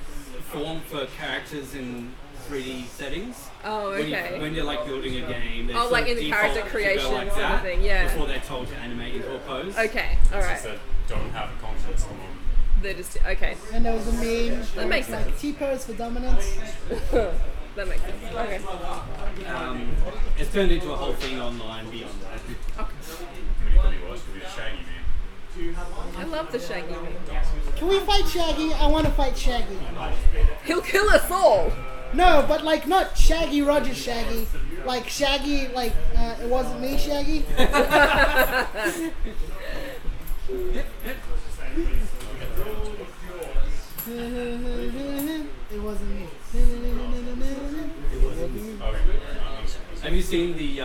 form for characters in 3D settings. Oh, okay. When you're like building a game, Oh, like in the character creation like sort of thing, yeah. Before they're told to animate into a pose. Okay, alright. That don't have a confidence on them. They're just, okay. And there was a meme. That makes It's like sense. T-pose for dominance. That makes sense. Okay. It's turned into a whole thing online beyond that. Could be worse. Could be a Shaggy man. I love the Shaggy meme. Can we fight Shaggy? I want to fight Shaggy. He'll kill us all! No, but like not Shaggy Rogers Shaggy. Like Shaggy, like it wasn't me Shaggy. It wasn't me. Have you seen the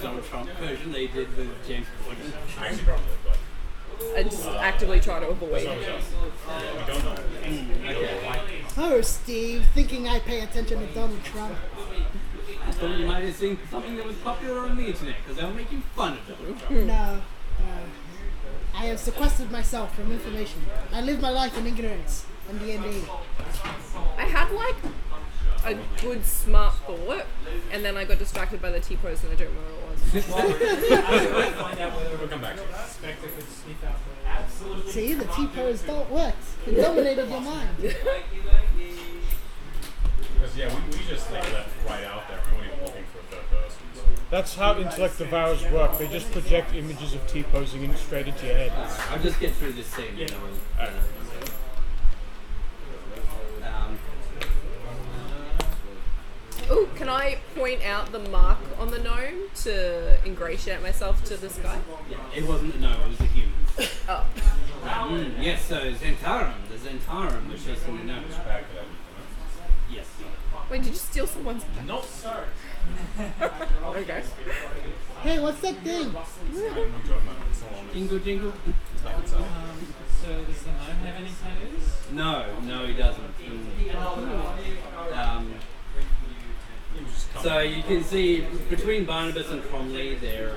Donald Trump version they did with James Corden? I actually probably would, but I just actively try to avoid. we don't know. Oh, Steve, thinking I pay attention to Donald Trump. I thought you might have seen something that was popular on the internet because they were making fun of Donald Trump. No. I have sequestered myself from information. I live my life in ignorance and D&D. I had like a good smart thought, and then I got distracted by the T-pose and I don't remember what it was. We'll come back to it. See, the T-pose don't work. It dominated your mind. Because we just like left right out there. We weren't even looking for a third person. So. That's how intellect devours work. They just project images of T posing in straight into your head. I'll just get through this scene. You know, Ooh, can I point out the mark on the gnome to ingratiate myself to this guy? it wasn't a gnome, it was a human. Oh. Yes, so Zentarum, the Zentarum, which is in the gnome. Yes. Wait, did you steal someone's back? Nope. Okay. Hey, what's that thing? Jingle, jingle. So does the gnome have any tattoos? No, he doesn't. So you can see between Barnabas and Cromley, they're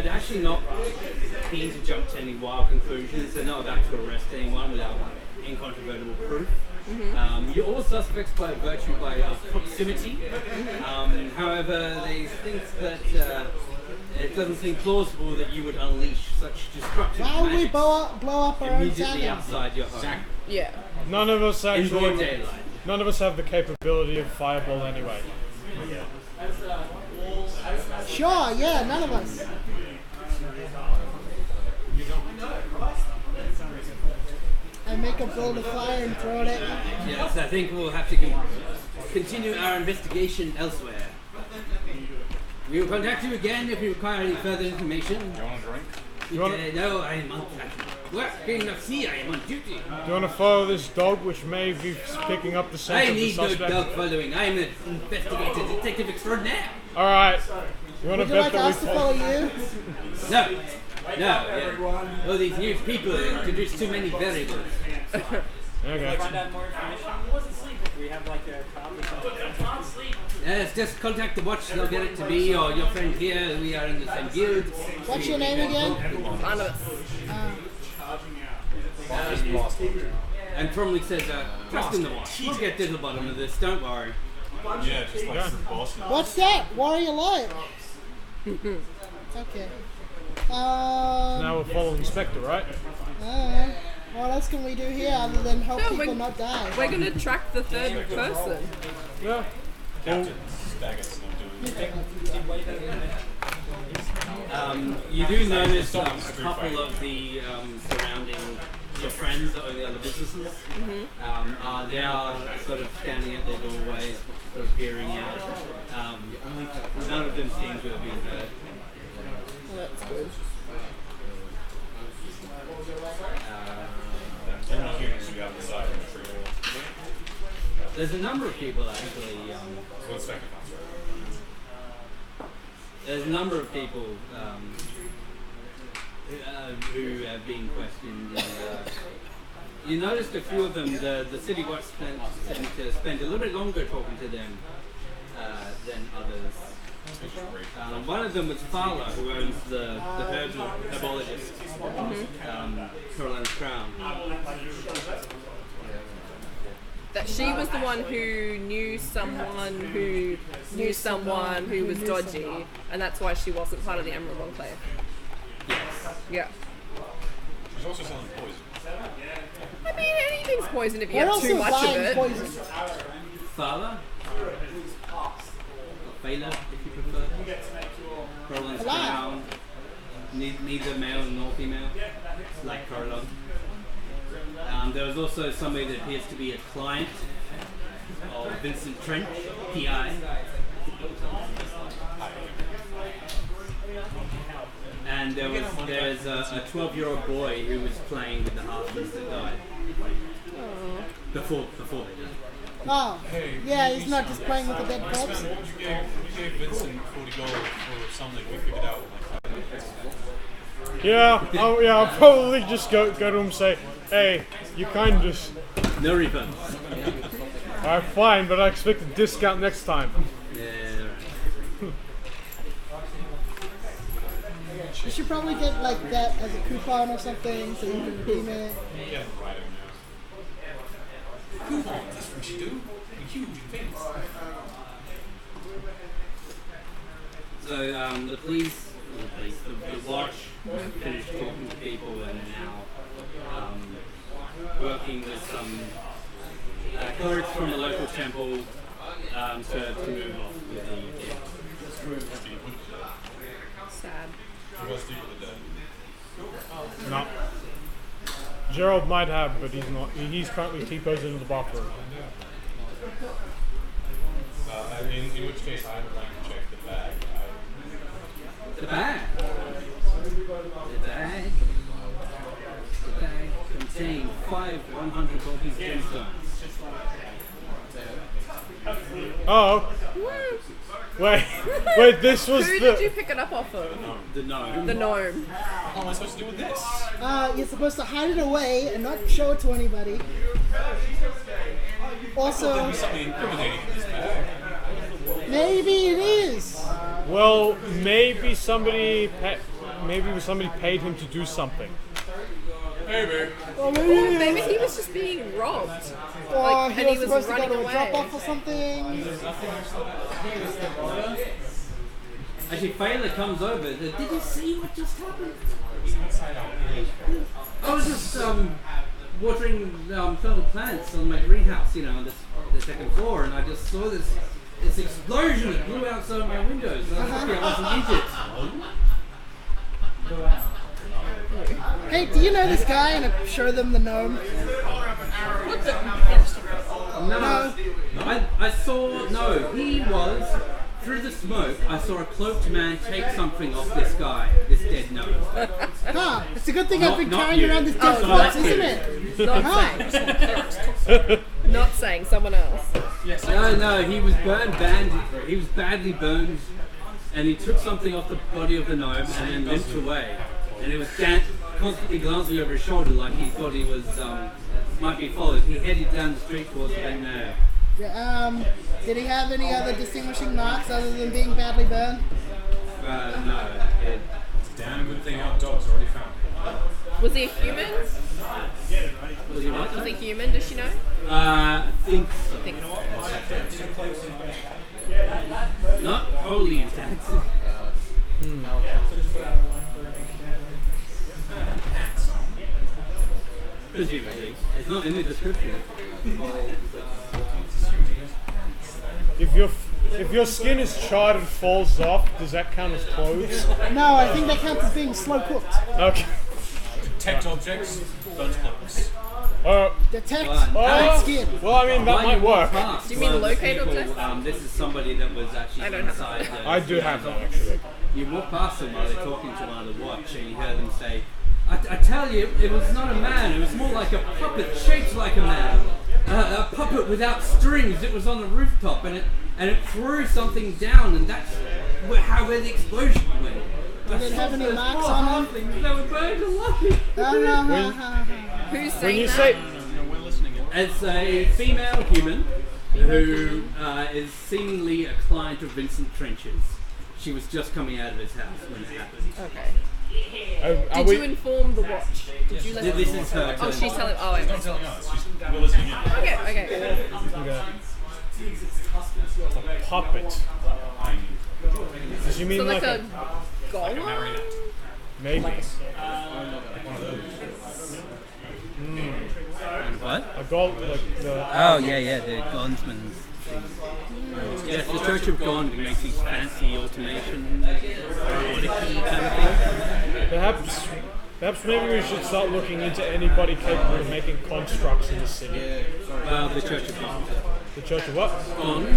actually not keen to jump to any wild conclusions. They're not about to arrest anyone without incontrovertible proof. You're all suspects by virtue of proximity. However, they think that it doesn't seem plausible that you would unleash such destructive Why would we magic blow up our own immediately town? outside your home. Yeah. None of us In broad actually. daylight. None of us have the capability of fireball anyway. Sure, yeah, none of us. I make a build a fire and throw it at you. Yes, I think we'll have to continue our investigation elsewhere. We will contact you again if you require any further information. You want a drink? No, I am on working at sea. I am on duty. Do you want to follow this dog, which may be picking up the scent I of the need no suspect? dog following. I am an investigator, detective extraordinaire. All right. You want Would to you bet like that we us to follow you? No. Yeah. All these new people introduce too many variables. Okay. Find out more information. We have like a card or something. Yes, just contact the watch. They'll get it to me or your friend here. We are in the same guild. What's your name again? Barnabas. And Cromley says, trust in the watch. We'll get to the bottom of this. Don't worry. Yeah, just like some Boston. What's that? Warrior Light. Okay. Now we'll follow Inspector, right? What else can we do here other than help No, people not die? We're gonna track the third person. Yeah. Captain Staggett's not doing it. You do notice a couple of the surrounding your friends that own the other businesses. They are sort of standing at their doorways, sort of peering out. None of them seem to have been hurt. Well, that's good. Any humans who got inside from the tree wall. There's a number of people actually. So it's second concert. There's a number of people who have been questioned. You noticed a few of them. The city watch seemed to spend a little bit longer talking to them than others. One of them was Fowler, who owns the herbologist, Caroline's Crown. That she was the one who knew someone who was dodgy, and that's why she wasn't part of the Emerald Enclave. Yeah. She's also selling poison. I mean, anything's poison if you We're have also too much of buying it. poison. Fowler? Failer, if you prefer. Caroline's Hello. Crown. Neither male nor female, like Caroline. There was also somebody that appears to be a client of Vincent Trent, PI. And there's a 12-year-old boy who was playing with the halflings that died. Before they died. Oh, yeah, he's not just playing with a dead corpse. What you gave Vincent 40 gold for something we figured out in like 5 minutes. Yeah. I'll probably just go to him and say, hey, you kind of. No refunds. Alright, fine, but I expect a discount next time. Yeah. You should probably get like that as a coupon or something so you can redeem it. Yeah, right now. Coupon, that's what you do. A huge things. So the police, the watch, finished talking to people and are now working with some clerics from the local temple to move off with the gear. Sad. No. Gerald might have, but he's not. He's currently T-posing in the bathroom. In which case, I would like to check the bag. The bag. The bag contained 5 100 gold piece gemstones. Oh. Wait, this was Who the... did you pick it up off of? The gnome. The gnome. What am I supposed to do with this? You're supposed to hide it away and not show it to anybody. Also, There'd be something incriminating in this bag. maybe it is. Well, maybe somebody paid him to do something. Maybe. Or Maybe he was just being robbed. Or and he was supposed to go to a drop off or something. Actually, Fayla comes over. Did you see what just happened? I was just watering fellow plants on my greenhouse, on the second floor, and I just saw this explosion that blew out some of my windows. And I was lucky I wasn't injured. Hey, do you know this guy? And I show them the gnome. No. He was, through the smoke, I saw a cloaked man take something off this guy, this dead gnome. Huh, it's a good thing I've been Not carrying you. around this dead Oh, corpse, not isn't you. it? Not saying. Not saying. Someone else. No, he was he was badly burned, and he took something off the body of the gnome and then limped away. And it was constantly glancing over his shoulder like he thought he was, might be followed. He headed down the street towards the now. Yeah, did he have any other distinguishing marks other than being badly burned? No. Damn good thing our dog's already found it. Was he a human? Was he what? Was he human? Does she know? I think so. I think so. Not wholly intact. Presumably. It's not in the description. If your skin is charred and falls off, does that count as clothes? No, I think that counts as being slow cooked. Okay. Detect objects, burnt cloaks. Detect Oh. skin. Well, I mean, that While might you walk work. past, Do you mean one of the locate people, objects? this is somebody that was actually I don't have inside. that. I do have that, actually. You walk past them while they're talking to one of the watch, and you hear them say, I tell you, it was not a man, it was more like a puppet shaped like a man. A puppet without strings. It was on the rooftop, and it threw something down, and that's where the explosion went. Did it have any marks on them? They were burned alive. Who's When saying you that? say... It's a female human who is seemingly a client of Vincent Trench's. She was just coming out of his house when it happened. Okay. Are Did we... you inform the watch? Did you let This is her. Oh, she's telling. Oh, I Not telling us, we're listening in. Okay. Puppet. Does you mean So like like a golem? Maybe. What? A gold... Like the... Oh, yeah, the Gundsman's. Yes, the Church of Gond makes these fancy automation, robotic-y kind of thing. Perhaps maybe we should start looking into anybody capable of making constructs in the city. The Church of Gond. The Church of what? Gond.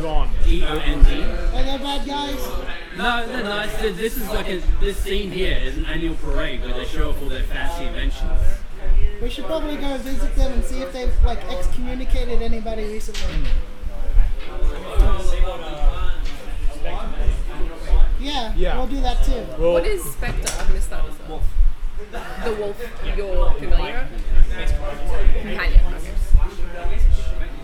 Gone. G-O-N-D. Are they bad guys? No, they're nice. This is like this scene here is an annual parade where they show off all their fancy inventions. We should probably go visit them and see if they've like excommunicated anybody recently. Yeah, we'll do that too. Well, What is Spectre? I missed that as well. The wolf. You're familiar? Companion. Okay.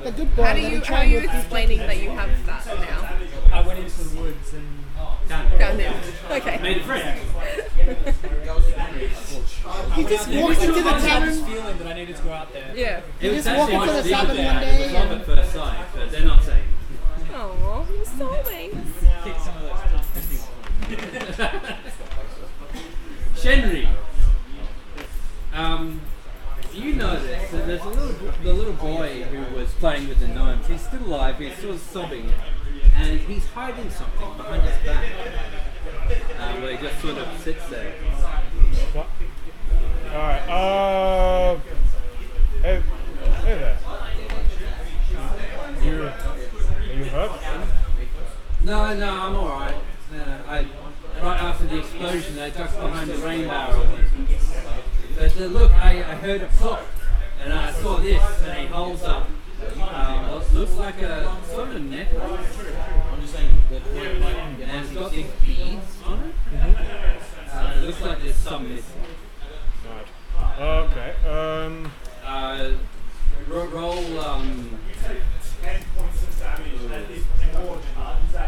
The good boy. How do that you? we How try are and you do. explaining that you have that now? I went into the woods and Down there. Okay. Made a friend. He just there walked was into the I had this tavern. feeling that I needed to go out there. Yeah. It was just walk actually into much the deeper tavern than one that. day It was love and- at first sight, but they're not saying. Oh, soulmates. Kick some of those. Shenry. You know this. So there's the little boy who was playing with the gnomes, he's still alive, he's still sobbing, and he's hiding something behind his back. Where he just sort of sits there. What? Alright, hey there. Are you hurt? No, I'm alright. Right after the explosion, I ducked behind the rain barrel. But look, I heard a pop, and I saw this, and he holds up. What looks like a sort of necklace. And it's got these beads on it. It looks like there's some missing. Right. Okay. Roll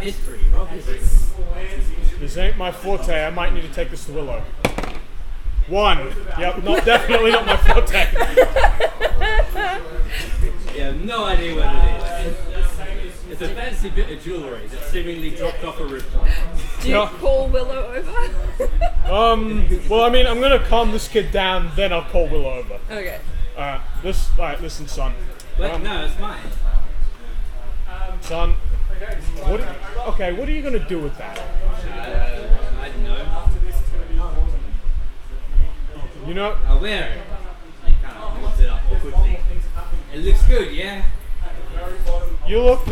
history. Roll history. This ain't my forte. I might need to take this to Willow. 1. Yep, definitely not my forte. You have no idea what it is. It's a fancy bit of jewellery that seemingly dropped off a rooftop. Do you call Willow over? Well, I mean, I'm gonna calm this kid down, then I'll call Willow over. Okay. Alright, listen, son. But no, it's mine. Son, what are you gonna do with that? I don't know. You know, I'll wear it. He kind of holds it up quickly. It looks good, yeah? you look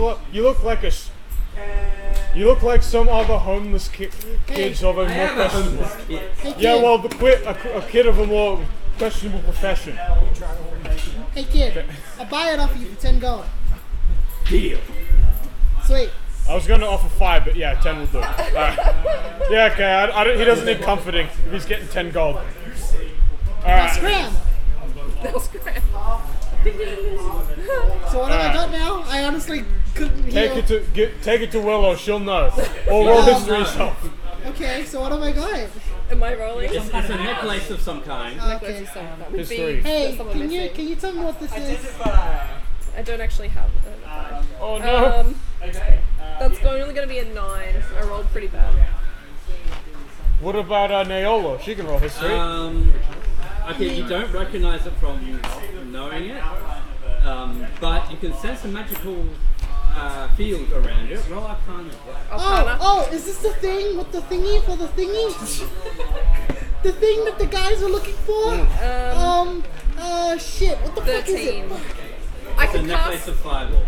like some other homeless kids of a I more am a questionable. homeless kid. Hey kid, Yeah, well, a kid of a more questionable profession. hey kid, I'll buy it off of you for 10 gold. Deal. Sweet. I was gonna offer 5, but yeah, 10 will do. Alright. Yeah, okay. I don't, he doesn't need comforting if he's getting 10 gold. Now Alright. scram. That was great. So what have I got now? I honestly couldn't hear. Take it to Willow. She'll know. Or roll history yourself. Okay, so what have I got? Am I rolling? It's a necklace of some kind. Okay. History. Hey, can you tell me what this is? I don't actually have it. Oh no. That's only going to be a 9. I rolled pretty bad. What about Naola? She can roll history. Okay, you don't recognize it from knowing it, but you can sense a magical field around it. Roll Arcana. Oh, is this the thing with the thingy for the thingy? The thing that the guys were looking for? Shit, what the fuck is it? 13. I It's a can necklace cast. of fireball.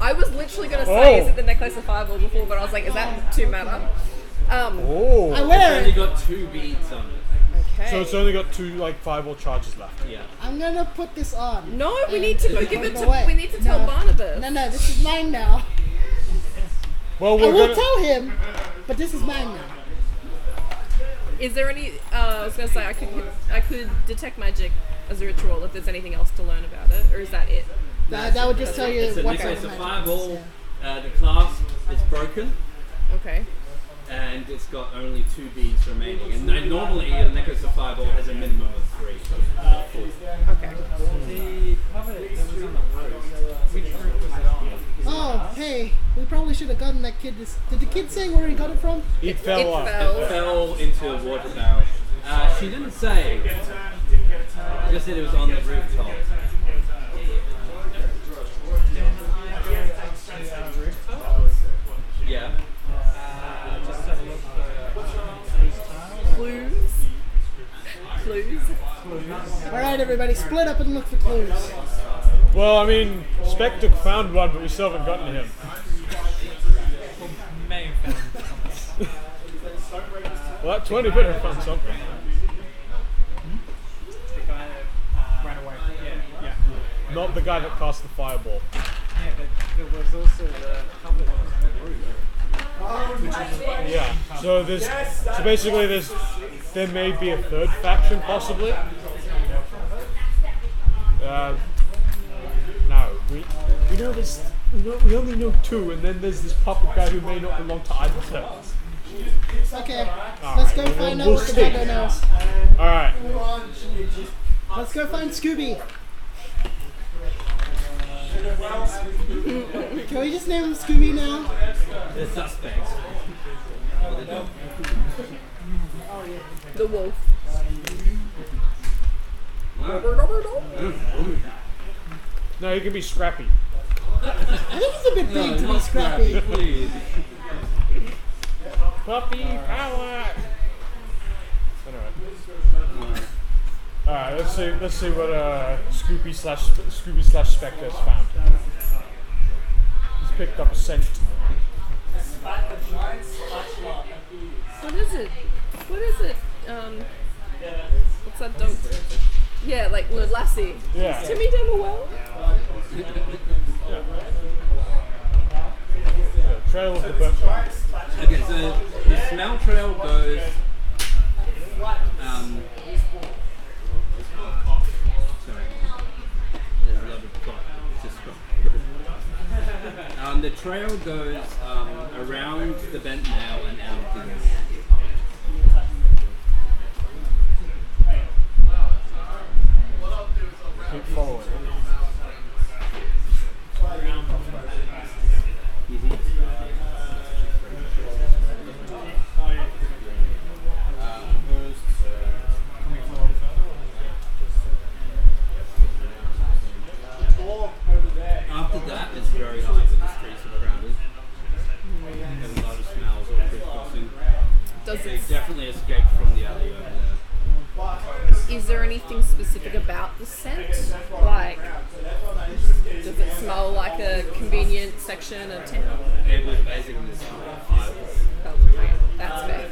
I was literally going to say, Oh. is it the necklace of fireball before, but I was like, is that too meta? I Oh. It's wear only it. got 2 beads on it. Okay. So it's only got 2 fireball charges left. Yeah. I'm gonna put this on. No, we need to go give it to. Away. We need to tell No. Barnabas. No, this is mine now. Well, I we're will gonna. tell him, but this is mine now. Is there any? I was gonna say I could detect magic as a ritual if there's anything else to learn about it, or is that it? That would just tell you It's a what kind necklace of of magic. fireball. The clasp is broken, Okay. and it's got only 2 beads remaining. And normally a necklace of fireball has a minimum of 3. So not 4. Okay. The cover that was on the roof, which roof was it on? Oh, hey, we probably should have gotten that kid this. Did the kid say where he got it from? It fell off. It fell into a water barrel. She didn't say. She just said it was on the rooftop. Yeah. Just have a look for these tiles. Clues. Alright, everybody, split up and look for clues. Well, I mean, Spectre found one, but we still haven't gotten to him. May have found Well, that 20 better have found something. the guy that ran away. Yeah. Not the guy that cast the fireball. Yeah, but there was also the couple that was on the roof. Yeah. So basically there may be a third faction possibly. No, we know this. We only know 2, and then there's this puppet guy who may not belong to either side. Okay, let's go find out we'll what the see. guy knows. All right. Let's go find Scooby. Can we just name him Scooby now? The suspect. Or the dog. The wolf. No, he can be scrappy. I think he's a bit big to be scrappy. Please. Puppy power. Anyway. Alright, let's see what Scooby slash Spectre has found. He's picked up a scent. What is it? What is it? What's that dog? Yeah, like Lassie. Yeah. Timmy Demawell? Trail of the burnt plant. Okay, so the smell trail goes. Sorry. There's a lot of plot. Just the trail goes around the bent nail and out of the ear. Keep following. After that, it's very hard for the streets are crowded. And a lot of smells all crisscrossing. Does They it? definitely escaped from the alley over there. Is there anything specific about the scent? Like, does it smell like a convenient section of town? It was basically the smell of fire. Oh, okay, that's fair.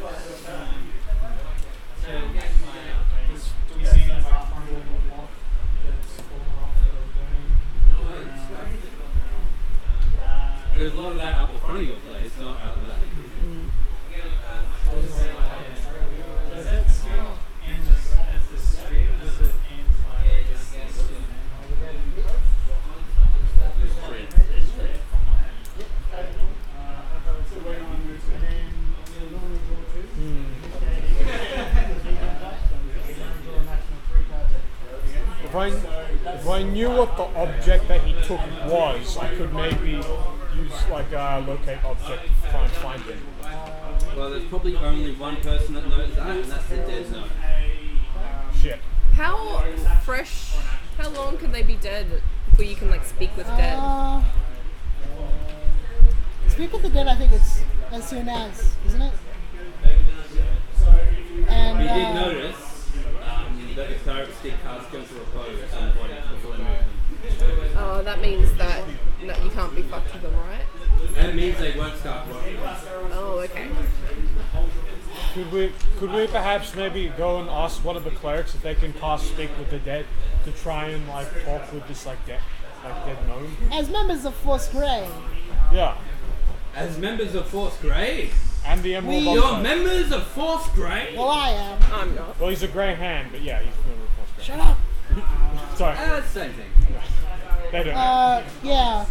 Do we see any like crumbled block that's fallen off or burning? There's a lot of that up the front of your place, not out the back. Does it smell at the street? Does it in fire against the man over there? So we're going to move and then we'll normally draw two. If I knew what the object that he took was, I could maybe use like a locate object to try and find him. Well, there's probably only one person that knows that, and that's the dead zone. Shit. How fresh, how long can they be dead before you can like speak with dead? Speak with the dead, I think it's as soon as, isn't it? And We did notice that the cleric stick cards go to repose on the body before they move them. Oh, that means that you can't be fucked with them, right? That means they won't start working. Oh, okay. Could we perhaps maybe go and ask one of the clerics if they can cast Speak with the Dead to try and like talk with this like dead gnome? as members of Force Grey, Yeah. As members of Force Grey? And the Emerald We- You're Bonfire. members of Force Grey? well I am. I'm not. Well, he's a grey hand, but yeah, he's a member of Force Shut up. Grey. Sorry, Same thing. they don't know. Yeah.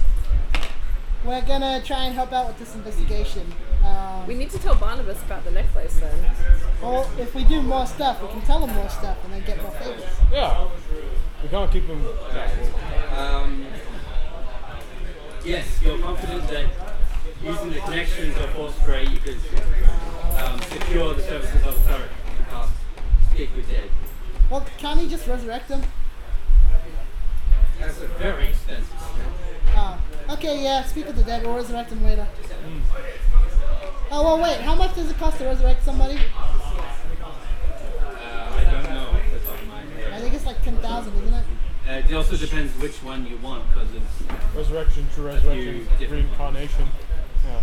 We're gonna try and help out with this investigation. We need to tell Barnabas about the necklace then. Well, if we do more stuff, we can tell them more stuff and then get more favors. Yeah. We can't keep him. Yes, you're confident that using the connections of Force Grey, you could secure the services of the cleric to cast Stick with Dead. Well, can't he just resurrect them? That's a very expensive spell. Okay, yeah, speak with the dead, we'll resurrect them later. Oh, well, wait, how much does it cost to resurrect somebody? I don't know off the top of my I head. think it's like 10,000, isn't it? It also depends which one you want, because it's Resurrection, true resurrection, different reincarnation. Yeah.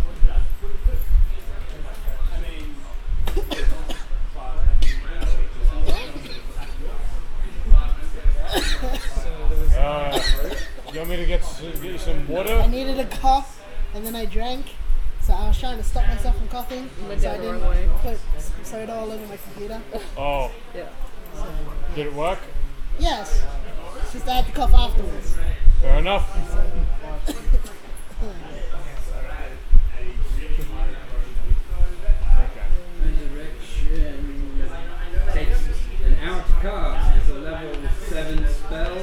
You want me to get you some I water? needed a cough, and then I drank, so I was trying to stop myself from coughing, Went so I down the didn't wrong way. put soda all over my computer. Oh, Yeah. did it work? Yes, it's just I had to cough afterwards. Fair enough. Resurrection takes an hour to cast. It's a level 7 spell.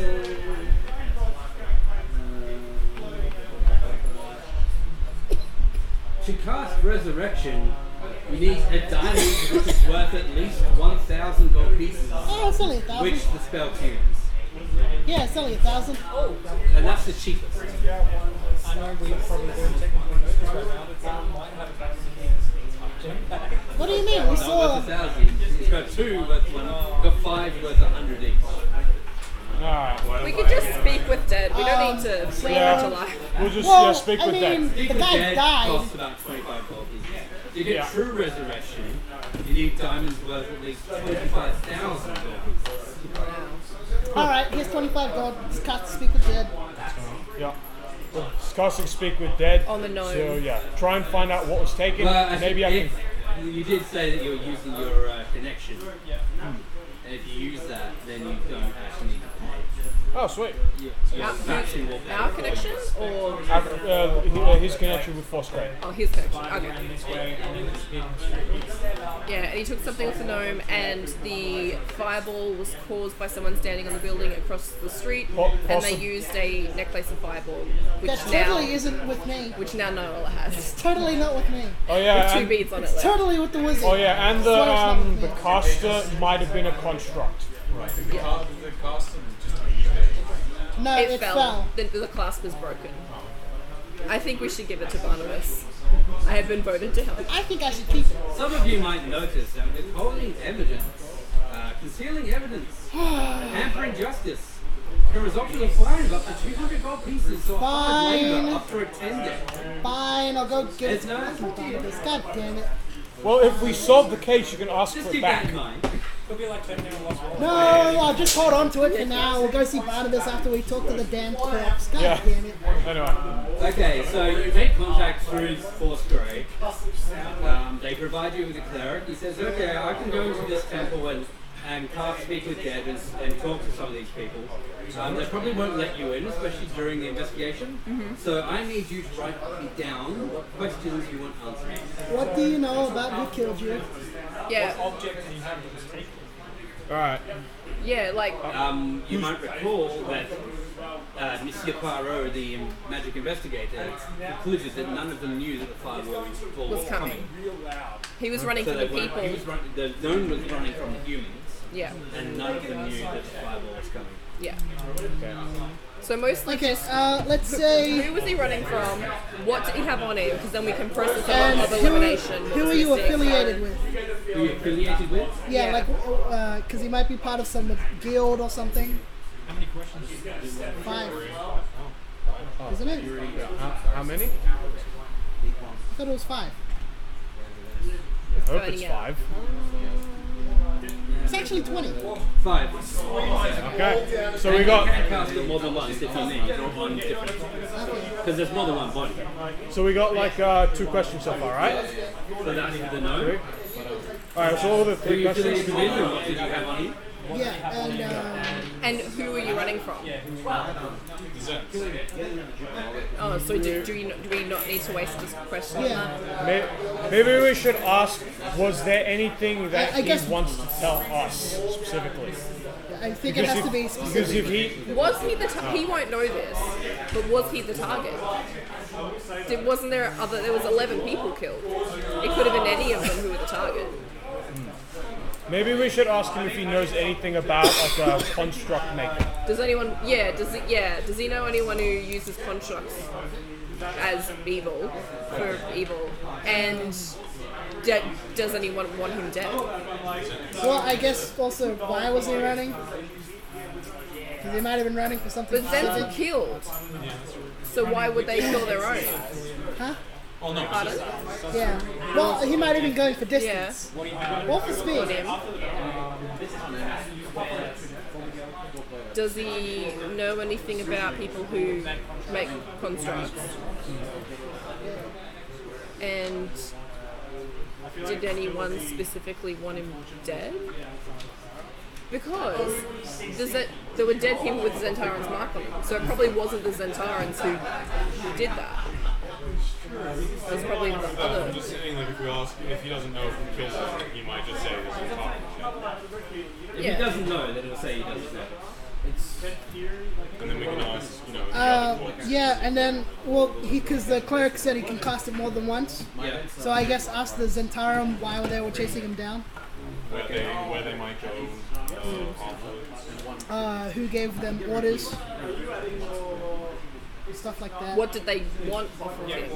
To cast Resurrection, you need a diamond which is worth at least 1,000 gold pieces, Oh, it's only 1,000. which the spell tunes. Yeah, it's only 1,000. And that's the cheapest. I know we probably don't technically know this right now, but someone might have a balance against What do you mean? We Not saw. worth 1,000. It's got 2 worth 1. Got 5 worth 100 each. Alright. We could just speak with dead. We don't need to bring him to life. We'll just Well, speak I with mean, that. the guy Dead died. costs about 25 gold each. To get Yeah. true resurrection, you need diamonds worth at least 25,000 gold each. Alright, here's 25 gold. Just cast Speak with Dead. Yeah. Casting speak with dead. On the gnome. So yeah, try and find out what was taken. Well, Maybe I can. You did say that you're using your connection. And if you use that, then you don't actually need to pay. Oh, sweet. Your faction will pay. Our connection or His connection with Force Grade. oh his connection? Okay. Yeah, and he took something off the gnome, and the fireball was caused by someone standing on the building across the street, and they used a necklace of fireball, which That now totally isn't with me. Noah has. It's totally not with me. Oh yeah. With 2 and- beads on it. It's left. totally with the wizard. Oh yeah, and Swear it's not with the me. caster might have been a construct. The cost just No, It fell. The clasp was broken. I think we should give it to Barnabas. I have been voted down. I think I should keep it. Some of you might notice that withholding evidence, concealing evidence, hampering justice, can result in a fine of up to 200 gold pieces or hard Fine. labor up to a 10-day. Fine, I'll go get it. It's no- Fucking Barnabas. God damn it. Well, if we solve the case, you can ask Just for it keep that back. in mind. Could be like 10 now lost one. No, I'll just hold on to it for now. We'll go see Barnabas after we talk to the damn corpse. God Yeah. damn it. Anyway, Okay, so you make contact through Force Grey. They provide you with a cleric. He says, okay, I can go into this temple and cast Speak with Dead and talk to some of these people. They probably won't let you in, especially during the investigation. So I need you to write me down what questions you want answered. What do you know about who killed you? Yeah, Object and you have to just take it. alright. yeah, like You might recall that Monsieur Poirot, the magic investigator, concluded that none of them knew that the fireball was coming. He was running So from the they weren't- people. he was the gnome was running from the humans, Yeah, and none of them knew that the fireball was coming. yeah. So mostly Okay, just let's say. who was he running from? What did he have on him? Because then we can process And a lot of elimination. what who was are you missing. affiliated with? Who you affiliated with? Yeah, Yeah. like, because he might be part of some guild or something. How many questions? 5. Isn't it? How many? I thought it was 5. I hope it's Finding out. 5. It's actually 20. 5. Okay. So we You got can cast it more than once if you need, or on different. Okay. Because there's more than one body. like 2 questions so far, right? So that's for the gnome. Alright, so all the Who 3 you questions. affiliated with, and what did you have on you? Yeah, and And who are you running from? Oh, so do we not need to waste this question on yeah. that? Maybe we should ask, was there anything that I guess- he wants to tell us specifically? I think it has to be Because specific. if he... Was he the he won't know this, but was he the target? Wasn't there other? There was 11 people killed. It could have been any of them who were the target. Maybe we should ask him if he knows anything about like a construct maker. Does anyone? Yeah. Does he know anyone who uses constructs as evil for evil? And does anyone want him dead? Well, I guess also, why was he running? Because he might have been running for something But Zens were specific. killed. So why would they kill their own? Huh? Oh no. Pardon? Yeah. Well, he might have been going for distance. Yeah. Or for speed. Him. Does he know anything about people who make constructs? And did anyone specifically want him dead? Because there were dead people with Zentaran's mark on them, so it probably wasn't the Zentarans who did that. It was probably the I'm other. just saying, like, if he doesn't know who killed him, he might just say this is top. If Yeah. he doesn't know, then he'll say he doesn't know. And then we can ask, the other folks. Yeah, and then, well, because the cleric said he can cast it more than once. Yeah. So I guess ask the Zentarum why they were chasing him down. Whether where they might go afterwards. Who gave them orders? Stuff like that. What did they want off of him?